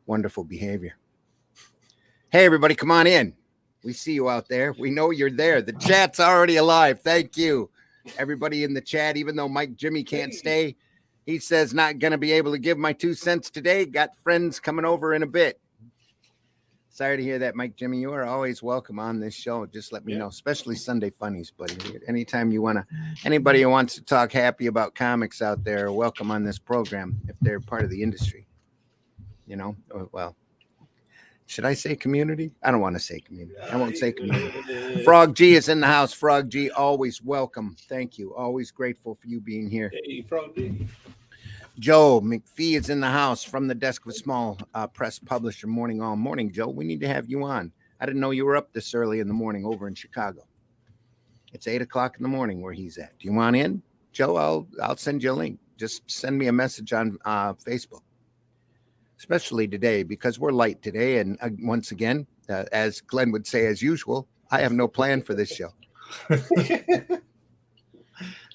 wonderful behavior. Hey, everybody, come on in. We see you out there. We know you're there. The chat's already alive. Thank you, everybody in the chat. Even though Mike Jimmy can't stay, he says not going to be able to give my 2 cents today. Got friends coming over in a bit. Sorry to hear that, Mike Jimmy. You are always welcome on this show. Just let me know, especially Sunday Funnies, buddy. Anytime you want to, anybody who wants to talk happy about comics out there, welcome on this program if they're part of the industry. You know, well, should I say community? I don't want to say community. I won't say community. Frog G is in the house. Frog G, always welcome. Thank you. Always grateful for you being here. Hey, Frog G. Joe McPhee is in the house from the desk of a small press publisher. Morning on. Morning, Joe. We need to have you on. I didn't know you were up this early in the morning over in Chicago. It's 8 o'clock in the morning where he's at. Do you want in? Joe, I'll send you a link. Just send me a message on Facebook. Especially today, because we're light today. And once again, as Glenn would say, as usual, I have no plan for this show.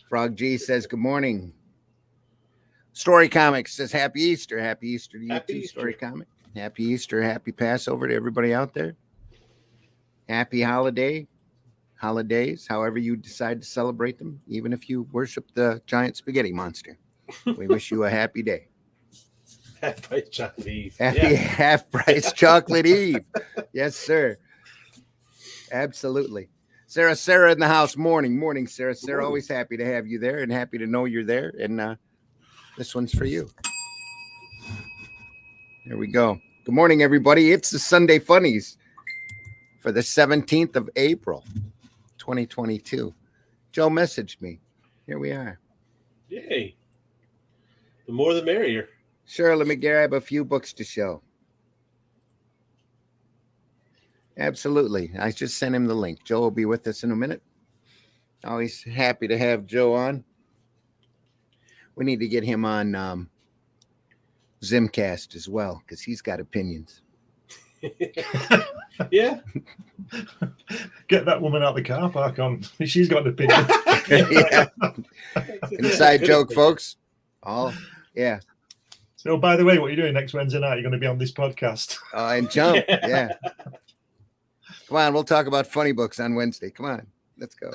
Frog G says, good morning. Story Comics says, happy Easter. Happy Easter to you too, Story Comic. Happy Easter. Happy Passover to everybody out there. Happy holidays, however you decide to celebrate them, even if you worship the giant spaghetti monster. We wish you a happy day. Half-price chocolate Eve. Happy half-price chocolate Eve. Yes, sir. Absolutely. Sarah in the house. Morning, Sarah. Sarah, always happy to have you there and happy to know you're there. And this one's for you. There we go. Good morning, everybody. It's the Sunday Funnies for the 17th of April, 2022. Joe messaged me. Here we are. Yay. The more the merrier. Sure, let me grab a few books to show. Absolutely. I just sent him the link. Joe will be with us in a minute. Always happy to have Joe on. We need to get him on Zimcast as well, because he's got opinions. Yeah. Get that woman out the car park on. She's got an opinion. Yeah. Inside joke, folks. Yeah. So, by the way, what are you doing next Wednesday night? You're going to be on this podcast. And jump. Yeah. Come on, we'll talk about funny books on Wednesday. Come on, let's go.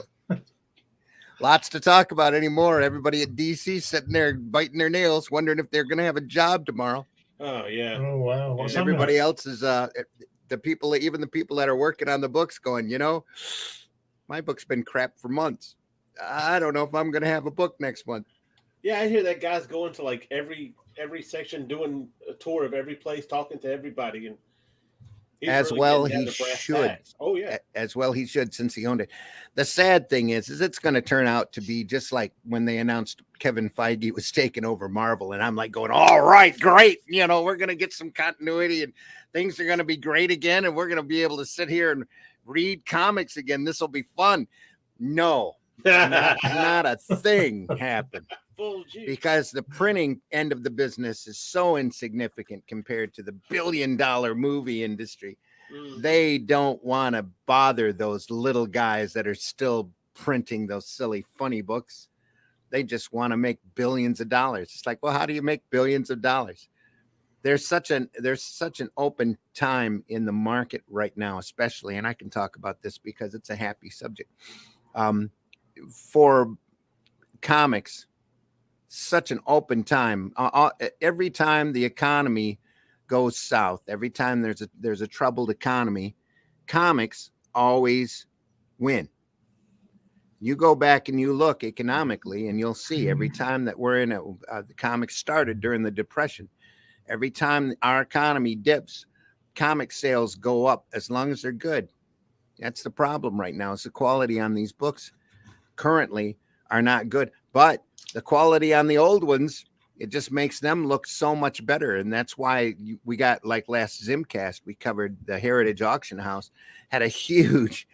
Lots to talk about anymore. Everybody at DC sitting there biting their nails, wondering if they're going to have a job tomorrow. Oh, yeah. Oh, wow. What's everybody else is, the people, even the people that are working on the books going, you know, my book's been crap for months. I don't know if I'm going to have a book next month. Yeah, I hear that guy's going to like every section, doing a tour of every place, talking to everybody, and as well he should. Oh yeah, as well he should, since he owned it. The sad thing is it's going to turn out to be just like when they announced Kevin Feige was taking over Marvel, and I'm like going, all right, great, you know, we're going to get some continuity and things are going to be great again, and we're going to be able to sit here and read comics again. This will be fun. No, not a thing happened. Because the printing end of the business is so insignificant compared to the billion-dollar movie industry. They don't want to bother those little guys that are still printing those silly, funny books. They just want to make billions of dollars. It's like, well, how do you make billions of dollars? There's such an open time in the market right now, especially, and I can talk about this because it's a happy subject. For comics, such an open time. Every time the economy goes south, every time there's a troubled economy, comics always win. You go back and you look economically, and you'll see every time that we're in the comics started during the Depression. Every time our economy dips, comic sales go up as long as they're good. That's the problem right now. Is the quality on these books currently are not good, but the quality on the old ones, it just makes them look so much better. And that's why we got, like last Zimcast, we covered the Heritage Auction House, had a huge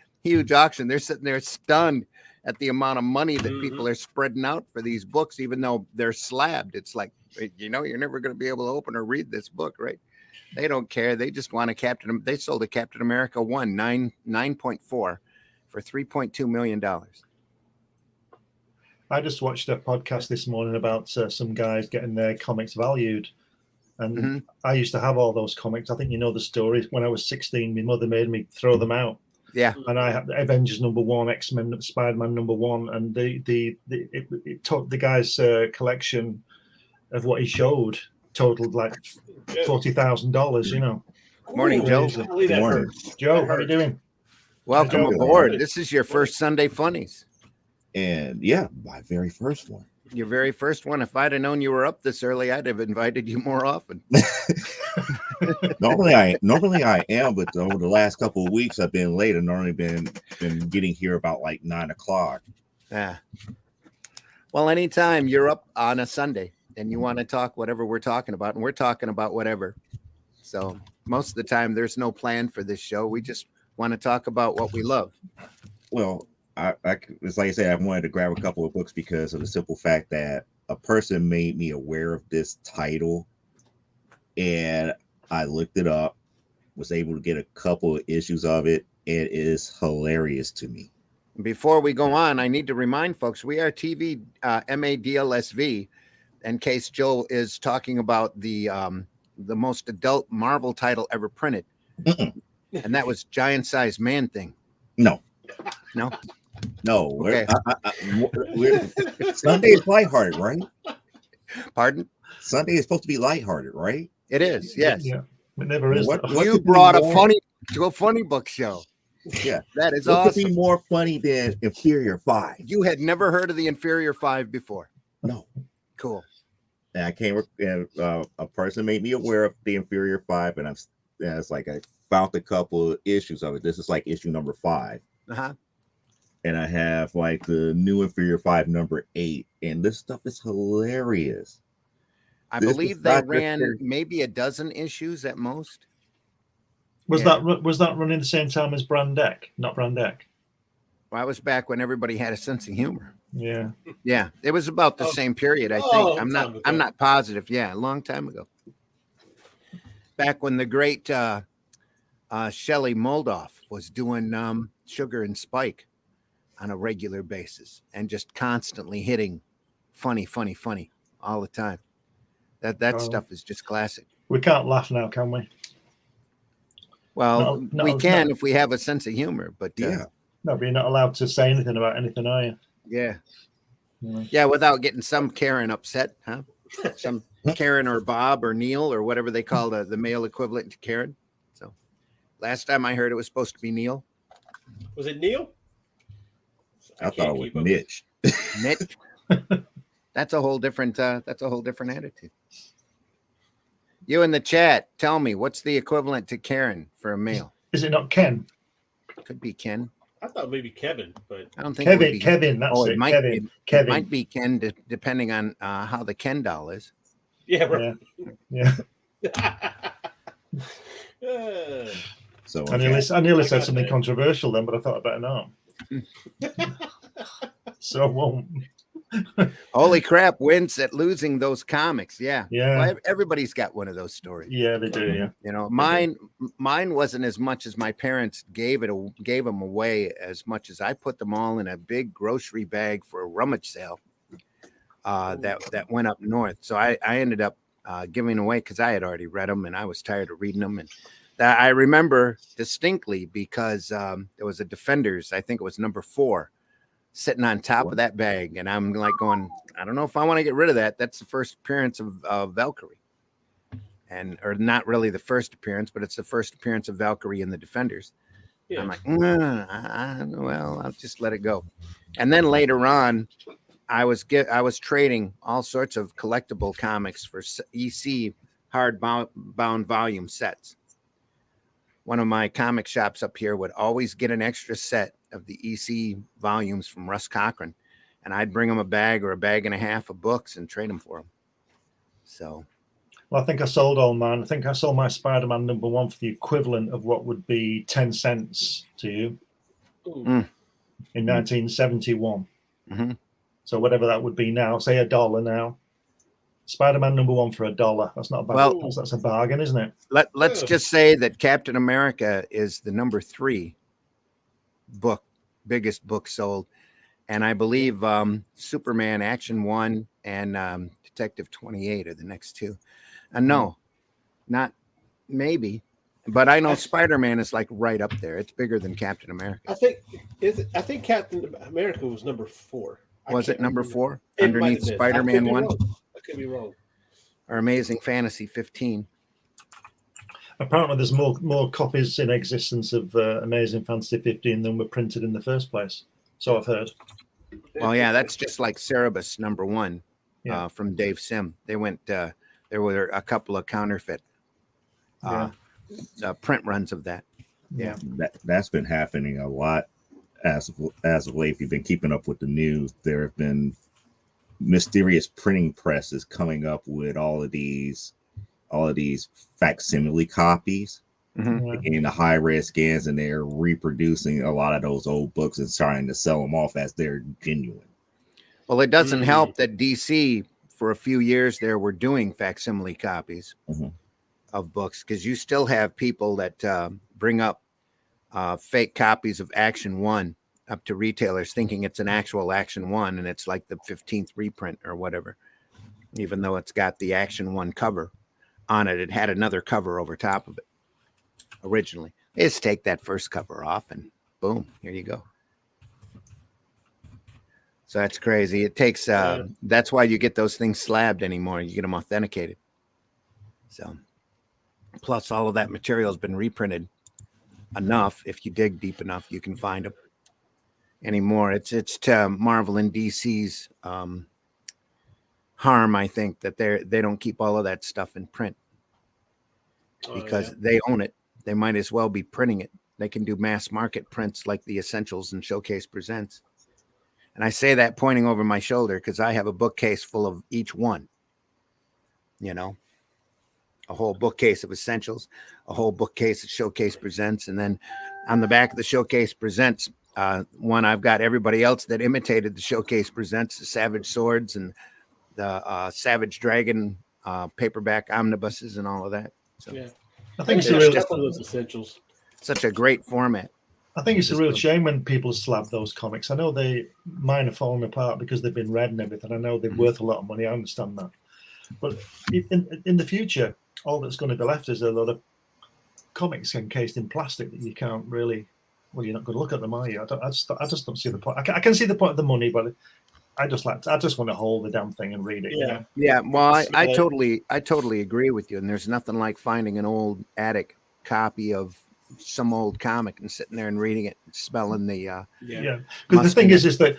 auction. They're sitting there stunned at the amount of money that people are spreading out for these books, even though they're slabbed. It's like, you know, you're never going to be able to open or read this book, right? They don't care. They just want a they sold a Captain America 9.4 for $3.2 million. I just watched a podcast this morning about some guys getting their comics valued, And I used to have all those comics. I think you know the story. When I was 16, my mother made me throw them out. Yeah. And I had Avengers #1, X-Men, Spider-Man #1, and it took the guy's collection of what he showed totaled like $40,000. You know. Morning, Joe. Good morning, Joe. How are you doing? Welcome aboard. This is your first Sunday Funnies. And yeah, my very first one. Your very first one. If I'd have known you were up this early, I'd have invited you more often. Normally I am, but over the last couple of weeks I've been late. I've normally been getting here about like 9 o'clock. Yeah. Well, anytime you're up on a Sunday and you want to talk whatever we're talking about, and we're talking about whatever. So most of the time there's no plan for this show. We just want to talk about what we love. Well, it's like I said, I wanted to grab a couple of books because of the simple fact that a person made me aware of this title, and I looked it up, was able to get a couple of issues of it. It is hilarious to me. Before we go on, I need to remind folks, we are TV MADLSV, in case Joe is talking about the most adult Marvel title ever printed. And that was Giant Size Man Thing. No. Okay. Sunday is lighthearted, right? Pardon? Sunday is supposed to be lighthearted, right? It is, yes. Yeah, it never is. What You brought a funny book show. Yeah, that is what awesome. Could be more funny than Inferior 5. You had never heard of the Inferior 5 before? No. Cool. And I came, and a person made me aware of the Inferior 5, and it's like I found a couple of issues of it. This is like issue number 5. And I have like the new Inferior 5 number 8, and this stuff is hilarious. I believe they ran maybe a dozen issues at most. Was that running the same time as Brand X? Not Brand X. Well, I was back when everybody had a sense of humor. Yeah. Yeah, it was about the same period, I think. I'm not positive. Yeah, a long time ago. Back when the great Shelley Moldoff was doing Sugar and Spike on a regular basis and just constantly hitting funny all the time. That stuff is just classic. We can't laugh now, can we? Well, we can if we have a sense of humor, but yeah. No, but you're not allowed to say anything about anything, are you? Yeah. Yeah, without getting some Karen upset, huh? Some Karen or Bob or Neil or whatever they call the male equivalent to Karen. So last time I heard it was supposed to be Neil. Was it Neil? I thought it was Mitch. Mitch. That's a whole different attitude. You in the chat, tell me what's the equivalent to Karen for a male? Is it not Ken? Could be Ken. I thought maybe Kevin, but I don't think Kevin. That's it. Kevin. It might be Ken, depending on how the Ken doll is. Yeah, right. Yeah. So I nearly said something controversial then, but I thought I better not. So I won't. Holy crap, wins at losing those comics. Yeah. Well, everybody's got one of those stories. Yeah, they do. Yeah. You know, mine wasn't as much as my parents gave them away as much as I put them all in a big grocery bag for a rummage sale that went up north. So I ended up giving away because I had already read them and I was tired of reading them. And that I remember distinctly because there was a Defenders, I think it was number 4, sitting on top of that bag, and I'm like going, I don't know if I want to get rid of that. That's the first appearance of Valkyrie, or not really the first appearance, but it's the first appearance of Valkyrie in the Defenders. Yeah. I'm like, well, I'll just let it go. And then later on, I was trading all sorts of collectible comics for EC hardbound volume sets. One of my comic shops up here would always get an extra set of the EC volumes from Russ Cochran, and I'd bring them a bag or a bag and a half of books and trade them for them. So, well, I think I sold all mine. I think I sold my Spider-Man #1 for the equivalent of what would be 10 cents to you in 1971. Mm-hmm. So whatever that would be now, say $1 now. Spider-Man #1 for $1. That's not bad. Well, that's a bargain, isn't it? Let's just say that Captain America is the number 3 biggest book sold, and I believe Superman Action 1 and Detective 28 are the next 2. And no, Not maybe, but I know Spider-Man is like right up there. It's bigger than Captain America. I think Captain America was number 4. Was it number 4 It underneath might have been. Spider-Man 1 I could be wrong. or Amazing Fantasy 15? Apparently, there's more copies in existence of Amazing Fantasy 15 than were printed in the first place. So I've heard. Well, yeah, that's just like Cerebus number 1 Yeah. from Dave Sim. They went. There were a couple of counterfeit print runs of that. Yeah, that's been happening a lot as of late. If you've been keeping up with the news, there have been mysterious printing presses coming up with all of these facsimile copies. Mm-hmm. Getting the high-res scans, and they're reproducing a lot of those old books and trying to sell them off as they're genuine. Well, it doesn't help that DC for a few years there were doing facsimile copies of books, because you still have people that bring up fake copies of Action 1 up to retailers thinking it's an actual Action 1, and it's like the 15th reprint or whatever, even though it's got the Action 1 cover on it. It had another cover over top of it originally. They just take that first cover off and boom, here you go. So that's crazy. It takes that's why you get those things slabbed anymore. You get them authenticated. So plus all of that material has been reprinted enough. If you dig deep enough, you can find them anymore. It's to Marvel and DC's harm, I think, that they don't keep all of that stuff in print because they own it. They might as well be printing it. They can do mass market prints like the Essentials and Showcase Presents. And I say that pointing over my shoulder because I have a bookcase full of each one. You know, a whole bookcase of Essentials, a whole bookcase of Showcase Presents, and then on the back of the Showcase Presents one, I've got everybody else that imitated the Showcase Presents, the Savage Swords and the Savage Dragon paperback omnibuses and all of that. So yeah, I think it's a couple of those Essentials. Such a great format. I think it's a real shame when people slab those comics. I know mine are falling apart because they've been read and everything. I know they're worth a lot of money. I understand that. But in the future, all that's going to be left is a lot of comics encased in plastic that you can't really. Well, you're not going to look at them, are you? I just don't see the point. I can see the point of the money, but I just want to hold the damn thing and read it. Yeah, you know? Yeah. Well, I totally agree with you. And there's nothing like finding an old attic copy of some old comic and sitting there and reading it, and smelling the Because the thing is that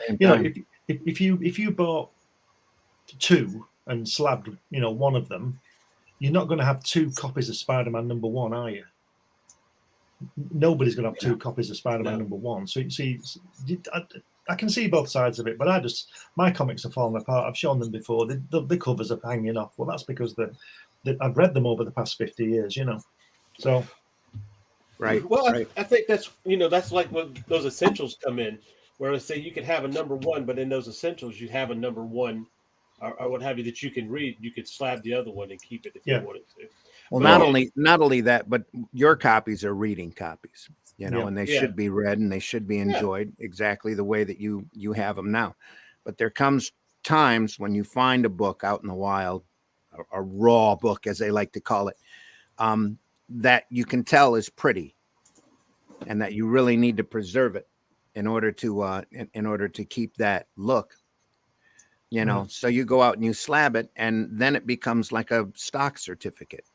if you bought 2 and slabbed one of them, you're not going to have 2 copies of Spider-Man number 1, are you? Nobody's going to have 2 copies of Spider-Man number 1. So you see, I can see both sides of it, but my comics are falling apart. I've shown them before. The covers are hanging off. Well, that's because I've read them over the past 50 years, So. Right. Well, right. I think that's like when those Essentials come in, where I say you could have a number 1, but in those Essentials you have a number 1 or what have you that you can read. You could slab the other one and keep it if you wanted to. Well, not only that, but your copies are reading copies, and they should be read and they should be enjoyed exactly the way that you have them now. But there comes times when you find a book out in the wild, a raw book, as they like to call it, that you can tell is pretty, and that you really need to preserve it in order to keep that look. So you go out and you slab it, and then it becomes like a stock certificate.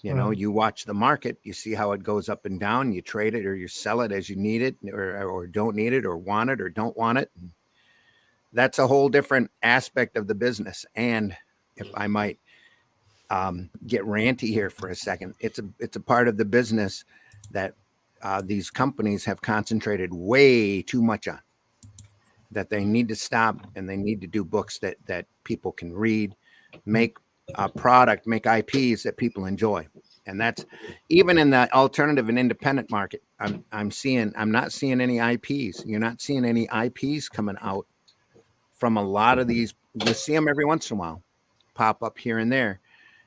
You watch the market, you see how it goes up and down, you trade it or you sell it as you need it or don't need it or want it or don't want it. And that's a whole different aspect of the business. And if I might get ranty here for a second, it's a part of the business that these companies have concentrated way too much on, that they need to stop, and they need to do books that people can read, make a product, make IPs that people enjoy. And that's even in the alternative and independent market. I'm not seeing any IPs. You're not seeing any IPs coming out from a lot of these. You see them every once in a while pop up here and there,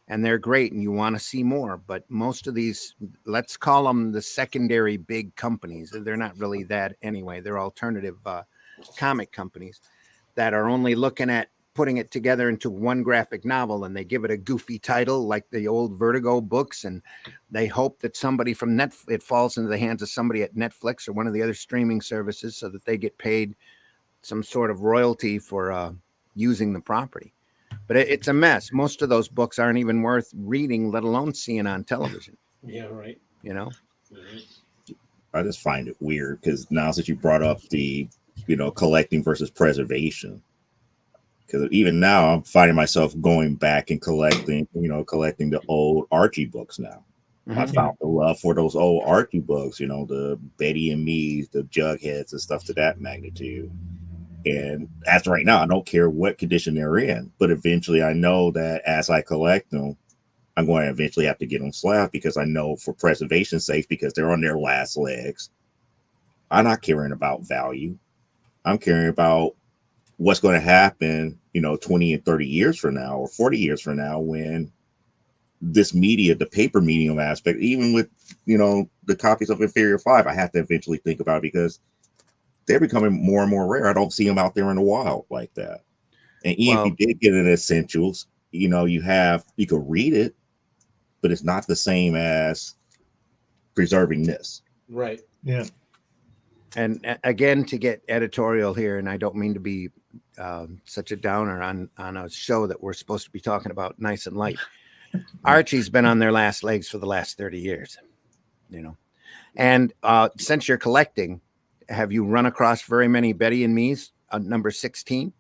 and they're great, and you want to see more. But most of these, let's call them the secondary big companies. They're not really that anyway. They're alternative comic companies that are only looking at putting it together into one graphic novel, and they give it a goofy title like the old Vertigo books, and they hope that somebody from it falls into the hands of somebody at Netflix or one of the other streaming services so that they get paid some sort of royalty for using the property. But it's a mess. Most of those books aren't even worth reading, let alone seeing on television. Yeah, right. You know? I just find it weird because now that you brought up the, collecting versus preservation, because even now I'm finding myself going back and collecting the old Archie books now. I found the love for those old Archie books, the Betty and Me's, the Jugheads and stuff to that magnitude. And as right now, I don't care what condition they're in, but eventually I know that as I collect them, I'm going to eventually have to get them slabbed because I know for preservation's sake, because they're on their last legs, I'm not caring about value. I'm caring about what's going to happen, 20 and 30 years from now or 40 years from now when this media, the paper medium aspect, even with, the copies of Inferior 5, I have to eventually think about it because they're becoming more and more rare. I don't see them out there in the wild like that. And even if you did get an essentials, you could read it, but it's not the same as preserving this. Right. Yeah. And again, to get editorial here, and I don't mean to be such a downer on a show that we're supposed to be talking about nice and light. Archie's been on their last legs for the last 30 years, And since you're collecting, have you run across very many Betty and Me's number 16?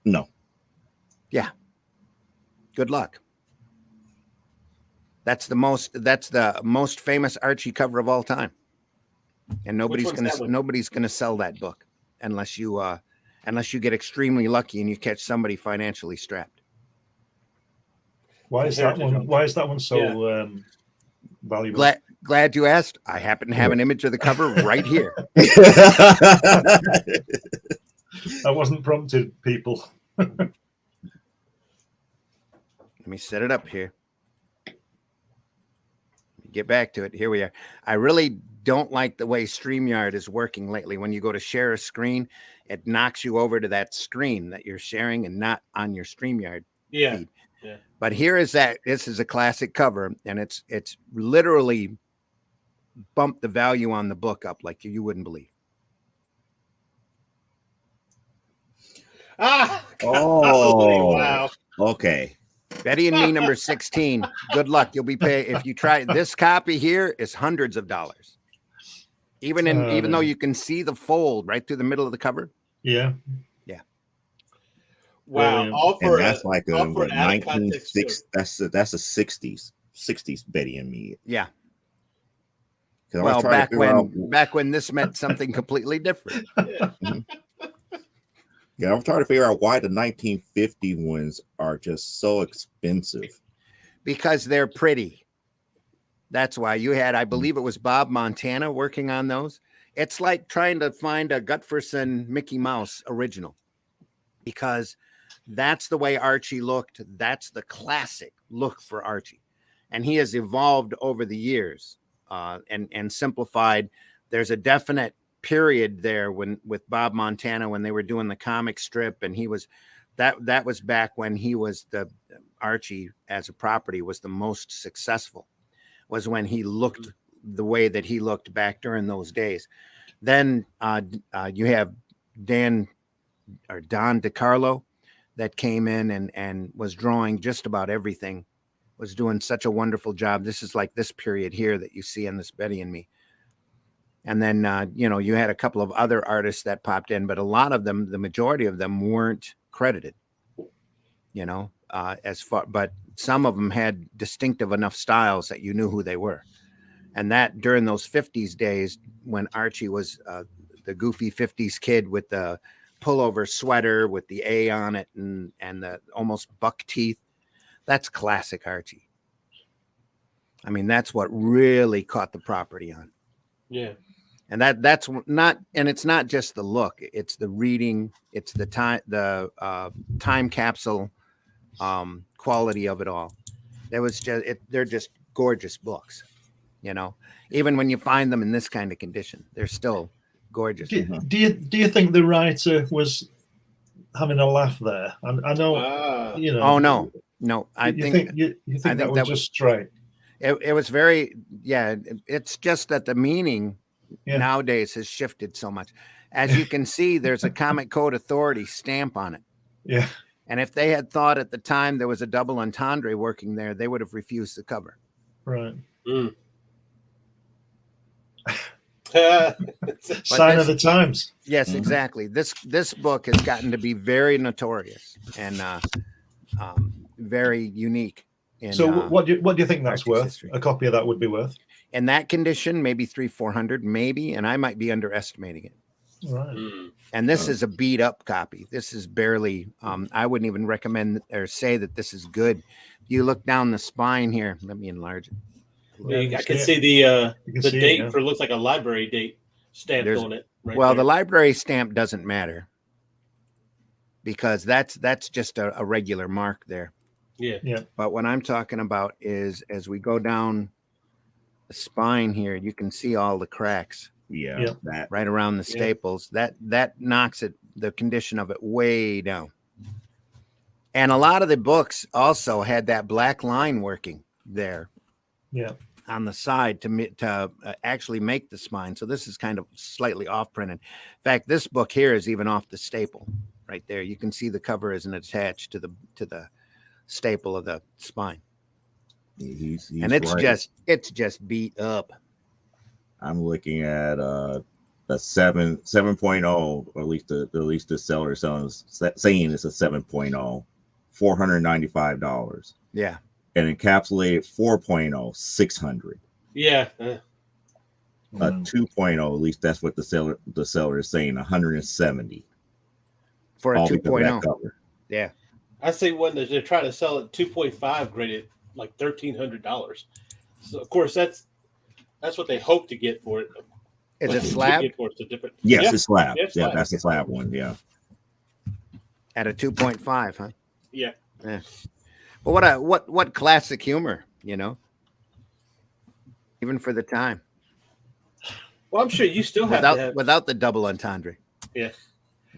No. Yeah. Good luck. That's the most famous Archie cover of all time. And nobody's gonna sell that book unless you get extremely lucky and you catch somebody financially strapped. Why is that one so valuable? Glad you asked. I happen to have an image of the cover right here. I wasn't prompted, people. Let me set it up here. Get back to it. Here we are. I really don't like the way StreamYard is working lately. When you go to share a screen, it knocks you over to that screen that you're sharing and not on your StreamYard feed. Yeah. But here is that. This is a classic cover, and it's literally bumped the value on the book up like you wouldn't believe. Oh, wow. Okay. Betty and Me number 16. Good luck. You'll be paid if you try. This copy here is hundreds of dollars. Even though you can see the fold right through the middle of the cover. Yeah. Yeah. Wow. And that's like a 1960s. That's a 60s Betty and Me. Yeah. Well, back when this meant something completely different. Yeah, I'm trying to figure out why the 1950 ones are just so expensive. Because they're pretty. That's why you had, I believe it was Bob Montana working on those. It's like trying to find a Gutferson Mickey Mouse original, because that's the way Archie looked. That's the classic look for Archie. And he has evolved over the years and simplified. There's a definite period there with Bob Montana when they were doing the comic strip, and he was that was back when he was the Archie as a property was the most successful, was when he looked the way that he looked back during those days. Then you have Don DeCarlo that came in and was drawing just about everything, was doing such a wonderful job. This is like this period here that you see in this Betty and Me. And then, you had a couple of other artists that popped in, but a lot of them, the majority of them weren't credited, but some of them had distinctive enough styles that you knew who they were. And that during those 50s days when Archie was the goofy 50s kid with the pullover sweater with the A on it and the almost buck teeth, that's classic Archie. I mean, that's what really caught the property on. Yeah. And that's not, and it's not just the look, it's the reading, it's the time capsule quality of it all. They're just gorgeous books, even when you find them in this kind of condition, they're still gorgeous. Do you think the writer having a laugh there. I know, you know. Oh no, I you think you I think that think was just straight. it was very, yeah. It's just that the meaning Yeah. nowadays has shifted so much. As you can see, there's a Comic Code Authority stamp on it. Yeah. And if they had thought at the time there was a double entendre working there, they would have refused the cover. Right. Sign of the times. Yes, exactly. This book has gotten to be very notorious and very unique. So what do you think that's worth? History. A copy of that would be worth? In that condition, maybe 300-400, maybe, and I might be underestimating it. Right. And this is a beat up copy. This is barely. I wouldn't even recommend or say that this is good. You look down the spine here. Let me enlarge it. I can see the date for looks like a library date stamped on it. Right well, there. the library stamp doesn't matter because that's just a regular mark there. Yeah. But what I'm talking about is as we go down the spine here, you can see all the cracks. Yeah. That right around the staples. That knocks it, the condition of it, way down. And a lot of the books also had that black line working there. Yeah. On the side to actually make the spine. So this is kind of slightly off printed. In fact, this book here is even off the staple right there. You can see the cover isn't attached to the staple of the spine. He's and it's just beat up. I'm looking at a 7.0, or at least the seller is saying it's a 7.0, $495. Yeah. And encapsulated 4.0, $600. Yeah. A 2.0, at least that's what the seller is saying, $170 for a 2.0. Yeah. I see one that they're trying to sell at 2.5 graded like $1,300. So of course that's what they hope to get for it. Is it slab? It's slab. Yeah, that's the slab one. Yeah. At a 2.5, huh? Yeah. Yeah. Well, what classic humor, you know? Even for the time. Well, I'm sure you still have without the double entendre. Yeah.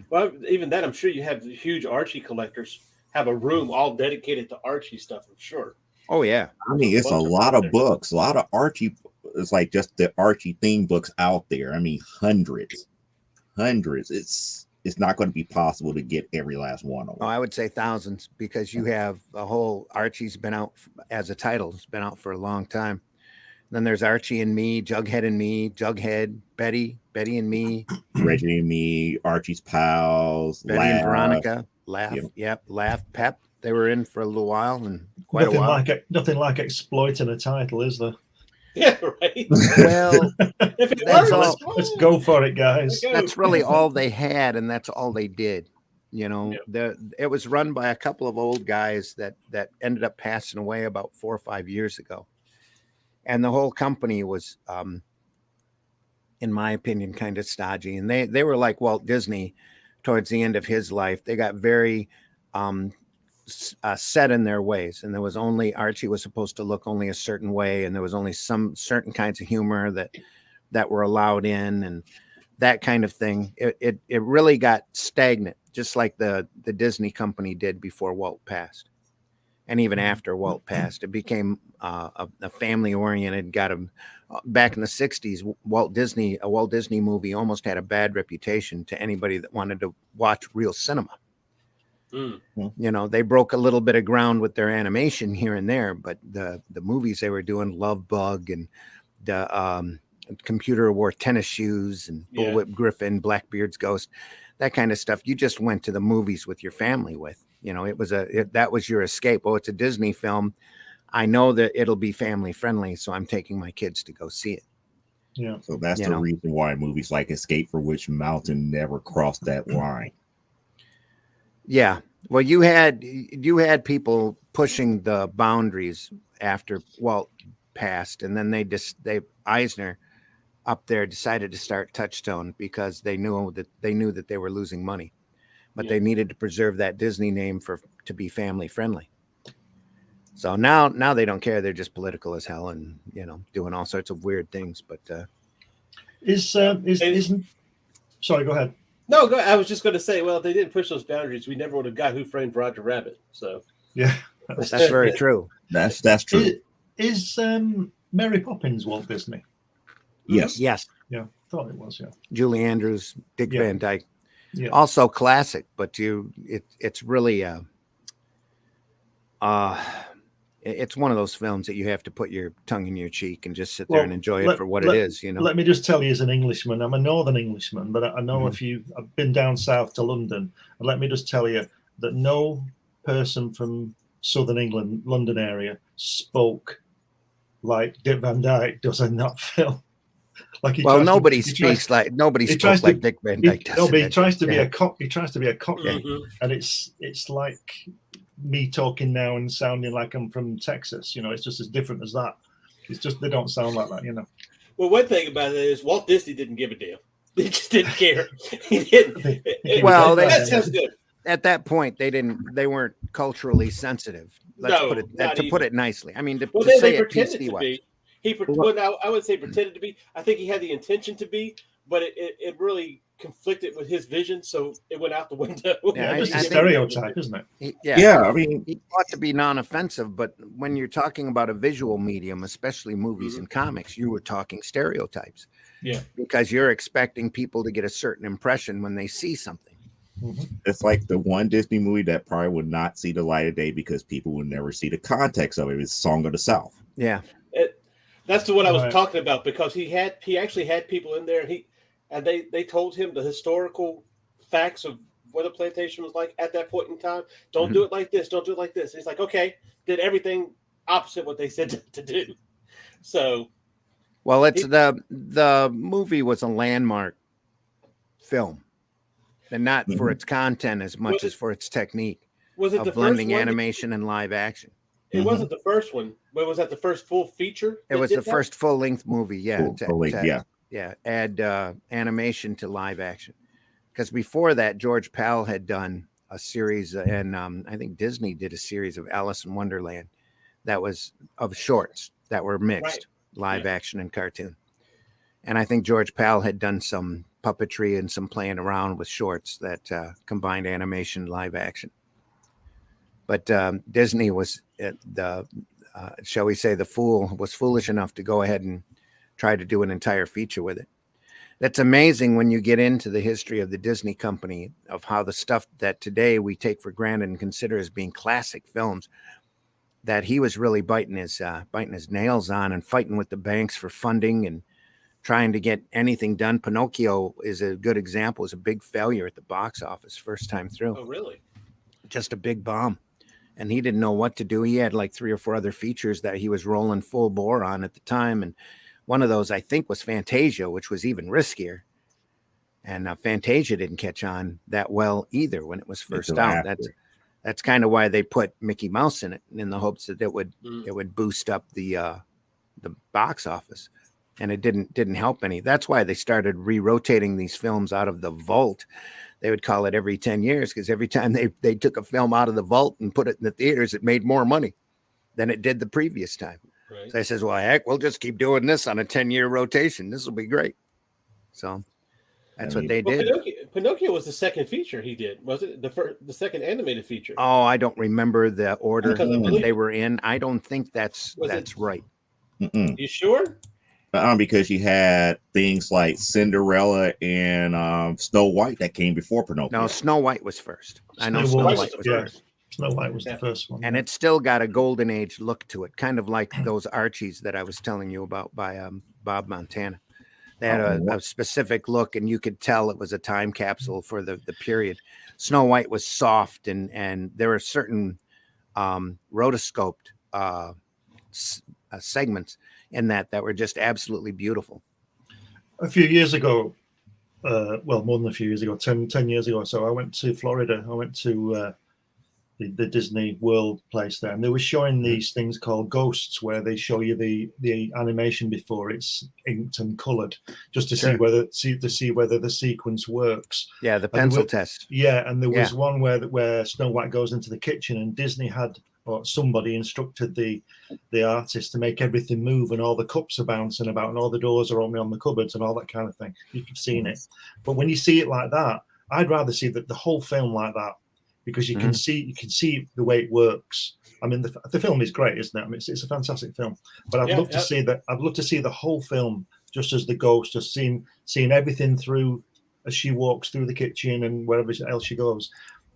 Well, even that, I'm sure you have huge Archie collectors have a room all dedicated to Archie stuff. I'm sure. Oh yeah. I mean, it's a lot of books, a lot of Archie. It's like just the Archie theme books out there. I mean, hundreds. It's not going to be possible to get every last one of them. Oh, I would say thousands because you have a whole Archie's been out as a title. It's been out for a long time. Then there's Archie and Me, Jughead and Me, Jughead, Betty and Me, Reggie and Me, Archie's pals, Betty and Veronica, Laugh, Pep. They were in for a little while and quite a while. Nothing like exploiting a title, is there? Yeah, right. Well, if it works, let's go for it, guys. That's really all they had, and that's all they did. You know, it was run by a couple of old guys that ended up passing away about 4 or 5 years ago, and the whole company was, in my opinion, kind of stodgy. And they were like Walt Disney towards the end of his life. They got very set in their ways, and there was only Archie was supposed to look only a certain way, and there was only some certain kinds of humor that were allowed in, and that kind of thing. It really got stagnant, just like the Disney company did before Walt passed, and even after Walt passed, it became a family oriented. Got him back in the '60s. A Walt Disney movie almost had a bad reputation to anybody that wanted to watch real cinema. You know, they broke a little bit of ground with their animation here and there, but the movies they were doing, Love Bug and the Computer Wore Tennis Shoes and Bullwhip Griffin, Blackbeard's Ghost, that kind of stuff. You just went to the movies with your family with. You know, that was your escape. Oh, it's a Disney film. I know that it'll be family friendly, so I'm taking my kids to go see it. Yeah. So that's the reason why movies like Escape from Witch Mountain never crossed that line. Yeah. Well, you had people pushing the boundaries after Walt passed, and then Eisner up there decided to start Touchstone because they knew that they were losing money, but they needed to preserve that Disney name to be family friendly. So now they don't care. They're just political as hell and, you know, doing all sorts of weird things. But sorry, go ahead. No, I was just going to say, well, if they didn't push those boundaries, we never would have got Who Framed Roger Rabbit. So Yeah, That's very true. That's true. Is Mary Poppins Walt Disney? Yes. Yes. Yeah, thought it was. Yeah, Julie Andrews, Dick Yeah. Van Dyke. Yeah. Also classic, but it's really it's one of those films that you have to put your tongue in your cheek and just sit there and enjoy it for what it is, you know. Let me just tell you, as an Englishman, I'm a Northern Englishman, but I know I've been down south to London, and let me just tell you that no person from Southern England, London area, spoke like Dick Van Dyke does in that film. Like nobody speaks like Dick Van Dyke does. No, but he tries to be a cock. He tries to be a cockney, and it's like me talking now and sounding like I'm from Texas. You know, it's just as different as that. It's just they don't sound like that. You know. Well, one thing about it is Walt Disney didn't give a damn. He just didn't care. He didn't. Well, that sounds good. At that point, they weren't culturally sensitive. To put it nicely. I mean, to say it PC-wise. Now I would say pretended to be. I think he had the intention to be, but it really conflicted with his vision, so it went out the window. Yeah, it's a stereotype, isn't it? I mean, he ought to be non-offensive, but when you're talking about a visual medium, especially movies and comics, you were talking stereotypes. Yeah, because you're expecting people to get a certain impression when they see something. It's like the one Disney movie that probably would not see the light of day because people would never see the context of it. It's Song of the South. Yeah. That's the one I was talking about, because he actually had people in there. They told him the historical facts of what a plantation was like at that point in time. Don't do it like this. Don't do it like this. And he's like, okay, did everything opposite what they said to do. So, well, it's the movie was a landmark film, and not for its content as much as for its technique. Was it of the blending first one animation and live action? It wasn't the first one, but was that the first full feature? It was the first full-length movie, yeah. Add animation to live action. Because before that, George Pal had done a series, and I think Disney did a series of Alice in Wonderland that was of shorts that were mixed, live action and cartoon. And I think George Pal had done some puppetry and some playing around with shorts that combined animation and live action. But Disney was shall we say, the fool was foolish enough to go ahead and try to do an entire feature with it. That's amazing when you get into the history of the Disney company, of how the stuff that today we take for granted and consider as being classic films, that he was really biting his nails on and fighting with the banks for funding and trying to get anything done. Pinocchio is a good example. It was a big failure at the box office first time through. Oh, really? Just a big bomb. And he didn't know what to do. He had like 3 or 4 other features that he was rolling full bore on at the time. And one of those, I think, was Fantasia, which was even riskier. And Fantasia didn't catch on that well either when it was first out. That's kind of why they put Mickey Mouse in it, in the hopes that it would boost up the box office. And it didn't help any. That's why they started re-rotating these films out of the vault. They would call it every 10 years, because every time they took a film out of the vault and put it in the theaters, it made more money than it did the previous time. Right. So I says, well, heck, we'll just keep doing this on a 10-year rotation. This will be great. So that's what they did. Pinocchio was the second feature he did. Was it the second animated feature? Oh, I don't remember the order that they were in. I don't think that's right. You sure? Because you had things like Cinderella and Snow White that came before Pinocchio. No, Snow White was first. I know Snow White was first. Snow White was the first one. And it's still got a golden age look to it, kind of like those Archies that I was telling you about by Bob Montana. They had a specific look, and you could tell it was a time capsule for the period. Snow White was soft, and there were certain rotoscoped segments in that were just absolutely beautiful. A few years ago, more than a few years ago, 10 years ago or so, I went to Florida. I went to the Disney World place there, and they were showing these things called ghosts, where they show you the animation before it's inked and colored, just to see whether the sequence works. Yeah, the pencil test. Yeah, and there was one where Snow White goes into the kitchen, and Disney had, or somebody instructed the artist to make everything move, and all the cups are bouncing about, and all the doors are opening on the cupboards, and all that kind of thing. You've seen it, but when you see it like that, I'd rather see the whole film like that, because you can see the way it works. I mean, the film is great, isn't it? I mean, it's a fantastic film, but I'd love to see that. I'd love to see the whole film just as the ghost, just seeing everything through as she walks through the kitchen and wherever else she goes.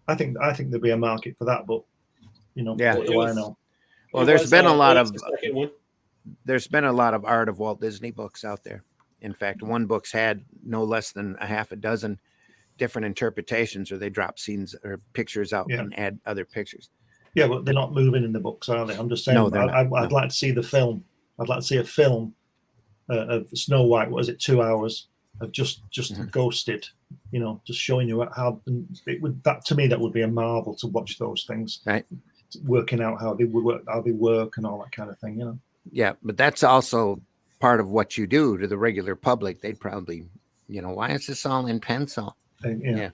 I think there'd be a market for that, but what do I know? Well, there's been a lot of Art of Walt Disney books out there. In fact, one book's had no less than a half a dozen different interpretations, or they drop scenes or pictures out and add other pictures. Yeah, but they're not moving in the books, are they? I'm just saying. No, they're not. I'd like to see the film. I'd like to see a film of Snow White. What is it? 2 hours of just ghosted. Just showing you how it would. That to me, that would be a marvel to watch those things. Right. Working out how they work, and all that kind of thing. Yeah, but that's also part of what you do to the regular public. They'd probably, why is this all in pencil? Yeah.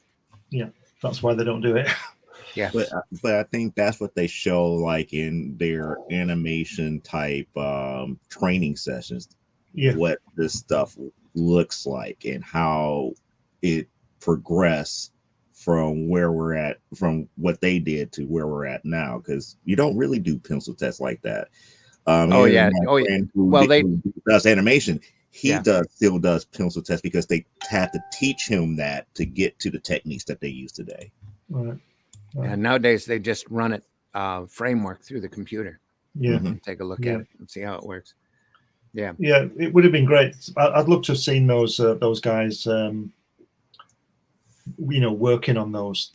That's why they don't do it. Yeah, but I think that's what they show, like in their animation type training sessions. Yeah, what this stuff looks like and how it progressed from where we're at, from what they did to where we're at now, because you don't really do pencil tests like that. Well, who does animation. He still does pencil tests because they have to teach him that to get to the techniques that they use today. Right. And nowadays they just run it framework through the computer. Yeah. Take a look at it and see how it works. Yeah. Yeah, it would have been great. I'd love to have seen those guys, working on those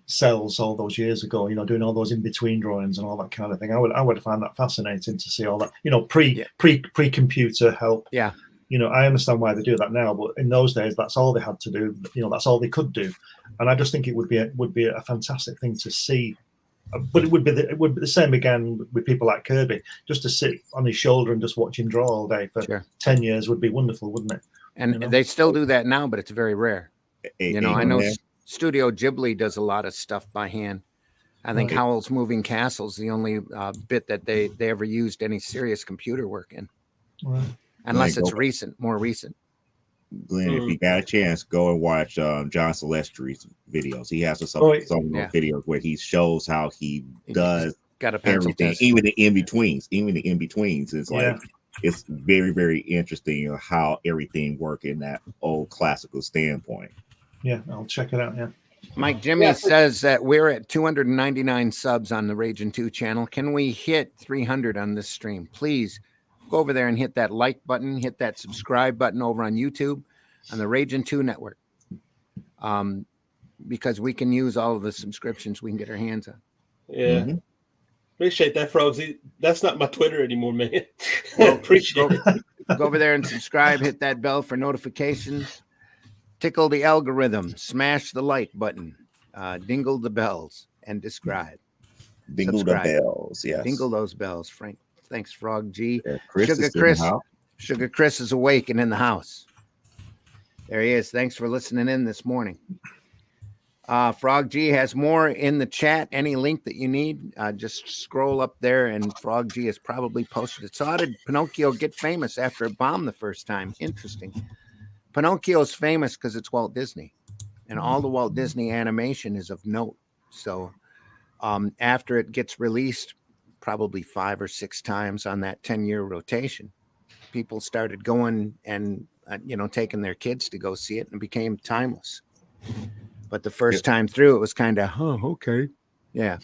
cells all those years ago. Doing all those in between drawings and all that kind of thing. I would find that fascinating to see all that. Pre-computer help. Yeah. I understand why they do that now, but in those days, that's all they had to do. That's all they could do, and I just think it would be a fantastic thing to see. But it would be the same again with people like Kirby. Just to sit on his shoulder and just watch him draw all day for 10 years would be wonderful, wouldn't it? And they still do that now, but it's very rare. I know Studio Ghibli does a lot of stuff by hand. I think Howl's Moving Castle is the only bit that they ever used any serious computer work in. Right. Unless it's more recent. Glenn, if you got a chance, go and watch John Silvestri's videos. He has some videos where he shows how he does everything, even the in betweens. It's like it's very, very interesting how everything works in that old classical standpoint. Yeah, I'll check it out. Yeah. Mike Jimmy says that we're at 299 subs on the Ragin 2 channel. Can we hit 300 on this stream? Please go over there and hit that like button, hit that subscribe button over on YouTube on the Ragin 2 network. Because we can use all of the subscriptions we can get our hands on. Yeah. Mm-hmm. Appreciate that, Frogs. That's not my Twitter anymore, man. Appreciate it. Go over there and subscribe, hit that bell for notifications, tickle the algorithm, smash the like button, dingle the bells, and describe. Dingle the bells, yes. Dingle those bells, Frank. Thanks, Frog G. Yeah, Sugar Chris is awake and in the house. There he is. Thanks for listening in this morning. Frog G has more in the chat. Any link that you need, just scroll up there, and Frog G has probably posted it. So how did Pinocchio get famous after it bombed the first time? Interesting. Pinocchio's famous because it's Walt Disney, and all the Walt Disney animation is of note. So after it gets released, probably 5 or 6 times on that 10-year rotation, people started going and taking their kids to go see it, and it became timeless. But the first time through, it was kind of, okay. Yeah.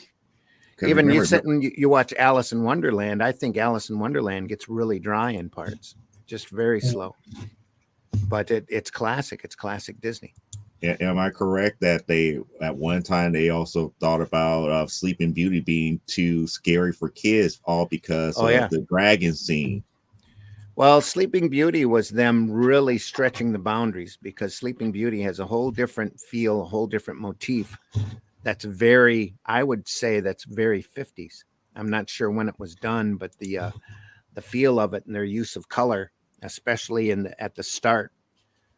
Even you sit and you watch Alice in Wonderland. I think Alice in Wonderland gets really dry in parts, just very slow. But it's classic. It's classic Disney. Yeah, am I correct that at one time they also thought about Sleeping Beauty being too scary for kids, all because of the dragon scene? Well, Sleeping Beauty was them really stretching the boundaries, because Sleeping Beauty has a whole different feel, a whole different motif. That's I would say that's very 50s. I'm not sure when it was done, but the feel of it and their use of color, especially at the start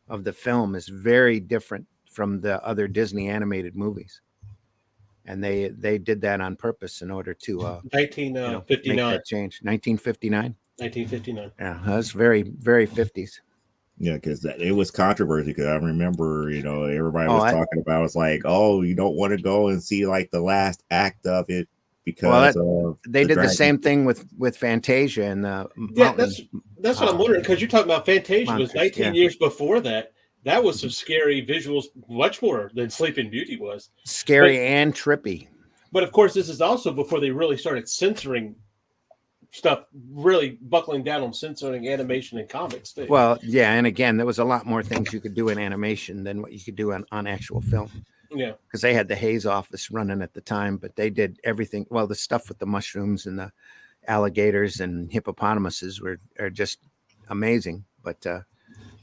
of the film, is very different from the other Disney animated movies. And they did that on purpose in order to 1959 make that change. 1959. 1959. Yeah, that's very, very 50s. Yeah, because it was controversy. Because I remember, everybody Oh, was talking about it's like, oh, you don't want to go and see like the last act of it because of they did the dragon. same thing with Fantasia and the Yeah, mountain. that's what I'm wondering, because you're talking about Fantasia was Monsters, 19 years before that. That was some scary visuals, much more than Sleeping Beauty was. Scary and trippy. But of course, this is also before they really started censoring stuff, really buckling down on censoring animation and comics too. Well, yeah, and again, there was a lot more things you could do in animation than what you could do on actual film. Yeah, because they had the Hayes office running at the time, but they did everything. Well, the stuff with the mushrooms and the alligators and hippopotamuses are just amazing. But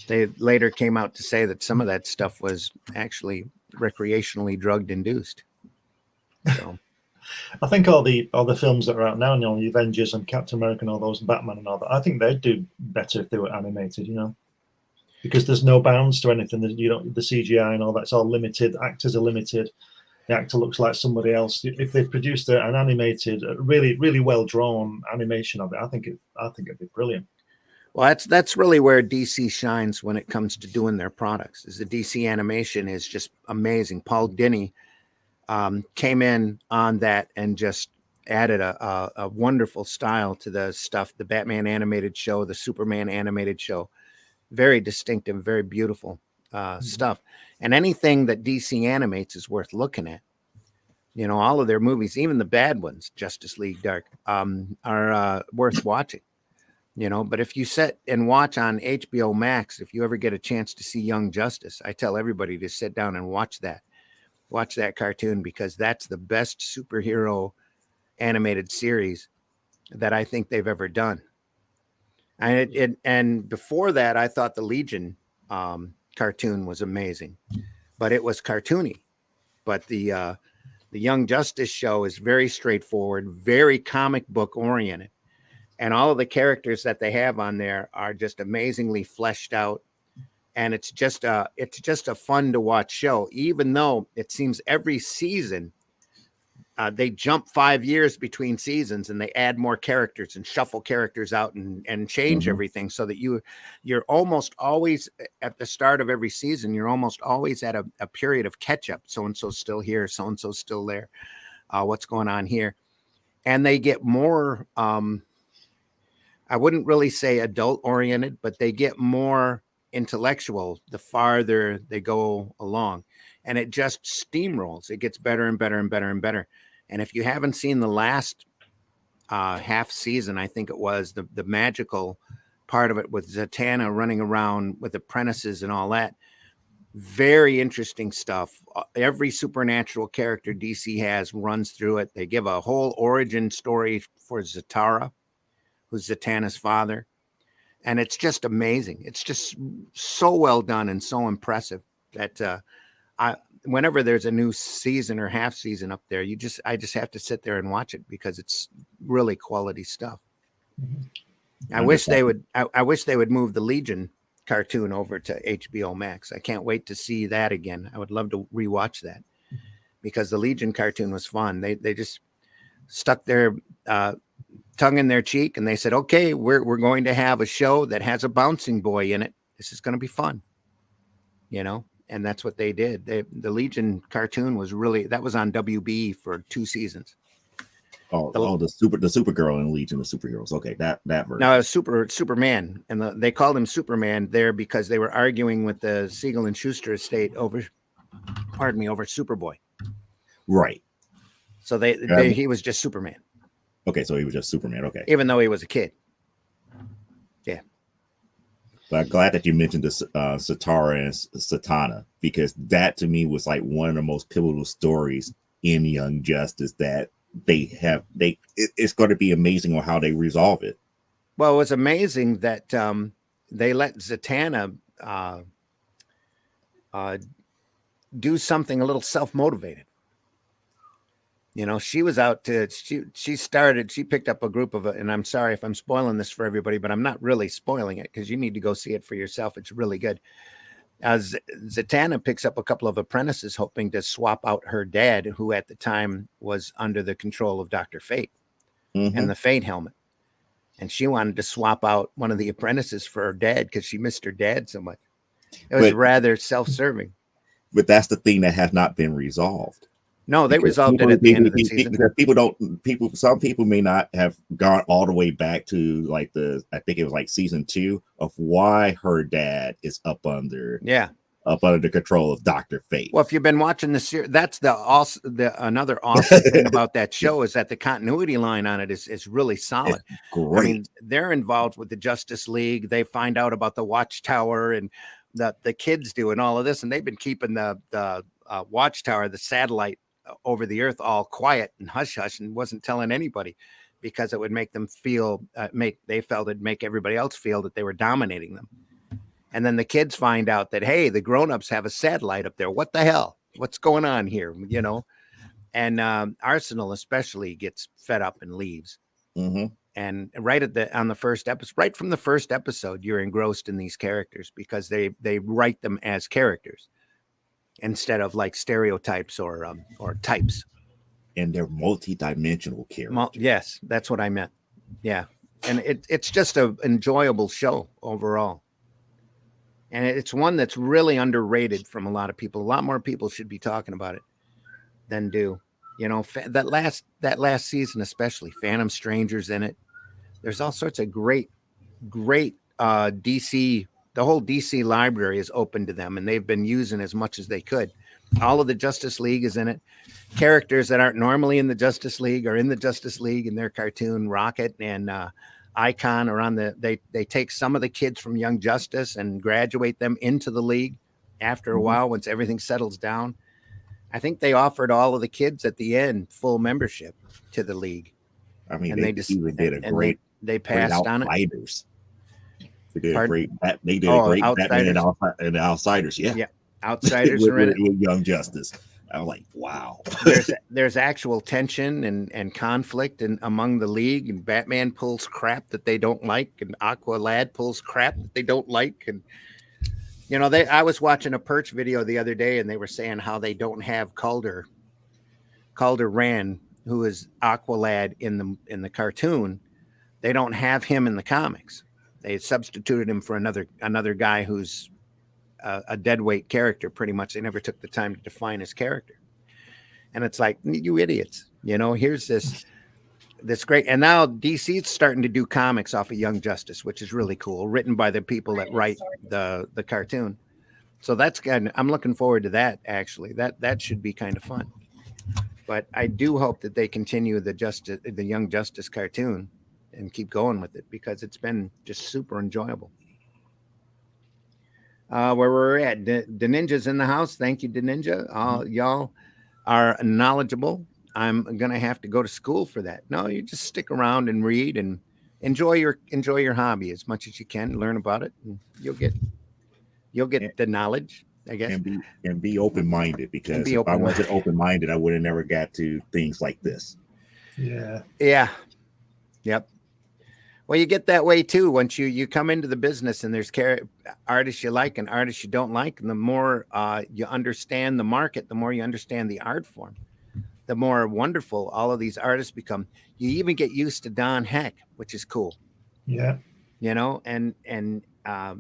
they later came out to say that some of that stuff was actually recreationally drugged induced. So I think all the films that are out now, the Avengers and Captain America and all those, Batman and all that, I think they'd do better if they were animated, because there's no bounds to anything. The CGI and all that's all limited. Actors are limited. The actor looks like somebody else. If they produced an animated, really, really well drawn animation of it, I think it'd be brilliant. Well, that's really where DC shines when it comes to doing their products. Is the DC animation is just amazing. Paul Dini came in on that and just added a wonderful style to the stuff. The Batman animated show, the Superman animated show, very distinctive, very beautiful stuff. And anything that DC animates is worth looking at. All of their movies, even the bad ones, Justice League Dark, are worth watching. But if you sit and watch on HBO Max, if you ever get a chance to see Young Justice, I tell everybody to sit down and watch that cartoon, because that's the best superhero animated series that I think they've ever done. And before that, I thought the Legion cartoon was amazing, but it was cartoony. But the Young Justice show is very straightforward, very comic book oriented. And all of the characters that they have on there are just amazingly fleshed out. And it's just a fun to watch show, even though it seems every season they jump 5 years between seasons and they add more characters and shuffle characters out and change everything, so that you're almost always at the start of every season, you're almost always at a period of catch up. So-and-so's still here, so-and-so's still there. What's going on here? And they get more, I wouldn't really say adult oriented, but they get more intellectual the farther they go along, and it just steamrolls. It gets better and better and better and better. And if you haven't seen the last half season, I think it was the magical part of it with Zatanna running around with apprentices and all that, very interesting stuff. Every supernatural character DC has runs through it. They give a whole origin story for Zatara, who's Zatanna's father. And it's just amazing. It's just so well done and so impressive that whenever there's a new season or half season up there, I just have to sit there and watch it, because it's really quality stuff. I wish they would move the Legion cartoon over to HBO Max. I can't wait to see that again. I would love to rewatch that, because the Legion cartoon was fun. They just stuck their tongue in their cheek and they said, okay, we're going to have a show that has a bouncing boy in it. This is going to be fun, and that's what they did. The Legion cartoon was that was on WB for 2 seasons. The Supergirl in Legion of Superheroes. Okay, that version. No, Superman, and they called him Superman there because they were arguing with the Siegel and Schuster estate over Superboy. Right. So he was just Superman. Okay, so he was just Superman. Okay, even though he was a kid. Yeah. But I'm glad that you mentioned the Zatara and Zatanna, because that to me was like one of the most pivotal stories in Young Justice that it's going to be amazing on how they resolve it. Well, it was amazing that they let Zatanna do something a little self-motivated. She was out she picked up a group of, and I'm sorry if I'm spoiling this for everybody, but I'm not really spoiling it, because you need to go see it for yourself. It's really good. Zatanna picks up a couple of apprentices hoping to swap out her dad, who at the time was under the control of Dr. Fate and the Fate helmet. and she wanted to swap out one of the apprentices for her dad because she missed her dad so much. It was rather self-serving. But that's the thing that has not been resolved. No, they resolved it at the end of the season. Because some people may not have gone all the way back to like I think it was like season 2 of why her dad is up under the control of Dr. Fate. Well, if you've been watching the series, that's another awesome thing about that show is that the continuity line on it is really solid. It's great. I mean, they're involved with the Justice League. They find out about the Watchtower and the kids do and all of this, and they've been keeping the Watchtower, the satellite over the earth, all quiet and hush hush, and wasn't telling anybody because it would make them feel they felt it'd make everybody else feel that they were dominating them. And then the kids find out that, hey, the grown-ups have a satellite up there. What the hell? What's going on here? You know, and Arsenal especially gets fed up and leaves. Mm-hmm. And right from the first episode, you're engrossed in these characters because they write them as characters instead of like stereotypes or types. And they're multi-dimensional characters. Yes, that's what I meant. Yeah, and it's just an enjoyable show overall. And it's one that's really underrated from a lot of people. A lot more people should be talking about it than do. You know, that last season, especially Phantom Stranger's in it. There's all sorts of great DC. The whole DC library is open to them, and they've been using as much as they could. All of the Justice League is in it. Characters that aren't normally in the Justice League are in the Justice League in their cartoon. Rocket and Icon are on they take some of the kids from Young Justice and graduate them into the league after a while once everything settles down. I think they offered all of the kids at the end full membership to the league. I mean, they even did a great. They passed on it. They did a great. They did a great Batman and the Outsiders. Yeah, Outsiders are in it with Young Justice. I'm like, wow. There's actual tension and conflict among the league, and Batman pulls crap that they don't like, and Aqualad pulls crap that they don't like, and you know, I was watching a Perch video the other day, and they were saying how they don't have Calder Rand, who is Aqualad in the cartoon. They don't have him in the comics. They substituted him for another guy who's a deadweight character, pretty much. They never took the time to define his character. And it's like, you idiots, you know, here's this great. And now DC's starting to do comics off of Young Justice, which is really cool, written by the people that write the cartoon. So that's good. I'm looking forward to that, actually. That should be kind of fun. But I do hope that they continue the Young Justice cartoon and keep going with it, because it's been just super enjoyable. Where we're at, the Ninja's in the house. Thank you, the Ninja. Y'all are knowledgeable. I'm gonna have to go to school for that. No, you just stick around and read and enjoy your hobby as much as you can. Learn about it, and you'll get the knowledge, I guess. And be open-minded, because if I wasn't open-minded, I would have never got to things like this. Yeah. Yep. Well, you get that way too once you come into the business, and there's artists you like and artists you don't like, and the more you understand the market, the more you understand the art form, the more wonderful all of these artists become. You even get used to Don Heck, which is cool. Yeah. You know, and I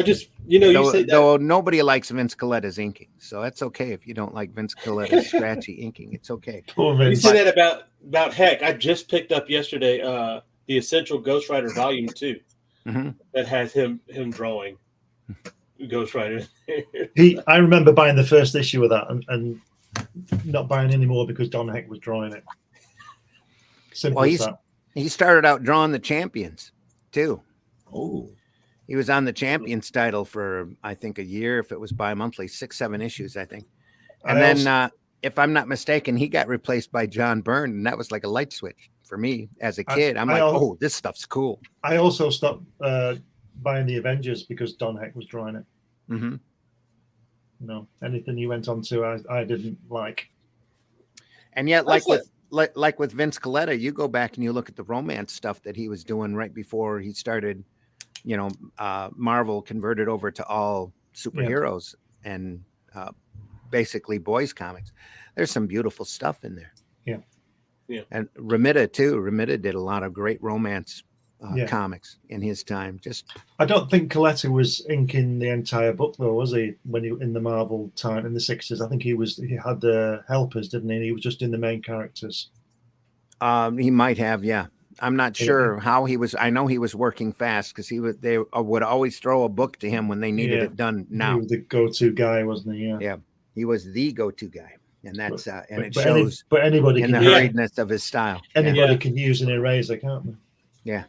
just, you know, you say that. Though nobody likes Vince Coletta's inking, so that's okay if you don't like Vince Coletta's scratchy inking. It's okay. You say that about Heck. I just picked up yesterday the Essential Ghost Rider Volume 2 that has him drawing Ghost Rider. I remember buying the first issue of that and not buying anymore because Don Heck was drawing it. Simple as that. He started out drawing the Champions too. Oh. He was on the Champions title for, I think, a year, if it was bi-monthly, 6-7 issues, I think. And then, if I'm not mistaken, he got replaced by John Byrne, and that was like a light switch for me as a kid. I'm like, oh, this stuff's cool. I also stopped buying the Avengers because Don Heck was drawing it. Mm-hmm. No, anything he went on to, I didn't like. And yet, like with Vince Coletta, you go back and you look at the romance stuff that he was doing right before he started. You know, Marvel converted over to all superheroes and basically boys comics. There's some beautiful stuff in there. Yeah. And Ramita too. Ramita did a lot of great romance comics in his time. I don't think Coletta was inking the entire book though, was he? When he in the Marvel time in the 60s, I think he had helpers, didn't he? He was just in the main characters. He might have, yeah. I'm not sure how he was. I know he was working fast because they would always throw a book to him when they needed it done. Now he was the go-to guy, wasn't he? Yeah, he was the go-to guy, and that's it but shows. Anybody in can the hurriedness of his style. Anybody can use an eraser, can't they? Yeah.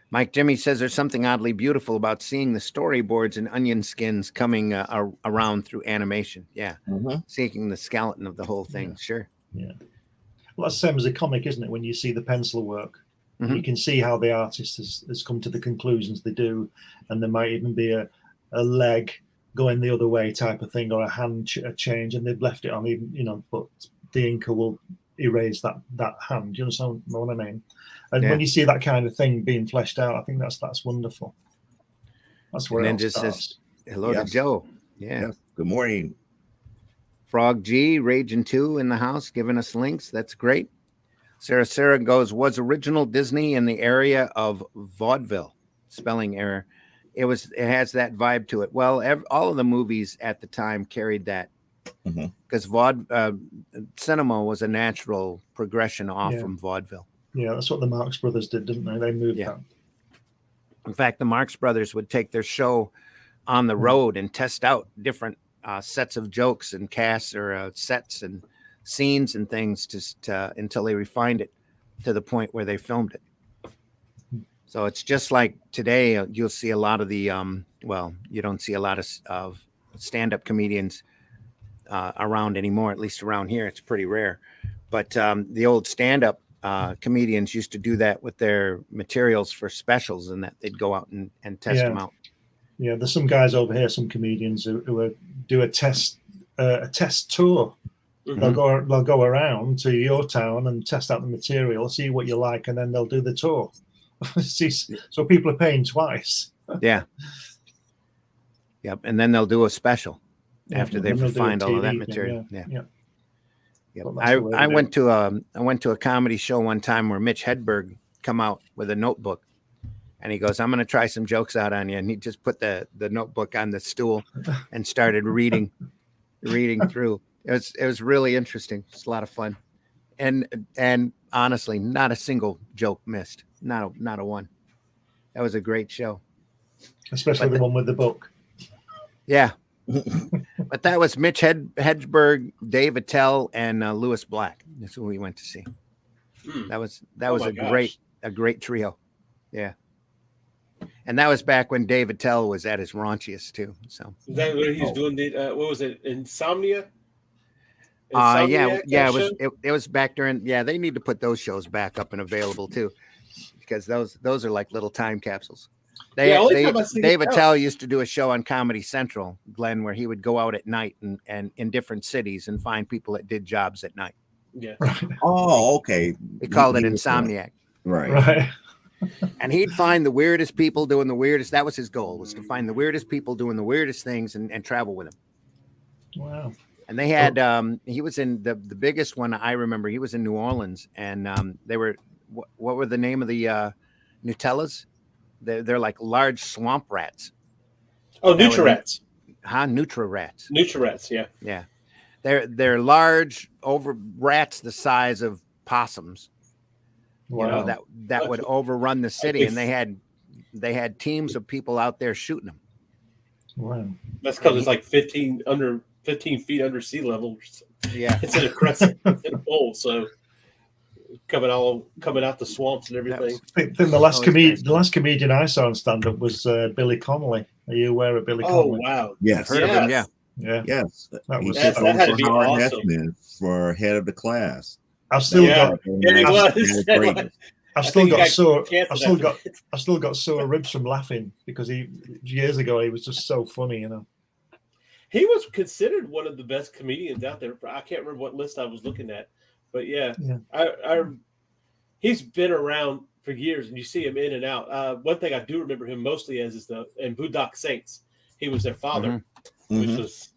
Mike Jimmy says there's something oddly beautiful about seeing the storyboards and onion skins coming around through animation. Yeah, seeing the skeleton of the whole thing. Yeah. Sure. Yeah. Well, that's the same as a comic, isn't it? When you see the pencil work, you can see how the artist has come to the conclusions they do, and there might even be a leg going the other way type of thing, or a hand change, and they've left it on, even but the inker will erase that hand. Do you understand what I mean? And when you see that kind of thing being fleshed out, I think that's wonderful. That's where it just says hello to Joe. Yeah. Yes. Good morning. Frog G, Ragin 2 in the house, giving us links. That's great. Sarah goes, was original Disney in the area of vaudeville? Spelling error. It has that vibe to it. Well, all of the movies at the time carried that because cinema was a natural progression off from vaudeville. Yeah, that's what the Marx Brothers did, didn't they? They moved that. In fact, the Marx Brothers would take their show on the road and test out different sets of jokes and casts or sets and scenes and things until they refined it to the point where they filmed it. So it's just like today, you'll see a lot of the, you don't see a lot of stand-up comedians around anymore, at least around here. It's pretty rare. But the old stand-up comedians used to do that with their materials for specials, and that they'd go out and test them out. Yeah, there's some guys over here, some comedians who do a test tour. They'll go around to your town and test out the material, see what you like, and then they'll do the tour. So people are paying twice. Yeah. Yep. And then they'll do a special after they've refined all of that material. Yeah. Yep. I went to a comedy show one time where Mitch Hedberg come out with a notebook, and he goes, "I'm going to try some jokes out on you." And he just put the notebook on the stool and started reading through. It was really interesting. It's a lot of fun, and honestly, not a single joke missed. Not a one. That was a great show, especially the one with the book. Yeah, but that was Mitch Hedberg, Dave Attell, and Lewis Black. That's who we went to see. That was a great trio. Yeah. And that was back when Dave Attell was at his raunchiest too. So is that where he's doing the what was it, Insomnia? It was back during. Yeah, they need to put those shows back up and available too, because those are like little time capsules. Dave Attell used to do a show on Comedy Central, Glenn, where he would go out at night and in different cities and find people that did jobs at night. Yeah. Oh, okay. They called it Insomniac. Right. And he'd find the weirdest people doing the weirdest. That was his goal, was to find the weirdest people doing the weirdest things and travel with them. Wow. And they had, he was in the biggest one I remember. He was in New Orleans, and they were, what were the name of the Nutellas? They're like large swamp rats. Oh, Nutri-Rats. Nutri-Rats. Nutri-Rats, yeah. Yeah. They're large rats the size of possums. Wow. You know, that would overrun the city, and they had teams of people out there shooting them. Wow. That's because it's like 15 feet under sea level. Yeah. It's in a crescent in a bowl, so coming out the swamps and everything. I think the last comedian I saw on stand-up was Billy Connolly. Are you aware of Billy Connolly? Oh wow. Yes. Heard of him, yeah. Yes. That had to be awesome. For head of the class. I've still got sore ribs from laughing because years ago he was just so funny, you know. He was considered one of the best comedians out there. I can't remember what list I was looking at, but yeah. He's been around for years, and you see him in and out. One thing I do remember him mostly as is in Boondock Saints. He was their father, which was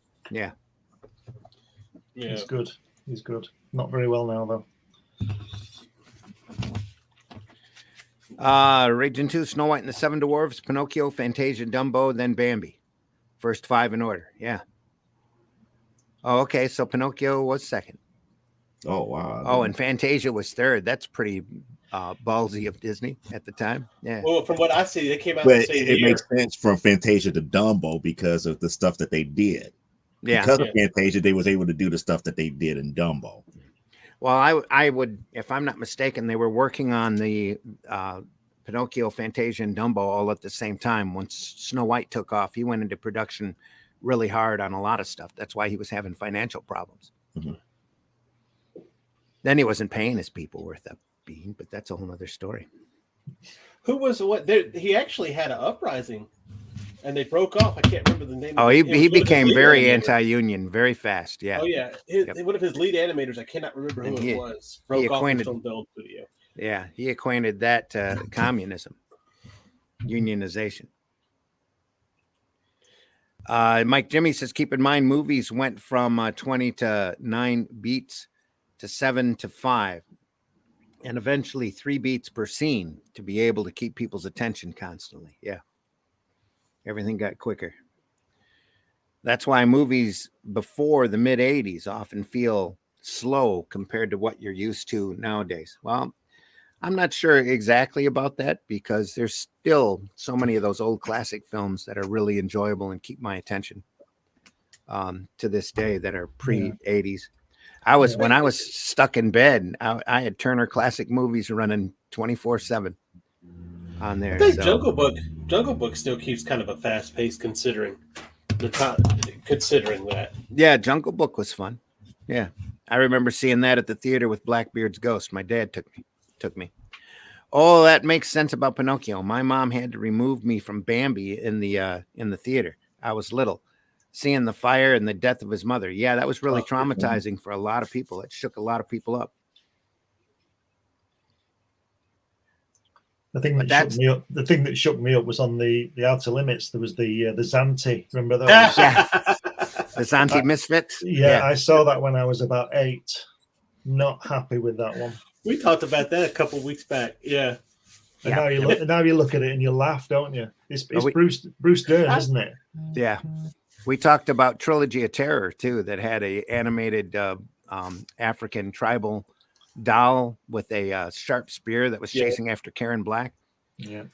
He's good. He's good. Not very well now though. Ragin 2, Snow White and the Seven Dwarfs, Pinocchio, Fantasia, Dumbo, then Bambi. First 5 in order. Yeah. Oh, okay. So Pinocchio was second. Oh, wow. Oh, and Fantasia was third. That's pretty ballsy of Disney at the time. Yeah. Well, from what I see, they came out But the same it year. makes sense from Fantasia to Dumbo because of the stuff that they did. Yeah. Because of Fantasia, they was able to do the stuff that they did in Dumbo. Well, I would, if I'm not mistaken, they were working on the Pinocchio, Fantasia, and Dumbo all at the same time. Once Snow White took off, he went into production really hard on a lot of stuff. That's why he was having financial problems. Mm-hmm. Then he wasn't paying his people worth a bean, but that's a whole other story. Who was what? He actually had an uprising, and they broke off. I can't remember the name. Oh, he he became very anti-union very fast. Yeah. Oh yeah. One of his lead animators, I cannot remember who it was, broke off from Stone Build Studio. Yeah, he acquainted that to communism, unionization. Mike Jimmy says, keep in mind, movies went from 20 to 9 beats to 7 to 5, and eventually 3 beats per scene to be able to keep people's attention constantly. Yeah. Everything got quicker. That's why movies before the mid 80s often feel slow compared to what you're used to nowadays. Well, I'm not sure exactly about that because there's still so many of those old classic films that are really enjoyable and keep my attention to this day that are pre-80s. When I was stuck in bed, I had Turner Classic Movies running 24/7 on there. I think Jungle Book still keeps kind of a fast pace considering the time, considering that. Yeah, Jungle Book was fun. Yeah, I remember seeing that at the theater with Blackbeard's Ghost. My dad took me. Oh, that makes sense about Pinocchio. My mom had to remove me from Bambi in the theater. I was little. Seeing the fire and the death of his mother. Yeah, that was really traumatizing for a lot of people. It shook a lot of people up. The thing that shook me up was on the Outer Limits. There was the Zanti. Remember those? Yeah. The Zanti Misfits. Yeah, I saw that when I was about 8. Not happy with that one. We talked about that a couple of weeks back. Yeah. And now you look at it and you laugh, don't you? It's Bruce Dern, isn't it? Yeah. We talked about Trilogy of Terror too, that had a animated African tribal doll with a sharp spear that was chasing after Karen Black. Yeah,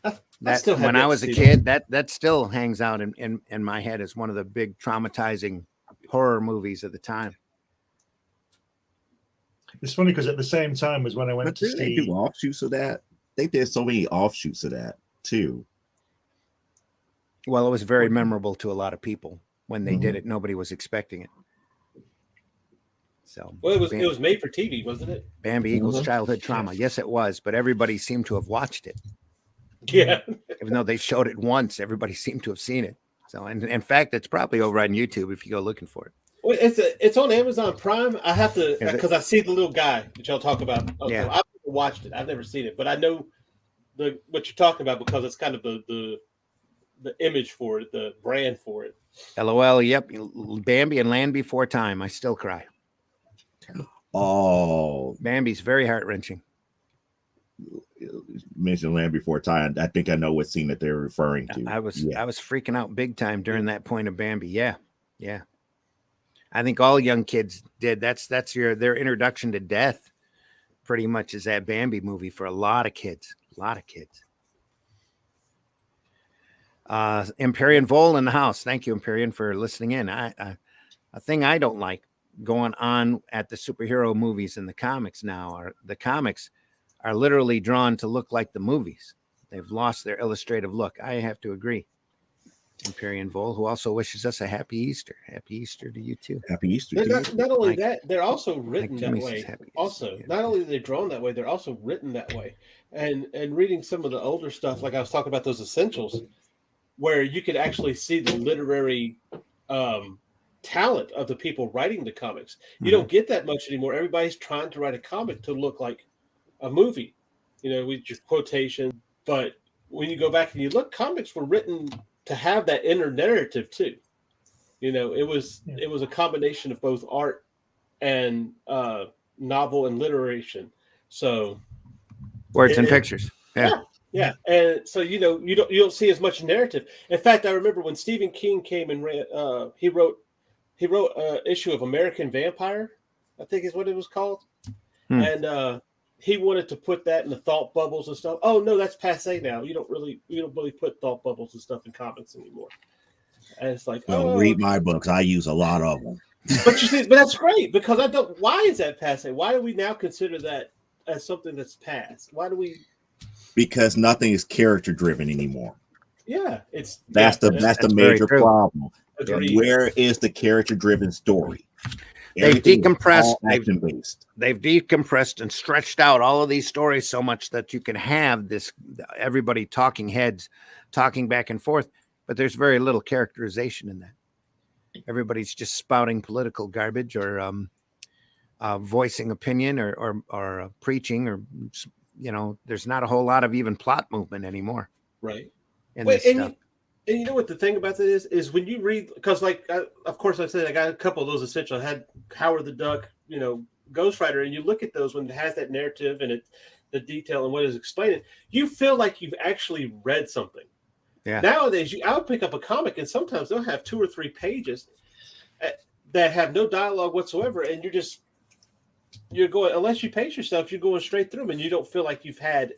when I was a kid, that still hangs out in my head as one of the big traumatizing horror movies of the time. It's funny because at the same time was when I went to see. They do offshoots of that. They did so many offshoots of that too. Well, it was very memorable to a lot of people when they did it. Nobody was expecting it. So, well, it was made for TV, wasn't it? Bambi equals childhood trauma. Yes, it was, but everybody seemed to have watched it. Yeah. Even though they showed it once, everybody seemed to have seen it. So, and in fact, it's probably over on YouTube if you go looking for it. Well, it's on Amazon Prime. I have to, because I see the little guy that y'all talk about. Okay, yeah. I've never watched it. I've never seen it, but I know what you're talking about because it's kind of the image for it, the brand for it. LOL. Yep. Bambi and Land Before Time. I still cry. Oh, Bambi's very heart-wrenching. You mentioned Land Before Time. I think I know what scene that they're referring to. I was freaking out big time during that point of Bambi. Yeah. I think all young kids did. That's their introduction to death. Pretty much is that Bambi movie for a lot of kids. Empyrean Vol in the house. Thank you, Empyrean, for listening in. A thing I don't like going on at the superhero movies and the comics now are the comics are literally drawn to look like the movies. They've lost their illustrative look. I have to agree. Empyrean Vol, who also wishes us a happy Easter. Happy Easter to you too. Happy Easter. Not only that, they're also written that way. Also, not only are they drawn that way, they're also written that way. And reading some of the older stuff, like I was talking about those essentials, where you could actually see the literary talent of the people writing the comics. You don't get that much anymore. Everybody's trying to write a comic to look like a movie, with your quotation. But when you go back and you look, comics were written to have that inner narrative too. It was a combination of both art and novel and literation. So words and pictures. Yeah. Yeah, and so you don't see as much narrative. In fact, I remember when Stephen King came and he wrote an issue of American Vampire, I think is what it was called, and he wanted to put that in the thought bubbles and stuff. Oh no, that's passé now. You don't really put thought bubbles and stuff in comics anymore. And it's like, read my books. I use a lot of them. But you see, but that's great because I don't. Why is that passé? Why do we now consider that as something that's past? Why do we? Because nothing is character driven anymore. Yeah, that's the major problem. Agreed. Where is the character driven story? They've decompressed. They've decompressed and stretched out all of these stories so much that you can have everybody talking heads talking back and forth, but there's very little characterization in that. Everybody's just spouting political garbage or voicing opinion or preaching, or there's not a whole lot of even plot movement anymore. Right. And you know what the thing about that is when you read, because of course I said I got a couple of those essential. I had Howard the Duck, Ghost Rider, and you look at those when it has that narrative and the detail and what is explaining, you feel like you've actually read something. Yeah. Nowadays, I would pick up a comic and sometimes they'll have 2 or 3 pages that have no dialogue whatsoever, and you're going, unless you pace yourself, you're going straight through them, and you don't feel like you've had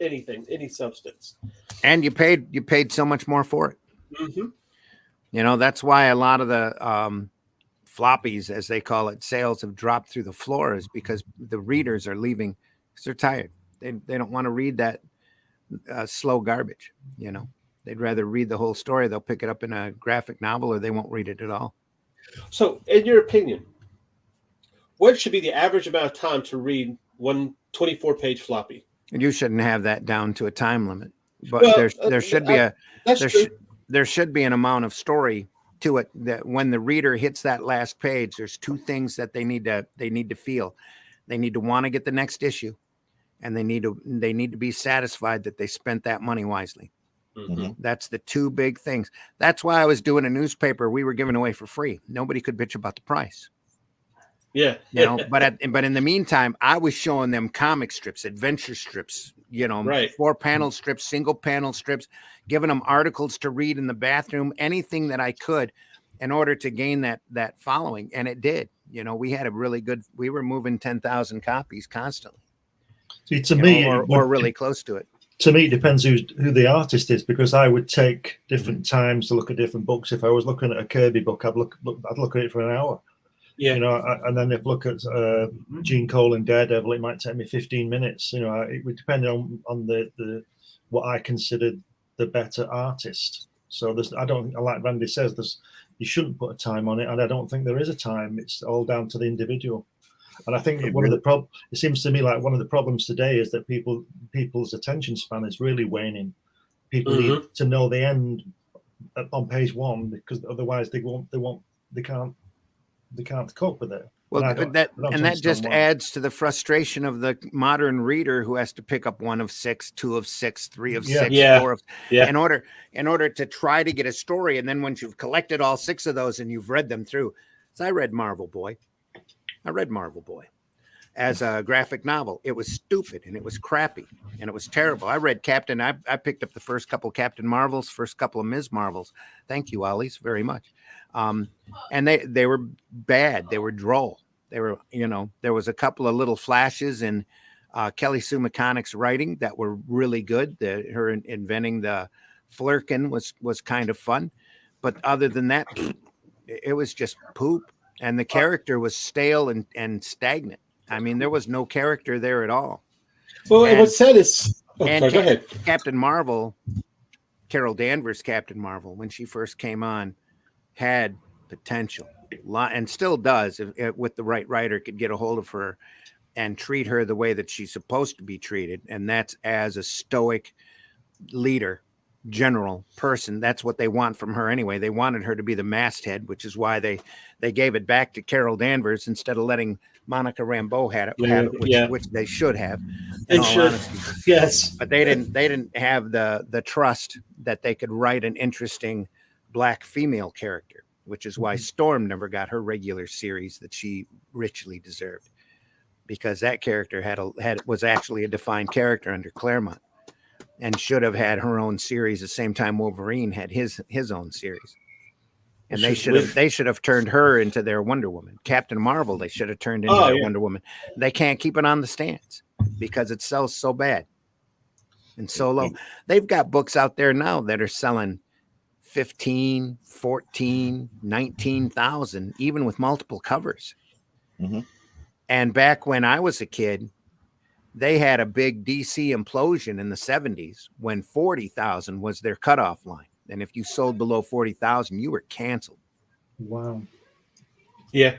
any substance. And you paid so much more for it. Mm-hmm. That's why a lot of the floppies, as they call it, sales have dropped through the floor, is because the readers are leaving because they're tired. They don't want to read that slow garbage. They'd rather read the whole story. They'll pick it up in a graphic novel, or they won't read it at all. So, in your opinion, what should be the average amount of time to read one 24-page floppy? And you shouldn't have that down to a time limit, but there should be there should be an amount of story to it that when the reader hits that last page, there's 2 things that they need to feel. They need to want to get the next issue, and they need to be satisfied that they spent that money wisely. Mm-hmm. That's the 2 big things. That's why I was doing a newspaper we were giving away for free. Nobody could bitch about the price. Yeah. But in the meantime, I was showing them comic strips, adventure strips, right. 4-panel strips, single panel strips, giving them articles to read in the bathroom, anything that I could in order to gain that following. And it did. We had we were moving 10,000 copies constantly. See, to me, or really close to it. To me, it depends who the artist is, because I would take different times to look at different books. If I was looking at a Kirby book, I'd look at it for an hour. Yeah, and then if look at Gene Cole and Daredevil, it might take me 15 minutes. It would depend on the what I consider the better artist. So like Randy says, you shouldn't put a time on it, and I don't think there is a time. It's all down to the individual. And I think that it seems to me like one of the problems today is that people's attention span is really waning. People need to know the end on page 1, because otherwise they can't cope with it. Well, that just adds to the frustration of the modern reader who has to pick up 1 of 6, 2 of 6, 3 of 6, 4 of in order to try to get a story. And then once you've collected all 6 of those and you've read them through, so I read Marvel Boy as a graphic novel. It was stupid and it was crappy and it was terrible. I read Captain. I picked up the first couple Captain Marvels, first couple of Ms. Marvels. Thank you, Ollies, very much. And they were bad. They were droll. They were, there was a couple of little flashes in Kelly Sue McConaughey's writing that were really good. Her inventing the Flurkin was kind of fun, but other than that, it was just poop. And the character was stale and stagnant. I mean, there was no character there at all. Well, and what's said is, go ahead. Captain Marvel, Carol Danvers' Captain Marvel, when she first came on, had potential, and still does, if with the right writer could get a hold of her and treat her the way that she's supposed to be treated, and that's as a stoic leader, general person. That's what they want from her anyway. They wanted her to be the masthead, which is why they gave it back to Carol Danvers instead of letting Monica Rambeau have it, which they should have. Yes, but they didn't have the trust that they could write an interesting Black female character, which is why Storm never got her regular series that she richly deserved, because that character was actually a defined character under Claremont. and should have had her own series the same time Wolverine had his own series. And they should have turned her into their Wonder Woman. Captain Marvel, they should have turned into their Wonder Woman. They can't keep it on the stands because it sells so bad and so low. They've got books out there now that are selling 15, 14, 19,000, even with multiple covers. Mm-hmm. And back when I was a kid, they had a big DC implosion in the 70s when 40,000 was their cutoff line. And if you sold below 40,000, you were canceled. Wow. Yeah.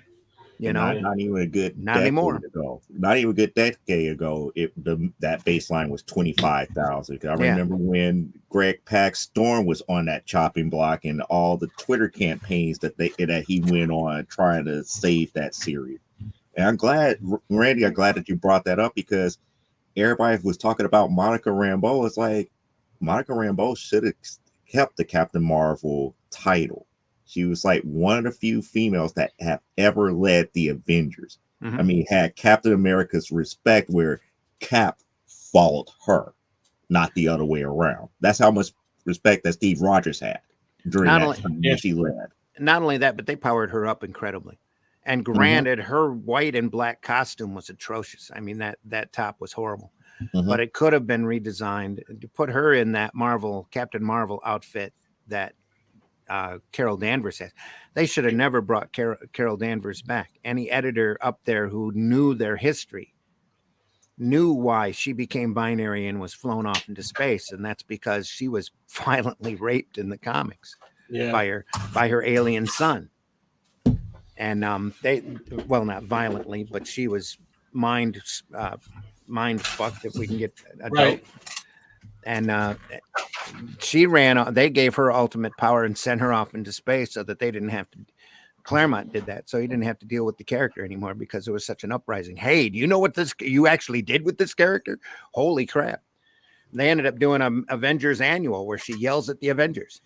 You know, not even a good not anymore. Ago. Not even a good decade ago. That baseline was 25,000. I remember when Greg Pak's Storm was on that chopping block and all the Twitter campaigns that he went on trying to save that series. And I'm glad, Randy, that you brought that up because everybody was talking about Monica Rambeau. It's like Monica Rambeau should have kept the Captain Marvel title. She was like one of the few females that have ever led the Avengers. Mm-hmm. I mean, had Captain America's respect where Cap followed her, not the other way around. That's how much respect that Steve Rogers had during that time when she led. Not only that, but they powered her up incredibly. And granted, her white and black costume was atrocious. I mean, that top was horrible. Mm-hmm. But it could have been redesigned to put her in that Captain Marvel outfit that Carol Danvers has. They should have never brought Carol Danvers back. Any editor up there who knew their history knew why she became binary and was flown off into space, and that's because she was violently raped in the comics by her alien son. And not violently, but she was mind fucked, if we can get a right. Dope. And she they gave her ultimate power and sent her off into space so that they didn't have to. Claremont did that, so he didn't have to deal with the character anymore because there was such an uprising. Hey, do you know what you actually did with this character? Holy crap. They ended up doing an Avengers annual where she yells at the Avengers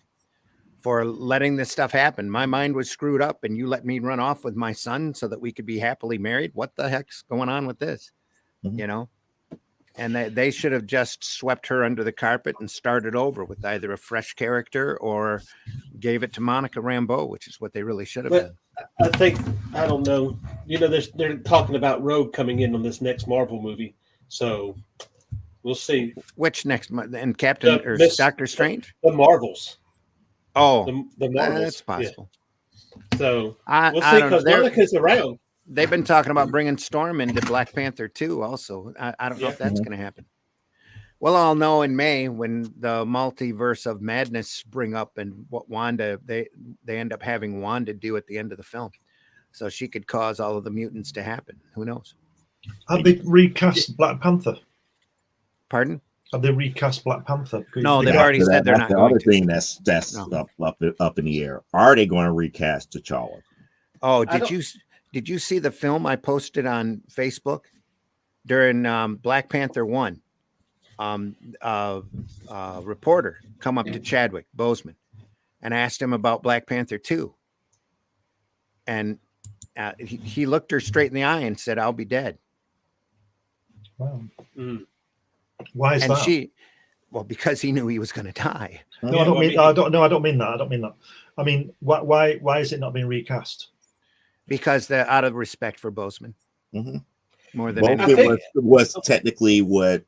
for letting this stuff happen. My mind was screwed up and you let me run off with my son so that we could be happily married. What the heck's going on with this? Mm-hmm. You know? And they should have just swept her under the carpet and started over with either a fresh character or gave it to Monica Rambeau, which is what they really should have done. I don't know. You know, they're talking about Rogue coming in on this next Marvel movie. So we'll see. Which next? And Doctor Strange? The Marvels. Oh, the Marvels. That's possible. Yeah. So we'll see because Monica's around. They've been talking about bringing Storm into Black Panther 2 also. I don't know if that's going to happen. Well, I'll know in May when the multiverse of madness spring up and what Wanda, they end up having Wanda do at the end of the film. So she could cause all of the mutants to happen. Who knows? Have they recast Black Panther? Pardon? Have they recast Black Panther? No, they've already said they're not going to. That's the other thing that's up in the air. Are they going to recast T'Challa? Oh, did you see the film I posted on Facebook during Black Panther 1? Reporter come up to Chadwick Boseman and asked him about Black Panther 2. And he looked her straight in the eye and said, "I'll be dead." Wow. Mm. Why is that? Because he knew he was going to die. No, I don't mean that. I mean, why is it not being recast? Because they're out of respect for Boseman. Mm-hmm. More than anything. Was technically what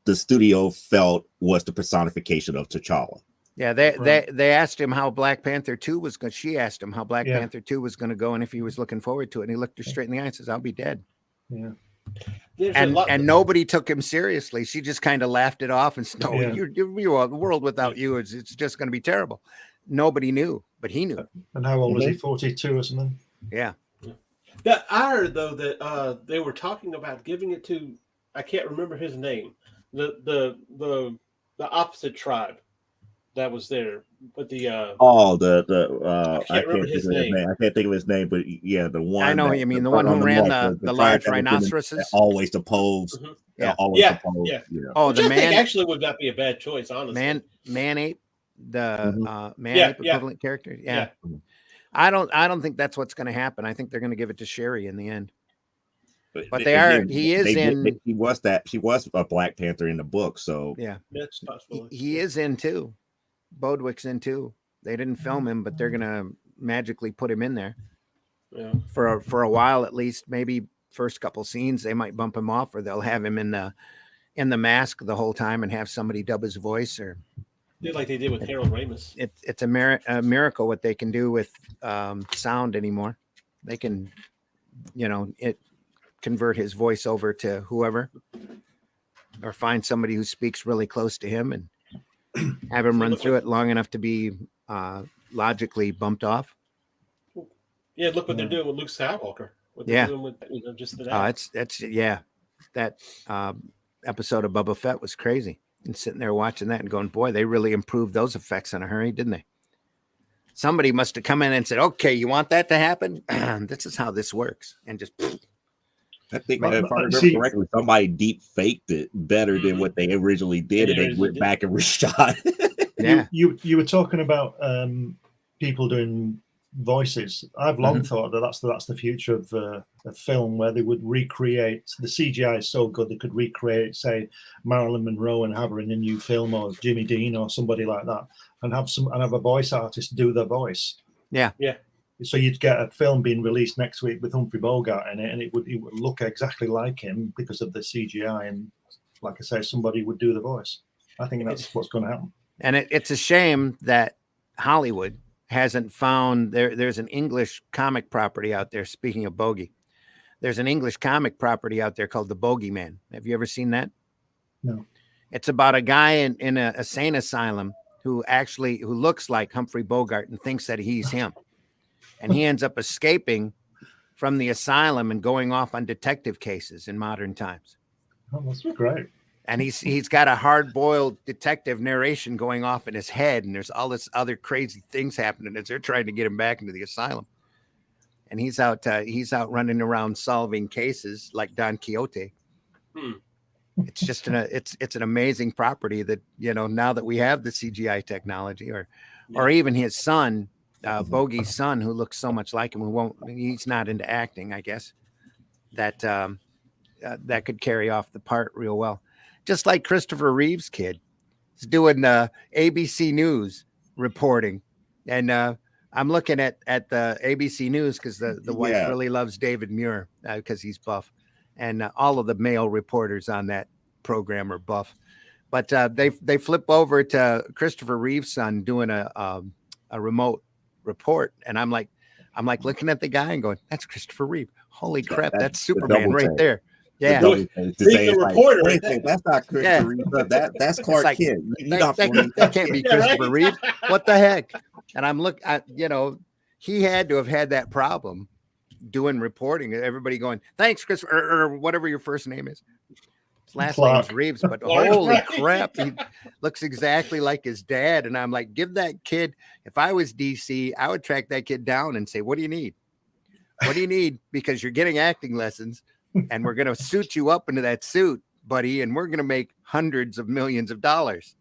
the studio felt was the personification of T'Challa. Yeah, they asked him how Black Panther 2 was going. She asked him how Black Panther 2 was going to go and if he was looking forward to it. And he looked her straight in the eye and says, "I'll be dead." Yeah. And nobody took him seriously. She just kind of laughed it off and said, "No, the world without you it's just going to be terrible." Nobody knew, but he knew. And how old was he? 42 or something? Yeah. I heard though that they were talking about giving it to, I can't remember his name, the opposite tribe that was there, but I can't remember his name. I can't think of his name, but yeah, the one. I know you mean the one who ran the large rhinoceroses. Always opposed. Mm-hmm. Yeah. Oh, the man actually would not be a bad choice, honestly. Man ape, the ape equivalent character. Yeah. I don't think that's what's going to happen. I think they're going to give it to Sherry in the end. But they are. He is in. He was that. She was a Black Panther in the book. So yeah, that's possible. He is in too. Bodwick's in too. They didn't film him, but they're gonna magically put him in there. Yeah. For a while at least. Maybe first couple scenes they might bump him off, or they'll have him in the mask the whole time and have somebody dub his voice, or like they did with Harold Ramis. It's a miracle what they can do with sound anymore. They can, convert his voice over to whoever, or find somebody who speaks really close to him and have him run through it long enough to be logically bumped off. Yeah, look what they're doing with Luke Skywalker. What they're doing with, just that. That episode of Boba Fett was crazy. And sitting there watching that and going, boy, they really improved those effects in a hurry, didn't they? Somebody must have come in and said, okay, you want that to happen? This is how this works. And just... I think, if I remember correctly, somebody deep faked it better than what they originally did, and they went back and reshot. Yeah, you were talking about people doing voices. I've long thought that that's the future of a film, where they would recreate. The CGI is so good they could recreate, say, Marilyn Monroe and have her in a new film, or Jimmy Dean or somebody like that, and have a voice artist do their voice. Yeah. So you'd get a film being released next week with Humphrey Bogart in it, and it would look exactly like him because of the CGI, and like I say, somebody would do the voice. I think that's what's going to happen. And it's a shame that Hollywood hasn't found there's an English comic property out there. Speaking of bogey, there's an English comic property out there called The Bogeyman. Have you ever seen that? No. It's about a guy in a sane asylum who looks like Humphrey Bogart and thinks that he's him. And he ends up escaping from the asylum and going off on detective cases in modern times. Oh, that's great. And he's got a hard-boiled detective narration going off in his head, and there's all this other crazy things happening as they're trying to get him back into the asylum. And he's out running around solving cases like Don Quixote. It's just it's an amazing property that, now that we have the CGI technology, or even his son, Bogey's son, who looks so much like him, he's not into acting, I guess, that could carry off the part real well. Just like Christopher Reeve's kid is doing ABC News reporting. And I'm looking at the ABC News because the wife really loves David Muir because he's buff. And all of the male reporters on that program are buff. But they flip over to Christopher Reeve's son doing a remote report. And I'm like looking at the guy and going, that's Christopher Reeve. Holy crap, that's Superman right there. Yeah, reporter. That's not Christopher Reeve. That's Clark Kent. That can't be Christopher Reeve. What the heck? And I'm he had to have had that problem doing reporting. Everybody going, thanks, Christopher, or whatever your first name is. His last name's Reeves, but holy crap, he looks exactly like his dad. And I'm like, give that kid. If I was DC, I would track that kid down and say, what do you need? What do you need? Because you're getting acting lessons. And we're going to suit you up into that suit, buddy, and we're going to make hundreds of millions of dollars.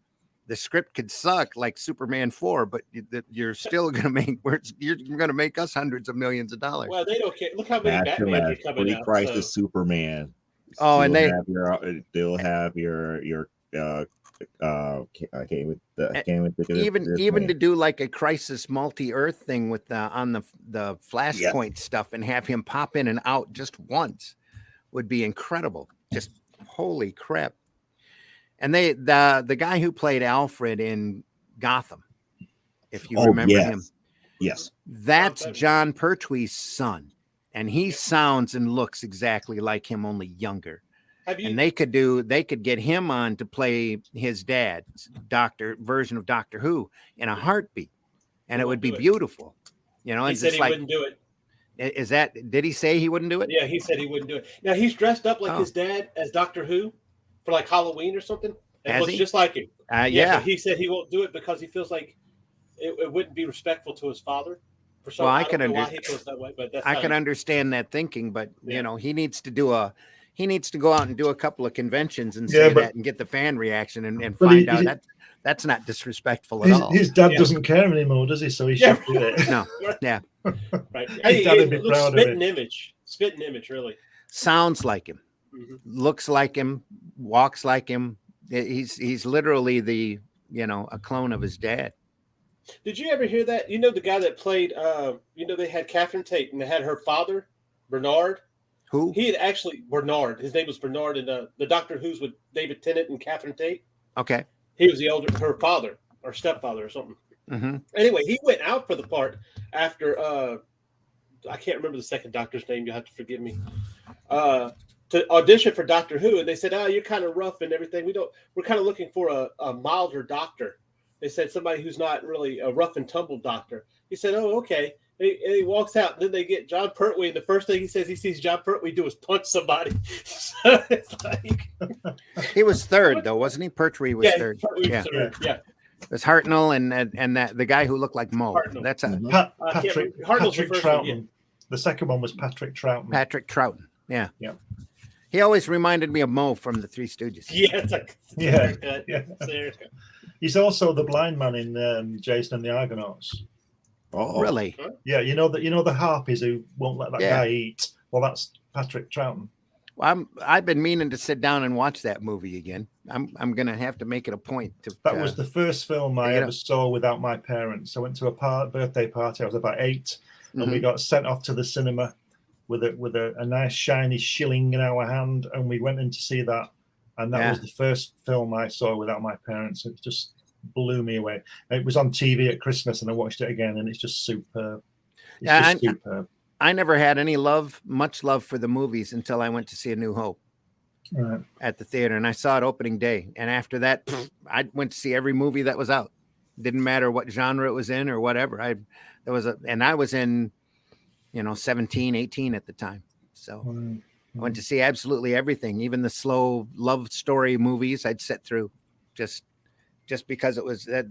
The script could suck like Superman 4, but you're still going to you're going to make us hundreds of millions of dollars. Well, they don't care. Look how many Batman are coming out. Crisis Superman. Oh, and they'll have your I can't even to do like a Crisis multi-Earth thing with on the Flashpoint stuff and have him pop in and out just once would be incredible. Just holy crap. And the guy who played Alfred in Gotham, if you remember him. Yes. That's John Pertwee's son. And he sounds and looks exactly like him, only younger. And they could get him on to play his dad's version of Doctor Who in a heartbeat. And it would be beautiful. He said he wouldn't do it. Did he say he wouldn't do it? Yeah, he said he wouldn't do it. Now he's dressed up like his dad as Doctor Who for like Halloween or something. It looks just like him. Yeah. But he said he won't do it because he feels like it wouldn't be respectful to his father. For some, I don't know why he feels that way, but I can understand that thinking, but he needs to go out and do a couple of conventions and say that and get the fan reaction and find out that that's not disrespectful at all. His dad doesn't care anymore, does he? So he should do it. No. Yeah. Right. Hey, spitting image, really. sounds like him, looks like him, walks like him. He's literally the, a clone of his dad. Did you ever hear that? You know, the guy that played, they had Catherine Tate and they had her father, Bernard. Who? He had actually, Bernard. His name was Bernard in the Doctor Who's with David Tennant and Catherine Tate. Okay. He was her father or stepfather or something. Mm-hmm. Anyway, he went out for the part after, I can't remember the second Doctor's name. You'll have to forgive me. To audition for Doctor Who. And they said, you're kind of rough and everything. We're kind of looking for a milder doctor. They said somebody who's not really a rough and tumble doctor. He said, oh, okay. And he walks out. And then they get John Pertwee. And the first thing he says he sees John Pertwee do is punch somebody. So it's like... He was third, though, wasn't he? Pertwee was third. Pertwee was third. Yeah. It was Hartnell and that the guy who looked like Mo. Hartnell. That's Patrick Troughton. The second one was Patrick Troughton. Patrick Troughton. Yeah. Yeah. He always reminded me of Mo from the Three Stooges. Yeah, it's like yeah. He's also the blind man in Jason and the Argonauts. Oh, really? Yeah, you know the harpies who won't let that guy eat. Well, that's Patrick Troughton. Well, I've been meaning to sit down and watch that movie again. I'm gonna have to make it a point to. That was the first film I ever saw without my parents. I went to a birthday party. I was about 8, and we got sent off to the cinema with a nice shiny shilling in our hand, and we went in to see that. And that was the first film I saw without my parents. It just blew me away. It was on TV at Christmas, and I watched it again, and it's just superb. Superb. I never had much love for the movies until I went to see A New Hope at the theater, and I saw it opening day. And after that, I went to see every movie that was out. Didn't matter what genre it was in or whatever. I was in, 17, 18 at the time. So I went to see absolutely everything, even the slow love story movies I'd sit through just because it was that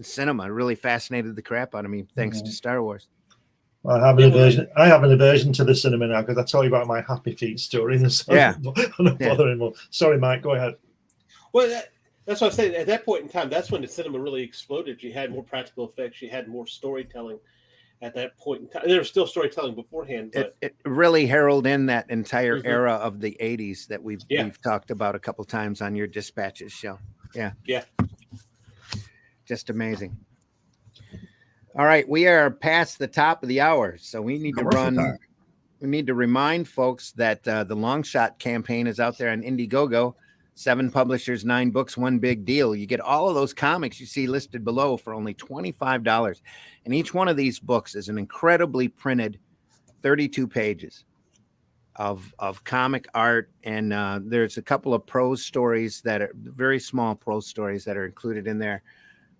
cinema really fascinated the crap out of me, thanks to Star Wars. Well, I have an aversion to the cinema now because I tell you about my Happy Feet story. So I'm not bothering anymore. Sorry, Mike, go ahead. Well, that's what I'm saying. At that point in time, that's when the cinema really exploded. You had more practical effects. You had more storytelling at that point in time. There was still storytelling beforehand. But it really heralded in that entire era of the 80s that we've talked about a couple times on your Dispatches show. Yeah. Yeah. Just amazing. All right, we are past the top of the hour, so we need to run. We need to remind folks that the Long Shot campaign is out there on Indiegogo. 7 publishers, 9 books, 1 big deal. You get all of those comics you see listed below for only $25. And each one of these books is an incredibly printed 32 pages of comic art. And there's a couple of prose stories that are very small prose stories that are included in there.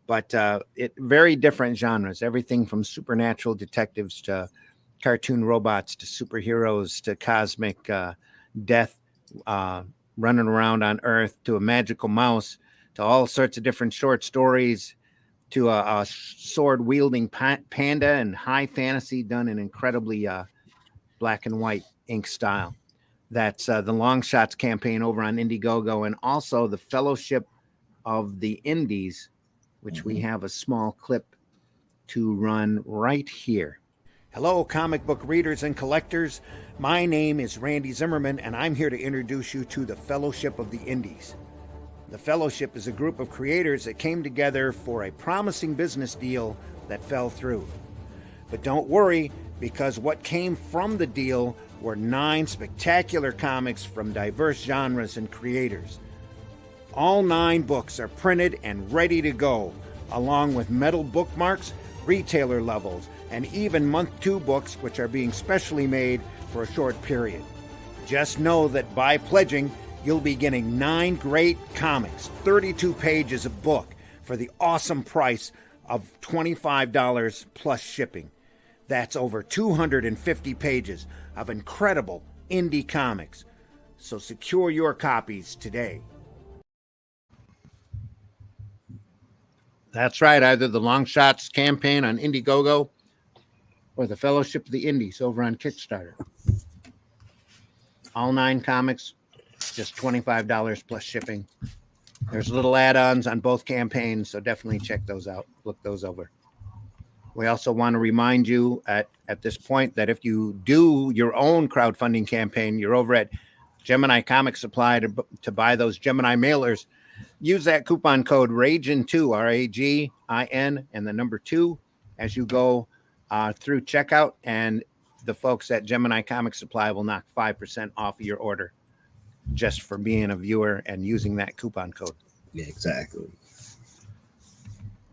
But very different genres, everything from supernatural detectives to cartoon robots to superheroes to cosmic death running around on Earth to a magical mouse to all sorts of different short stories to a sword-wielding panda and high fantasy done in incredibly black and white ink style. That's the Long Shots campaign over on Indiegogo, and also the Fellowship of the Indies, which we have a small clip to run right here. Hello, comic book readers and collectors. My name is Randy Zimmerman, and I'm here to introduce you to the Fellowship of the Indies. The Fellowship is a group of creators that came together for a promising business deal that fell through. But don't worry, because what came from the deal were 9 spectacular comics from diverse genres and creators. All 9 books are printed and ready to go, along with metal bookmarks, retailer levels, and even month 2 books, which are being specially made for a short period. Just know that by pledging, you'll be getting 9 great comics, 32 pages of book, for the awesome price of $25 plus shipping. That's over 250 pages of incredible indie comics. So secure your copies today. That's right, either the Long Shots campaign on Indiegogo or the Fellowship of the Indies over on Kickstarter. All 9 comics, just $25 plus shipping. There's little add-ons on both campaigns, so definitely check those out. Look those over. We also want to remind you at this point that if you do your own crowdfunding campaign, you're over at Gemini Comic Supply to buy those Gemini mailers. Use that coupon code RAGIN2, RAGIN, and the number 2 as you go through checkout. And the folks at Gemini Comic Supply will knock 5% off of your order just for being a viewer and using that coupon code. Yeah, exactly.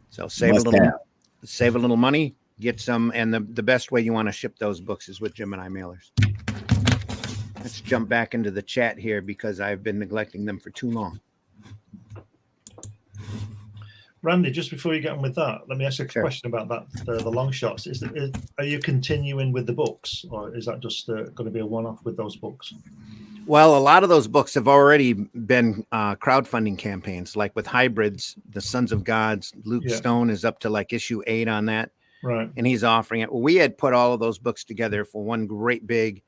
So save a little money, get some, and the best way you want to ship those books is with Gemini mailers. Let's jump back into the chat here because I've been neglecting them for too long. Randy, just before you get on with that, let me ask you a question about that. The long shots. Are you continuing with the books, or is that just going to be a one-off with those books? Well, a lot of those books have already been crowdfunding campaigns, like with Hybrids, The Sons of Gods. Luke Stone is up to like issue 8 on that. Right. And he's offering it. Well, we had put all of those books together for one great big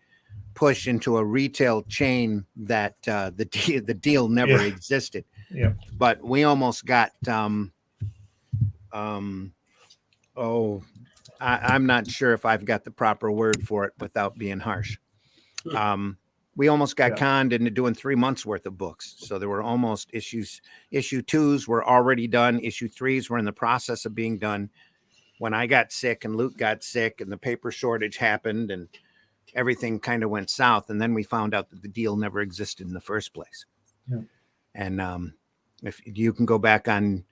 push into a retail chain that the deal never existed. Yeah. But we almost got, I'm not sure if I've got the proper word for it without being harsh. We almost got conned into doing 3 months worth of books. So there were almost issue 2s were already done. Issue 3s were in the process of being done when I got sick and Luke got sick and the paper shortage happened and everything kind of went south. And then we found out that the deal never existed in the first place. Yeah. And if you can go back on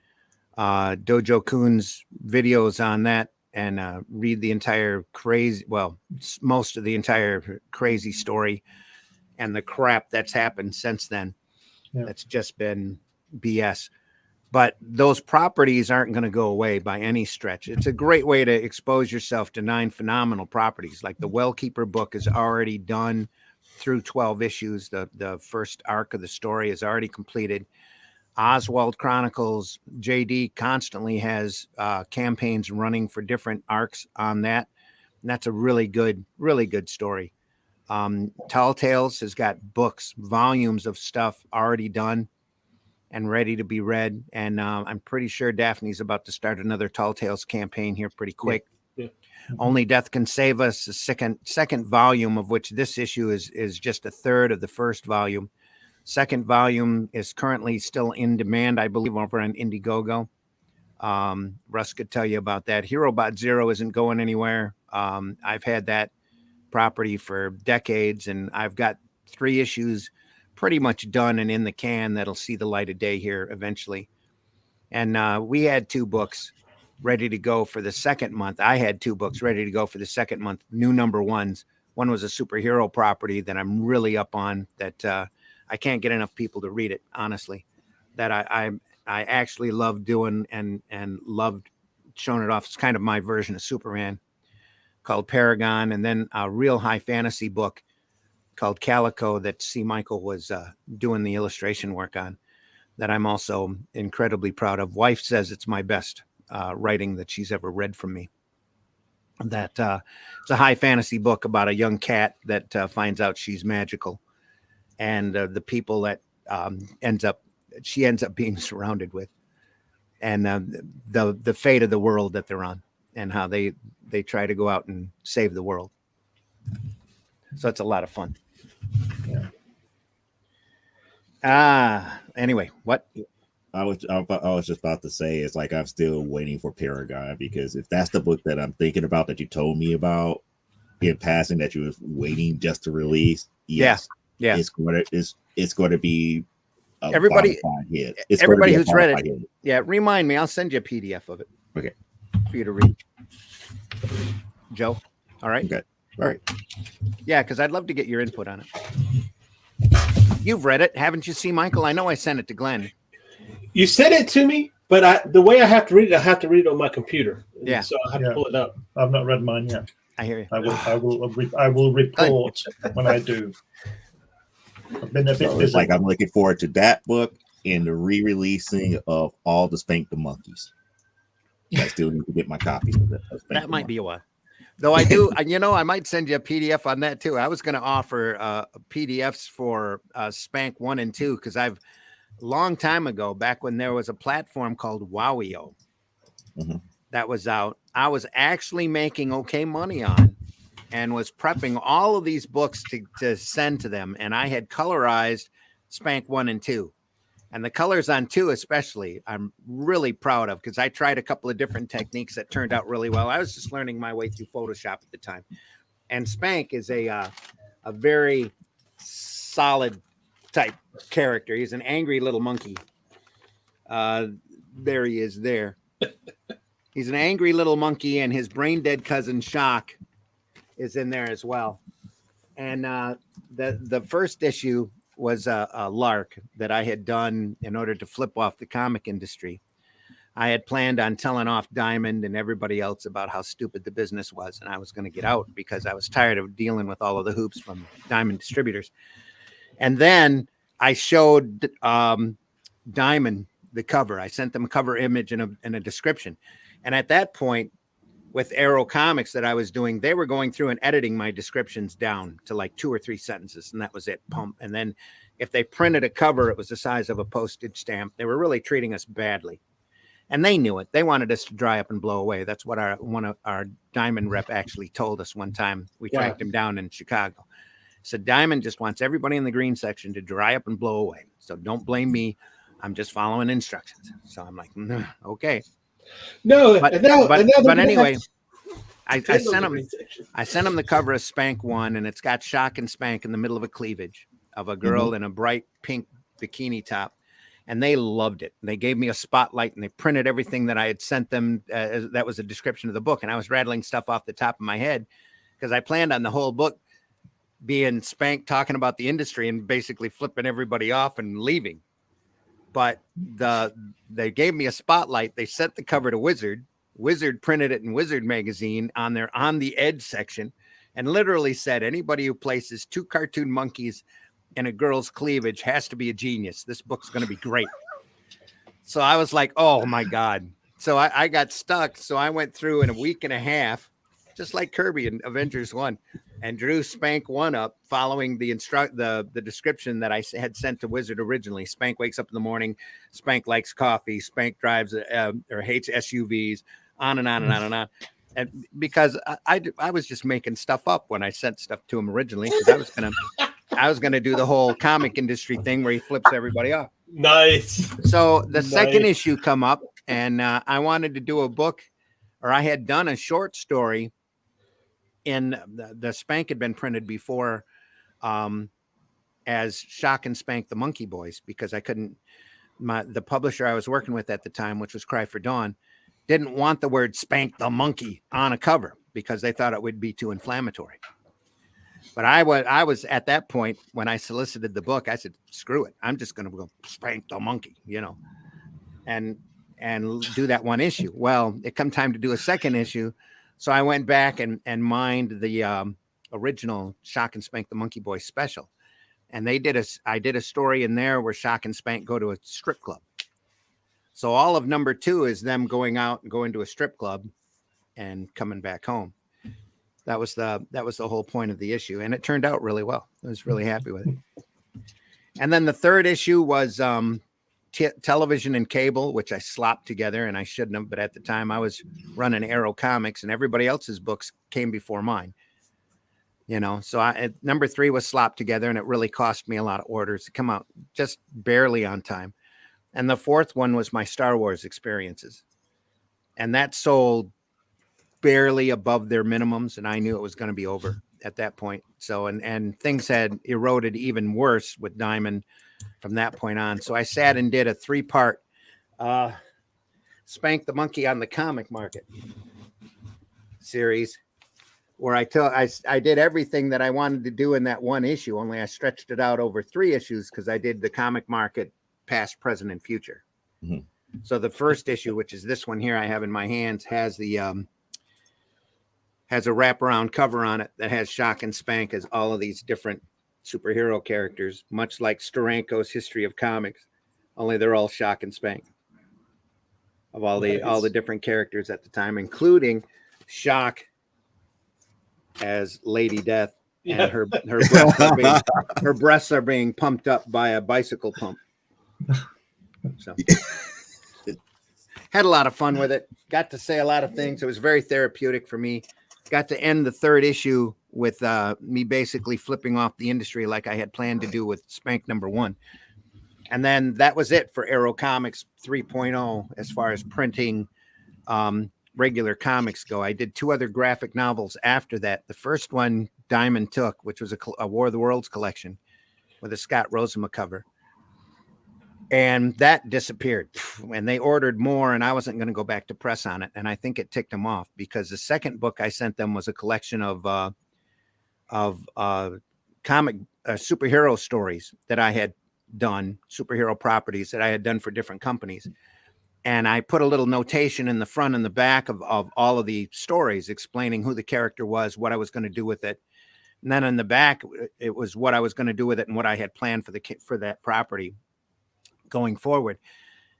Dojo Kun's videos on that and read the entire most of the entire crazy story and the crap that's happened since then. That's just been BS. But those properties aren't going to go away by any stretch. It's a great way to expose yourself to 9 phenomenal properties. Like the Wellkeeper book is already done through 12 issues. The first arc of the story is already completed. Oswald Chronicles, JD constantly has campaigns running for different arcs on that. And that's a really good story. Tall Tales has got books, volumes of stuff already done and ready to be read. And I'm pretty sure Daphne's about to start another Tall Tales campaign here pretty quick. Yeah. Only Death Can Save Us, the second volume of which this issue is just a third of the first volume. Second volume is currently still in demand, I believe, over on Indiegogo. Russ could tell you about that. HeroBot Zero isn't going anywhere. I've had that property for decades, and I've got 3 issues pretty much done and in the can that'll see the light of day here eventually. And we had 2 books ready to go for the second month. I had 2 books ready to go for the second month, new number 1s. One was a superhero property that I'm really up on that I can't get enough people to read it, honestly, that I actually love doing and loved showing it off. It's kind of my version of Superman, called Paragon, and then a real high fantasy book called Calico that C. Michael was doing the illustration work on, that I'm also incredibly proud of. Wife says it's my best writing that she's ever read from me. That it's a high fantasy book about a young cat that finds out she's magical, and the people that she ends up being surrounded with, and the fate of the world that they're on, and how they try to go out and save the world. So it's a lot of fun. Anyway, what? I was just about to say, it's like I'm still waiting for Paragon, because if that's the book that I'm thinking about that you told me about in passing that you was waiting just to release, yes, yeah, it's going to be a everybody hit. Everybody who's read it, yeah, remind me. I'll send you a PDF of it. Okay, for you to read, Joe. All right. Okay. All right. Yeah, because I'd love to get your input on it. You've read it, haven't you, C. Michael? I know I sent it to Glenn. You sent it to me, but the way I have to read it, I have to read it on my computer. Yeah. So I have to pull it up. I've not read mine yet. I hear you. I will report when I do. I've been a bit busy. It's like I'm looking forward to that book and the re-releasing of all the Spank the Monkeys. I still need to get my copies of that. That might be a while. Though I do, I might send you a PDF on that too. I was going to offer PDFs for Spank 1 and 2, because I've long time ago, back when there was a platform called Wowio, that was out, I was actually making okay money on, and was prepping all of these books to send to them. And I had colorized Spank 1 and 2. And the colors on 2 especially, I'm really proud of, because I tried a couple of different techniques that turned out really well. I was just learning my way through Photoshop at the time. And Spank is a very solid type character. He's an angry little monkey. There he is there. He's an angry little monkey, and his brain dead cousin Shock is in there as well. And the first issue was a lark that I had done in order to flip off the comic industry. I had planned on telling off Diamond and everybody else about how stupid the business was, and I was going to get out because I was tired of dealing with all of the hoops from Diamond distributors. And then I showed Diamond the cover. I sent them a cover image and a description. And at that point, with Arrow Comics that I was doing, they were going through and editing my descriptions down to like 2 or 3 sentences, and that was it. Pump. And then if they printed a cover, it was the size of a postage stamp. They were really treating us badly, and they knew it. They wanted us to dry up and blow away. That's what one of our Diamond rep actually told us one time. We tracked him down in Chicago. So Diamond just wants everybody in the green section to dry up and blow away. So don't blame me. I'm just following instructions. So I'm like, okay. No, but anyway, I sent him the cover of Spank 1, and it's got Shock and Spank in the middle of a cleavage of a girl in a bright pink bikini top, and they loved it. They gave me a spotlight, and they printed everything that I had sent them. That was a description of the book, and I was rattling stuff off the top of my head because I planned on the whole book being Spank talking about the industry and basically flipping everybody off and leaving. But they gave me a spotlight. They sent the cover to Wizard. Wizard printed it in Wizard magazine on their On the Edge section, and literally said, anybody who places 2 cartoon monkeys in a girl's cleavage has to be a genius. This book's going to be great. So I was like, oh my God. So I got stuck. So I went through in a week and a half, just like Kirby in Avengers 1, and drew Spank 1 up following the description that I had sent to Wizard originally. Spank wakes up in the morning. Spank likes coffee. Spank drives or hates SUVs, on and on and on and on. And because I was just making stuff up when I sent stuff to him originally, because I was gonna do the whole comic industry thing where he flips everybody off. Nice. So the second issue come up, and I wanted to do a book, or I had done a short story. In the Spank had been printed before as Shock and Spank the Monkey Boys, because I couldn't, the publisher I was working with at the time, which was Cry for Dawn, didn't want the word Spank the Monkey on a cover because they thought it would be too inflammatory. But I was at that point when I solicited the book, I said, screw it. I'm just going to go Spank the Monkey, and do that one issue. Well, it come time to do a second issue. So I went back and mined the original Shock and Spank the Monkey Boy special. And I did a story in there where Shock and Spank go to a strip club. So all of number 2 is them going out and going to a strip club and coming back home. That was the whole point of the issue. And it turned out really well. I was really happy with it. And then the third issue was television and cable, which I slopped together, and I shouldn't have, but at the time I was running Arrow Comics and everybody else's books came before mine, so number 3 was slopped together, and it really cost me a lot of orders to come out just barely on time. And the fourth one was my Star Wars experiences, and that sold barely above their minimums, and I knew it was going to be over at that point. So and things had eroded even worse with Diamond from that point on. So I sat and did a 3-part Spank the Monkey on the Comic Market series, where I did everything that I wanted to do in that one issue, only I stretched it out over 3 issues because I did the Comic Market past, present, and future. Mm-hmm. So the first issue, which is this one here I have in my hands, has the has a wraparound cover on it that has Shock and Spank as all of these different superhero characters, much like Steranko's History of Comics, only they're all Shock and Spank, of all the different characters at the time, including Shock as Lady Death, and her breasts are being pumped up by a bicycle pump. So Had a lot of fun with it. Got to say a lot of things. It was very therapeutic for me. Got to end the third issue with me basically flipping off the industry like I had planned to do with Spank #1. And then that was it for Arrow Comics 3.0 as far as printing regular comics go. I did 2 other graphic novels after that. The first one Diamond took, which was a War of the Worlds collection with a Scott Rosema cover. And that disappeared. And they ordered more, and I wasn't going to go back to press on it. And I think it ticked them off because the second book I sent them was a collection of comic superhero stories that I had done, superhero properties that I had done for different companies. And I put a little notation in the front and the back of all of the stories explaining who the character was, what I was going to do with it. And then in the back, it was what I was going to do with it and what I had planned for that property going forward.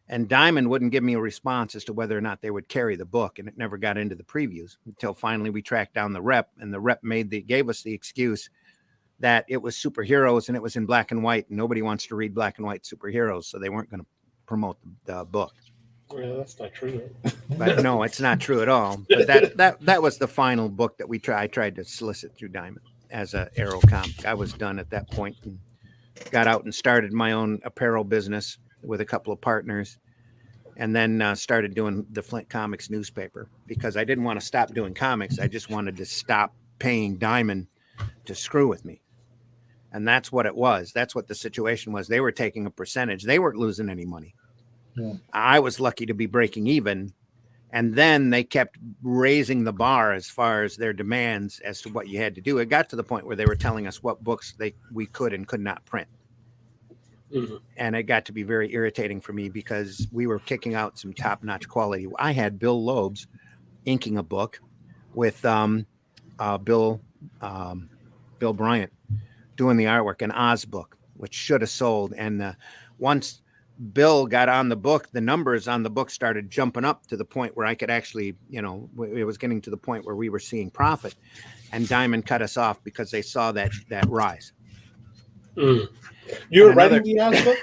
And Diamond wouldn't give me a response as to whether or not they would carry the book, and it never got into the previews until finally we tracked down the rep, and the rep gave us the excuse that it was superheroes and it was in black and white, and nobody wants to read black and white superheroes, so they weren't going to promote the book. Well, that's not true. But no, it's not true at all. But that was the final book that I tried to solicit through Diamond as a Arrow comic. I was done at that point and got out and started my own apparel business with a couple of partners, and then started doing the Flint Comics newspaper because I didn't want to stop doing comics. I just wanted to stop paying Diamond to screw with me. And that's what it was. That's what the situation was. They were taking a percentage. They weren't losing any money. Yeah. I was lucky to be breaking even. And then they kept raising the bar as far as their demands as to what you had to do. It got to the point where they were telling us what books we could and could not print. Mm-hmm. And it got to be very irritating for me because we were kicking out some top-notch quality. I had Bill Loebs inking a book with Bill Bryant doing the artwork, an Oz book, which should have sold. And once Bill got on the book, the numbers on the book started jumping up to the point where I could actually, it was getting to the point where we were seeing profit, and Diamond cut us off because they saw that rise. Mm. You were writing the Oz book?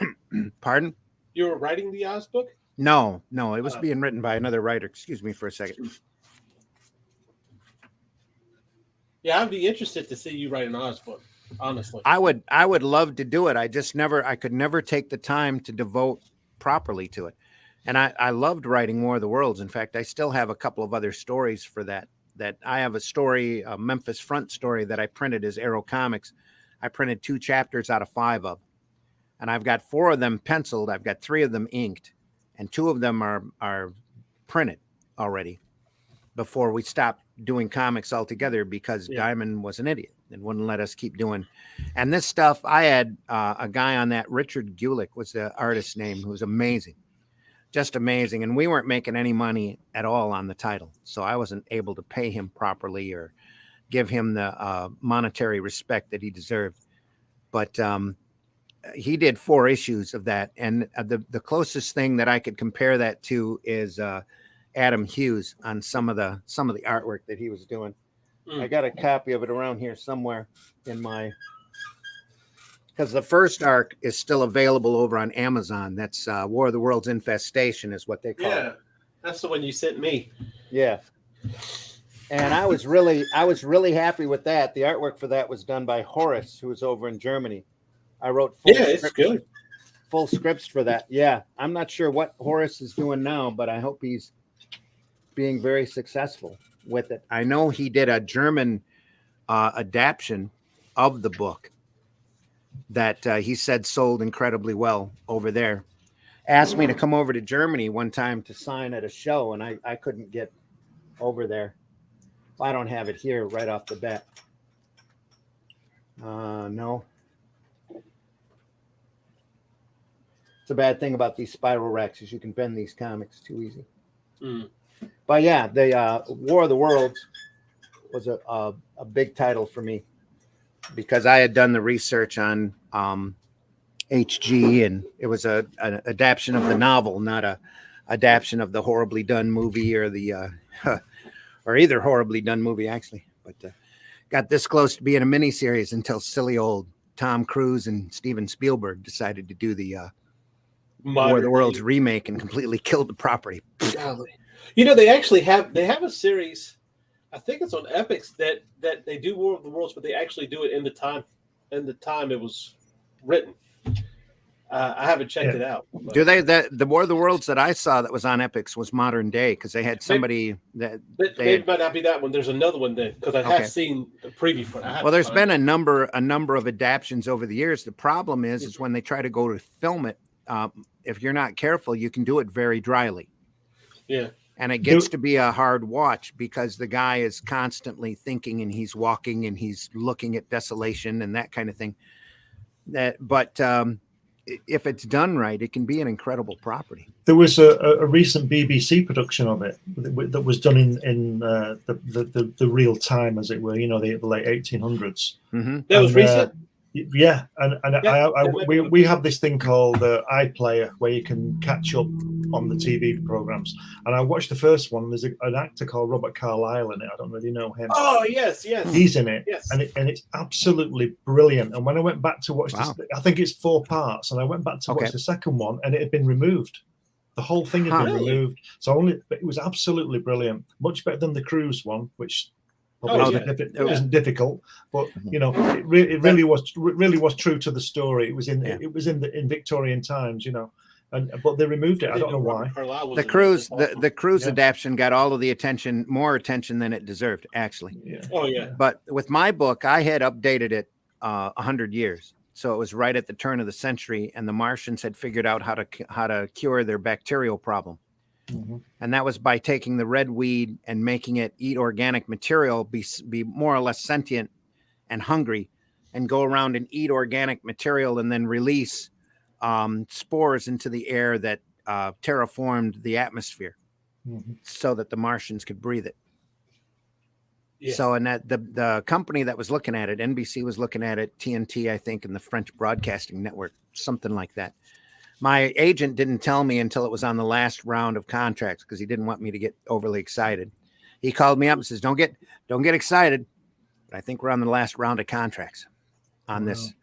Pardon? You were writing the Oz book? No, it was being written by another writer. Excuse me for a second. Yeah, I'd be interested to see you write an Oz book. Honestly, I would love to do it. I could never take the time to devote properly to it. And I loved writing War of the Worlds. In fact, I still have a couple of other stories for that I have a story, a Memphis Front story that I printed as Arrow Comics. I printed 2 chapters out of 5 of them. And I've got 4 of them penciled. I've got 3 of them inked, and 2 of them are printed already before we stopped doing comics altogether because Diamond was an idiot and wouldn't let us keep doing. And this stuff, I had a guy on that, Richard Gulick was the artist's name, who was amazing, just amazing. And we weren't making any money at all on the title. So I wasn't able to pay him properly or give him the monetary respect that he deserved. But he did 4 issues of that. And the closest thing that I could compare that to is Adam Hughes on some of the artwork that he was doing. I got a copy of it around here somewhere in because the first arc is still available over on Amazon. That's War of the Worlds Infestation is what they call it. Yeah, that's the one you sent me. Yeah. And I was really happy with that. The artwork for that was done by Horace, who was over in Germany. I wrote it's good. Full scripts for that. Yeah. I'm not sure what Horace is doing now, but I hope he's being very successful with it. I know he did a German adaptation of the book that he said sold incredibly well over there. Asked me to come over to Germany one time to sign at a show, and I couldn't get over there. I don't have it here right off the bat. No. It's a bad thing about these spiral racks is you can bend these comics too easy. Mm. But yeah, the War of the Worlds was a big title for me because I had done the research on HG, and it was an adaptation of the novel, not a adaptation of the horribly done movie or the or either horribly done movie actually. But got this close to being a miniseries until silly old Tom Cruise and Steven Spielberg decided to do the War of the Worlds remake and completely killed the property. Golly. You know, they have a series, I think it's on Epix, that they do War of the Worlds, but they actually do it in the time it was written. I haven't checked it out. But. Do they? The War of the Worlds that I saw that was on Epix was modern day, because they had somebody maybe might not be that one. There's another one then, because I have seen the preview for it. Well, there's been a number of adaptions over the years. The problem is when they try to go to film it, if you're not careful, you can do it very dryly. Yeah. And it gets to be a hard watch because the guy is constantly thinking, and he's walking, and he's looking at desolation and that kind of thing. But if it's done right, it can be an incredible property. There was a recent BBC production of it that was done in the real time, as it were. You know, the late 1800s. Mm-hmm. That was recent. Yeah, we have this thing called iPlayer where you can catch up on the TV programs. And I watched the first one. There's an actor called Robert Carlyle in it. I don't really know him. Oh yes, he's in it. Yes, and it's absolutely brilliant. And when I went back to watch this, I think it's 4 parts, and I went back to watch the second one, and it had been removed. The whole thing had been removed. So but it was absolutely brilliant. Much better than the cruise one, which. It wasn't difficult, but you know, it really was true to the story. It was in Victorian times, you know, but they removed it. I don't know why. The cruise adaptation got all of the attention, more attention than it deserved, actually. Yeah. Oh yeah. But with my book, I had updated it 100 years, so it was right at the turn of the century, and the Martians had figured out how to cure their bacterial problem. Mm-hmm. And that was by taking the red weed and making it eat organic material, be more or less sentient and hungry, and go around and eat organic material, and then release spores into the air that terraformed the atmosphere, so that the Martians could breathe it. Yeah. So, and that the company that was looking at it, NBC was looking at it, TNT, I think, and the French Broadcasting Network, something like that. My agent didn't tell me until it was on the last round of contracts, because he didn't want me to get overly excited. He called me up and says, "Don't get excited, but I think we're on the last round of contracts on this,"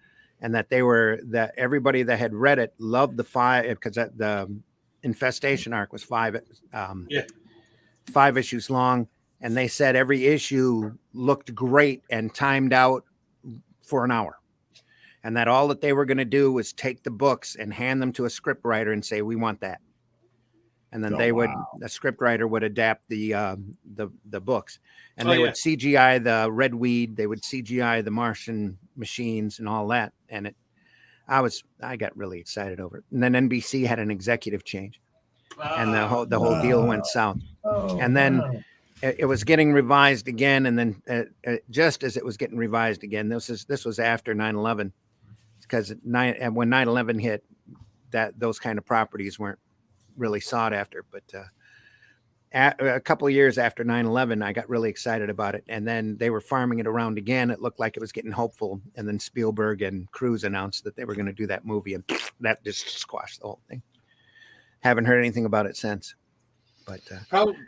and that everybody that had read it loved the 5, because the infestation arc was 5 issues long, and they said every issue looked great and timed out for an hour. And that all that they were going to do was take the books and hand them to a script writer and say, "We want that." And then the script writer would adapt the books, and they would CGI the red weed. They would CGI the Martian machines and all that. And I got really excited over it. And then NBC had an executive change, and the whole deal went south. And then it was getting revised again. And then just as it was getting revised again, this was after 9/11. Because when 9/11 hit, those kind of properties weren't really sought after. But a couple of years after 9/11, I got really excited about it. And then they were farming it around again. It looked like it was getting hopeful. And then Spielberg and Cruise announced that they were going to do that movie, and that just squashed the whole thing. Haven't heard anything about it since. But